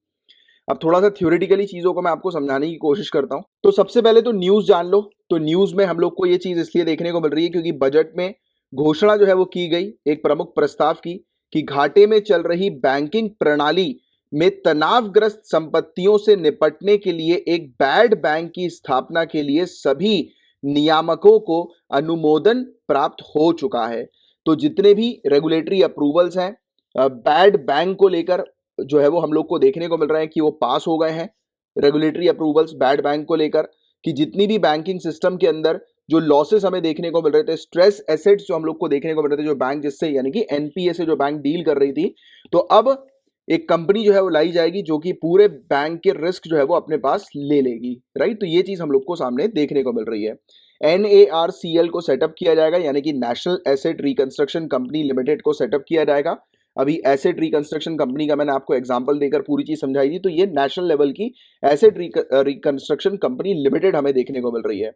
अब थोड़ा सा थ्योरेटिकली चीजों को मैं आपको समझाने की कोशिश करता हूं। तो सबसे पहले तो न्यूज जान लो। तो न्यूज में हम लोग को ये चीज इसलिए देखने को मिल रही है क्योंकि बजट में घोषणा जो है वो की गई एक प्रमुख प्रस्ताव की कि घाटे में चल रही बैंकिंग प्रणाली में तनावग्रस्त संपत्तियों से निपटने के लिए एक बैड बैंक की स्थापना के लिए सभी नियामकों को अनुमोदन प्राप्त हो चुका है। तो जितने भी रेगुलेटरी अप्रूवल्स हैं बैड बैंक को लेकर जो है वो हम लोग को देखने को मिल रहा है कि वो पास हो गए हैं। रेगुलेटरी अप्रूवल्स बैड बैंक को लेकर कि जितनी भी बैंकिंग सिस्टम के अंदर जो लॉसेस हमें देखने को मिल रहे थे, स्ट्रेस एसेट्स जो हम लोग को देखने को मिल रहे थे, जो बैंक जिससे यानी कि एनपीए से जो बैंक डील कर रही थी, तो अब एक कंपनी जो है वो लाई जाएगी जो कि पूरे बैंक के रिस्क जो है वो अपने पास ले लेगी। राइट, तो ये चीज हम लोग को सामने देखने को मिल रही है। NARCL को सेटअप किया जाएगा, यानी कि national asset reconstruction company limited को सेटअप किया जाएगा। अभी एसेट रिकंस्ट्रक्शन कंपनी का मैंने आपको एग्जांपल देकर पूरी चीज समझाई थी। तो ये नेशनल लेवल की एसेट रिकंस्ट्रक्शन कंपनी लिमिटेड हमें देखने को मिल रही है।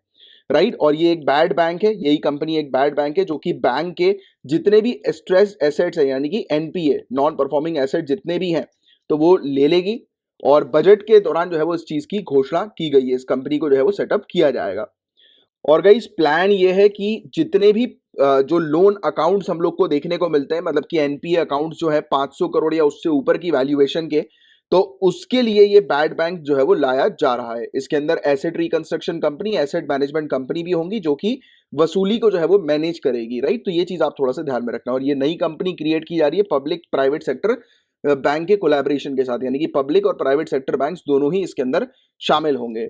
राइट, और ये एक बैड बैंक है। यही कंपनी एक बैड बैंक है जो कि बैंक के जितने भी स्ट्रेस एसेट्स है, यानी कि एनपीए, नॉन परफॉर्मिंग एसेट जितने भी हैं, तो वो ले लेगी। और बजट के दौरान जो है वो इस चीज की घोषणा की गई है। इस कंपनी को जो है वो सेटअप किया जाएगा। और गाइस प्लान ये है कि जितने भी जो लोन अकाउंट्स हम लोग को देखने को मिलते हैं, मतलब कि एनपीए अकाउंट्स जो है 500 करोड़ या उससे ऊपर की वैल्यूएशन के, तो उसके लिए ये बैड बैंक जो है वो लाया जा रहा है। इसके अंदर asset reconstruction company, asset management company भी होंगी जो कि वसूली को जो है वो मैनेज करेगी। राइट, तो ये चीज आप थोड़ा सा ध्यान में रखना। और ये नई कंपनी क्रिएट की जा रही है पब्लिक प्राइवेट सेक्टर बैंक के कोलैबोरेशन के साथ, यानी कि पब्लिक और प्राइवेट सेक्टर बैंक्स दोनों ही इसके अंदर शामिल होंगे।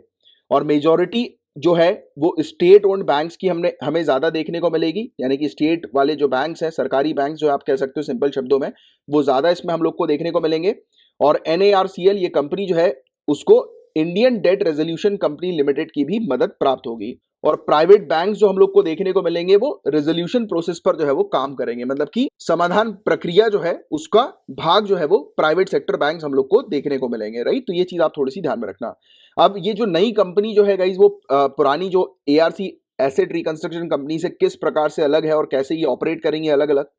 और मेजॉरिटी जो है वो स्टेट ओन्ड बैंक्स की हमें ज्यादा देखने को मिलेगी, यानी कि स्टेट वाले जो बैंक्स हैं, सरकारी बैंक्स जो आप कह सकते हो सिंपल शब्दों में, वो ज्यादा इसमें हम लोग को देखने को मिलेंगे। और NARCL ये कंपनी जो है उसको Indian debt resolution company limited की भी मदद प्राप्त होगी। और प्राइवेट बैंक्स जो हम लोग को देखने को मिलेंगे वो रेजोल्यूशन प्रोसेस पर जो है वो काम करेंगे, मतलब कि समाधान प्रक्रिया जो है उसका भाग जो है वो प्राइवेट सेक्टर बैंक्स हम लोग को देखने को मिलेंगे। राइट, तो ये चीज आप थोड़ी सी ध्यान में रखना। अब ये जो नई कंपनी जो है गाइज वो पुरानी जो ARC एसेट रिकंस्ट्रक्शन कंपनी से किस प्रकार से अलग है और कैसे ये ऑपरेट करेंगे अलग अलग।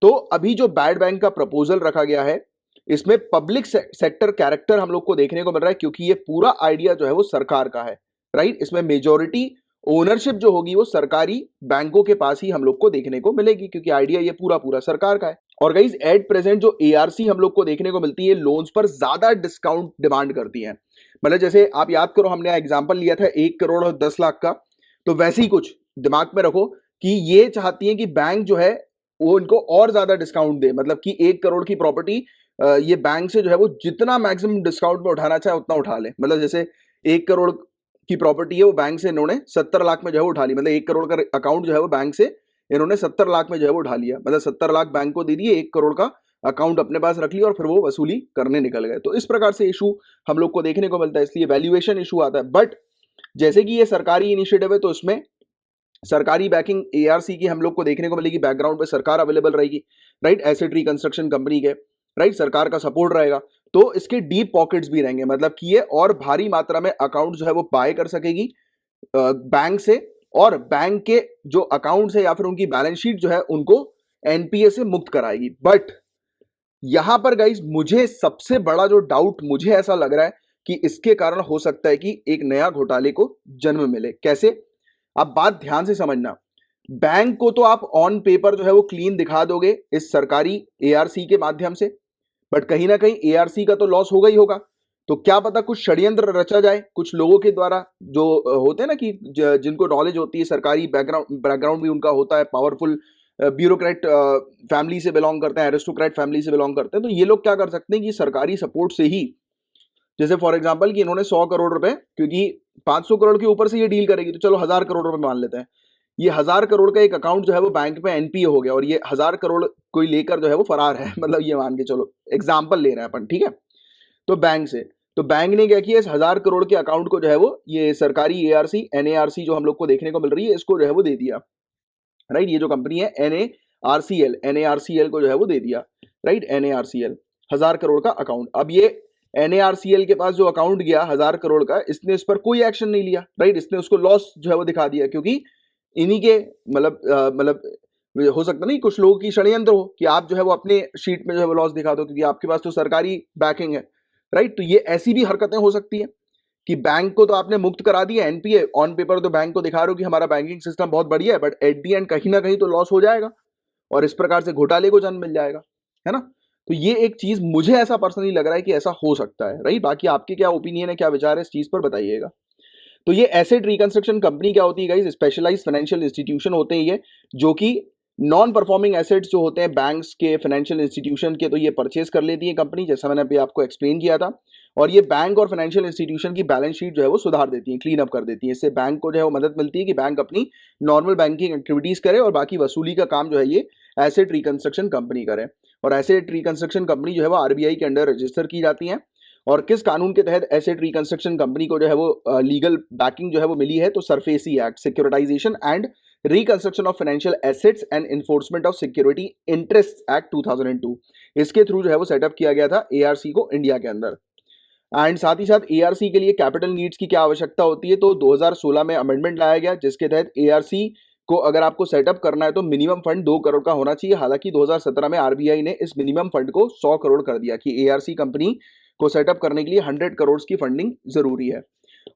तो अभी जो बैड बैंक का प्रपोजल रखा गया है इसमें पब्लिक सेक्टर कैरेक्टर हम लोग को देखने को मिल रहा है, क्योंकि ये पूरा आइडिया जो है वो सरकार का है। राइट, इसमें मेजॉरिटी ओनरशिप जो होगी वो सरकारी बैंकों के पास ही हम लोग को देखने को मिलेगी, क्योंकि आइडिया ये पूरा पूरा सरकार का है। और गाइज एट प्रेजेंट जो ARC हम लोग को देखने को मिलती है लोन्स पर ज्यादा डिस्काउंट डिमांड करती है। मतलब जैसे आप याद करो, हमने एग्जांपल लिया था 1 करोड़ और 10 लाख का, तो वैसे ही कुछ दिमाग में रखो कि ये चाहती है कि बैंक जो है वो इनको और ज्यादा डिस्काउंट दे। मतलब कि 1 करोड़ की प्रॉपर्टी ये बैंक से जो है वो जितना मैक्सिमम डिस्काउंट में उठाना चाहे उतना उठा ले। मतलब जैसे 1 करोड़ की प्रॉपर्टी है वो बैंक से इन्होंने 70 लाख में जो है वो उठा ली। मतलब 1 करोड़ का अकाउंट जो है वो बैंक से इन्होंने 70 लाख में जो है वो उठा लिया। मतलब 70 लाख बैंक को दे दिए, 1 करोड़ का अकाउंट अपने पास रख लिया और फिर वो वसूली करने निकल गए। तो इस प्रकार से इशू हम लोग को देखने को मिलता है, इसलिए वैल्यूएशन इशू आता है। बट जैसे कि ये सरकारी इनिशिएटिव है तो इसमें सरकारी बैकिंग ARC की हम लोग को देखने को मिलेगी, बैकग्राउंड पे सरकार अवेलेबल रहेगी। राइट, एसेट रिकंस्ट्रक्शन कंपनी के राइट सरकार का सपोर्ट रहेगा, तो इसके डीप पॉकेट्स भी रहेंगे। मतलब कि ये और भारी मात्रा में अकाउंट जो है वो बाय कर सकेगी बैंक से, और बैंक के जो अकाउंट्स है या फिर उनकी बैलेंस शीट जो है उनको NPA से मुक्त कराएगी। बट यहां पर गाइज मुझे सबसे बड़ा जो डाउट मुझे ऐसा लग रहा है कि इसके कारण हो सकता है कि एक नया घोटाले को जन्म मिले। कैसे? आप बात ध्यान से समझना। बैंक को तो आप ऑन पेपर जो है वो क्लीन दिखा दोगे इस सरकारी ARC के माध्यम से, बट कहीं ना कहीं ARC का तो लॉस होगा ही होगा। तो क्या पता कुछ षड्यंत्र रचा जाए कुछ लोगों के द्वारा, जो होते हैं ना कि जिनको नॉलेज होती है, सरकारी बैकग्राउंड भी उनका होता है, पावरफुल ब्यूरोक्रेट फैमिली से बिलोंग करते हैं, एरिस्टोक्रेट फैमिली से बिलोंग करते हैं, तो ये लोग क्या कर सकते हैं कि सरकारी सपोर्ट से ही, जैसे फॉर एग्जांपल कि इन्होंने 100 करोड़ रुपए, क्योंकि 500 करोड़ के ऊपर से ये डील करेगी तो चलो 1000 करोड़ रुपए मान लेते हैं, ये 1000 करोड़ का एक अकाउंट जो है वो बैंक में एनपीए हो गया और ये 1000 करोड़ कोई लेकर जो है वो फरार है, मतलब ये मान के चलो एग्जाम्पल ले रहे हैं अपन, ठीक है। तो बैंक से, तो बैंक ने क्या किया, इस 1000 करोड़ के अकाउंट को जो है वो ये सरकारी एआरसी एनएआरसी जो हम लोग को देखने को मिल रही है, इसको जो है वो दे दिया, राइट। ये जो कंपनी है एनएआरसीएल को जो है वो दे दिया, राइट। एनएआरसीएल 1000 करोड़ का अकाउंट। अब ये एनएआरसीएल के पास जो अकाउंट गया 1000 करोड़ का, इसने इस पर कोई एक्शन नहीं लिया, राइट। इसने उसको लॉस जो है वो दिखा दिया, क्योंकि इन्हीं के मतलब हो सकता नहीं कुछ लोगों की षड्यंत्र हो कि आप जो है वो अपने शीट में जो है वो लॉस दिखा दो, क्योंकि आपके पास तो सरकारी बैकिंग है, राइट। तो ये ऐसी भी हरकतें हो सकती है कि बैंक को तो आपने मुक्त करा दिया, एनपीए ऑन पेपर तो बैंक को दिखा रहे हो कि हमारा बैंकिंग सिस्टम बहुत बढ़िया है, बट एट दी एंड कहीं ना कहीं तो लॉस हो जाएगा और इस प्रकार से घोटाले को जन्म मिल जाएगा, है ना। तो ये एक चीज मुझे ऐसा पर्सनली लग रहा है कि ऐसा हो सकता है, राइट। बाकी आपके क्या ओपिनियन है, क्या विचार है इस चीज पर, बताइएगा। तो ये एसेट रिकंस्ट्रक्शन कंपनी क्या होती है गाइस, स्पेशलाइज्ड फाइनेंशियल इंस्टीट्यूशन होते हैं ये, जो कि नॉन परफॉर्मिंग एसेट्स जो होते हैं बैंक्स के, फाइनेंशियल इंस्टीट्यूशन के, तो ये परचेज कर लेती है कंपनी, जैसा मैंने अभी आपको एक्सप्लेन किया था। और ये बैंक और फाइनेंशियल इंस्टीट्यूशन की बैलेंस शीट जो है वो सुधार देती है, क्लीन अप कर देती है। इससे बैंक को जो है वो मदद मिलती है कि बैंक अपनी नॉर्मल बैंकिंग एक्टिविटीज करे और बाकी वसूली का काम जो है ये एसेट रिकंस्ट्रक्शन कंपनी करे। और एसेट रिकंस्ट्रक्शन कंपनी जो है वो आरबीआई के अंडर रजिस्टर की जाती है। और किस कानून के तहत एसेट रिकंस्ट्रक्शन कंपनी को जो है वो लीगल बैकिंग जो है वो मिली है, तो SARFAESI act, securitisation and reconstruction of financial assets and enforcement of security interest act 2002, इसके थ्रू जो है वो सेटअप किया गया था एआरसी को इंडिया के अंदर। एंड साथ ही साथ एआरसी के लिए कैपिटल नीड्स की क्या आवश्यकता होती है, तो 2016 में अमेंडमेंट लाया गया, जिसके तहत एआरसी को अगर आपको सेटअप करना है तो मिनिमम फंड 2 करोड़ का होना चाहिए। हालांकि 2017 में आरबीआई ने इस मिनिमम फंड को 100 करोड़ कर दिया कि एआरसी कंपनी को सेटअप करने के लिए 100 करोड़ की फंडिंग जरूरी है।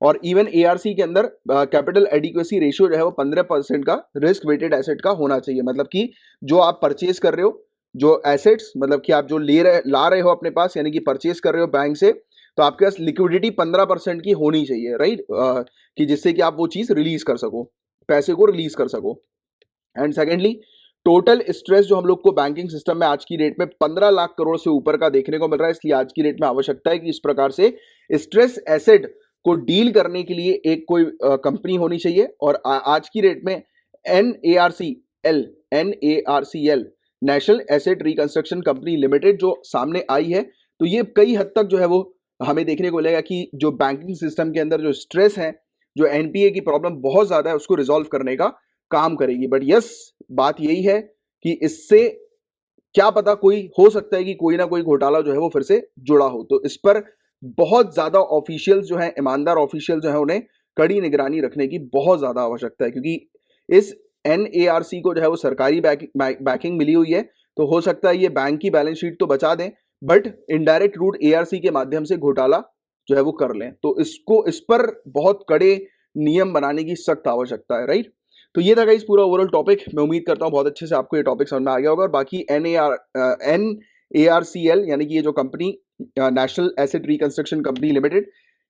और इवन एआरसी के अंदर कैपिटल एडिक्वेसी रेशियो जो है वो 15% का रिस्क वेटेड एसेट का होना चाहिए। मतलब कि जो आप परचेज कर रहे हो, जो एसेट्स, मतलब कि आप जो ला रहे हो अपने पास, यानी कि परचेज कर रहे हो बैंक से, तो आपके पास लिक्विडिटी 15% की होनी चाहिए, राइट, कि जिससे कि आप वो चीज रिलीज कर सको, पैसे को रिलीज कर सको। एंड सेकेंडली, टोटल स्ट्रेस जो हम लोग को बैंकिंग सिस्टम में आज की डेट में 15 लाख करोड़ से ऊपर का देखने को मिल रहा है, इसलिए आज की डेट में आवश्यकता है कि इस प्रकार से स्ट्रेस एसेट को डील करने के लिए एक कोई कंपनी होनी चाहिए। और आज की डेट में NARCL national asset reconstruction company limited जो सामने आई है, तो ये कई हद तक जो है वो हमें देखने को मिलेगा कि जो बैंकिंग सिस्टम के अंदर जो स्ट्रेस है, जो एनपीए की प्रॉब्लम बहुत ज्यादा है, उसको रिजॉल्व करने का काम करेगी। बट यस, बात यही है कि इससे क्या पता, कोई हो सकता है कि कोई ना कोई घोटाला जो है वो फिर से जुड़ा हो। तो इस पर बहुत ज्यादा ऑफिशियल्स जो हैं, ईमानदार ऑफिशियल जो है, उन्हें कड़ी निगरानी रखने की बहुत ज्यादा आवश्यकता है, क्योंकि इस एनएआरसी को जो है वो सरकारी बैकिंग मिली हुई है। तो हो सकता है ये बैंक की बैलेंस शीट तो बचा दें, बट इनडायरेक्ट रूट एआरसी के माध्यम से घोटाला जो है वो कर लें। तो इस पर बहुत कड़े नियम बनाने की सख्त आवश्यकता है, राइट। तो ये था गाइस पूरा ओवरऑल टॉपिक। मैं उम्मीद करता हूँ बहुत अच्छे से आपको ये टॉपिक समझ में आ गया होगा। और बाकी एनएआरसीएल यानी कि ये जो company, national asset reconstruction company limited,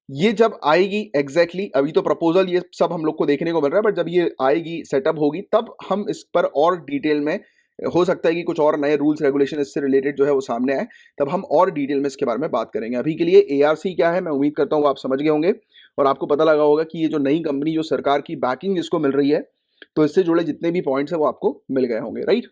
ये जब आएगी एग्जैक्टली, अभी तो प्रपोजल ये सब हम लोग को देखने को मिल रहा है, बट जब ये आएगी, सेटअप होगी, तब हम इस पर और डिटेल में, हो सकता है कि कुछ और नए रूल्स रेगुलेशन इससे रिलेटेड जो है वो सामने आए, तब हम और डिटेल में इसके बारे में बात करेंगे। अभी के लिए एआरसी क्या है मैं उम्मीद करता हूँ आप समझ गए होंगे और आपको पता लगा होगा कि ये जो नई कंपनी, जो सरकार की बैकिंग जिसको मिल रही है, तो इससे जुड़े जितने भी पॉइंट्स है वो आपको मिल गए होंगे, राइट।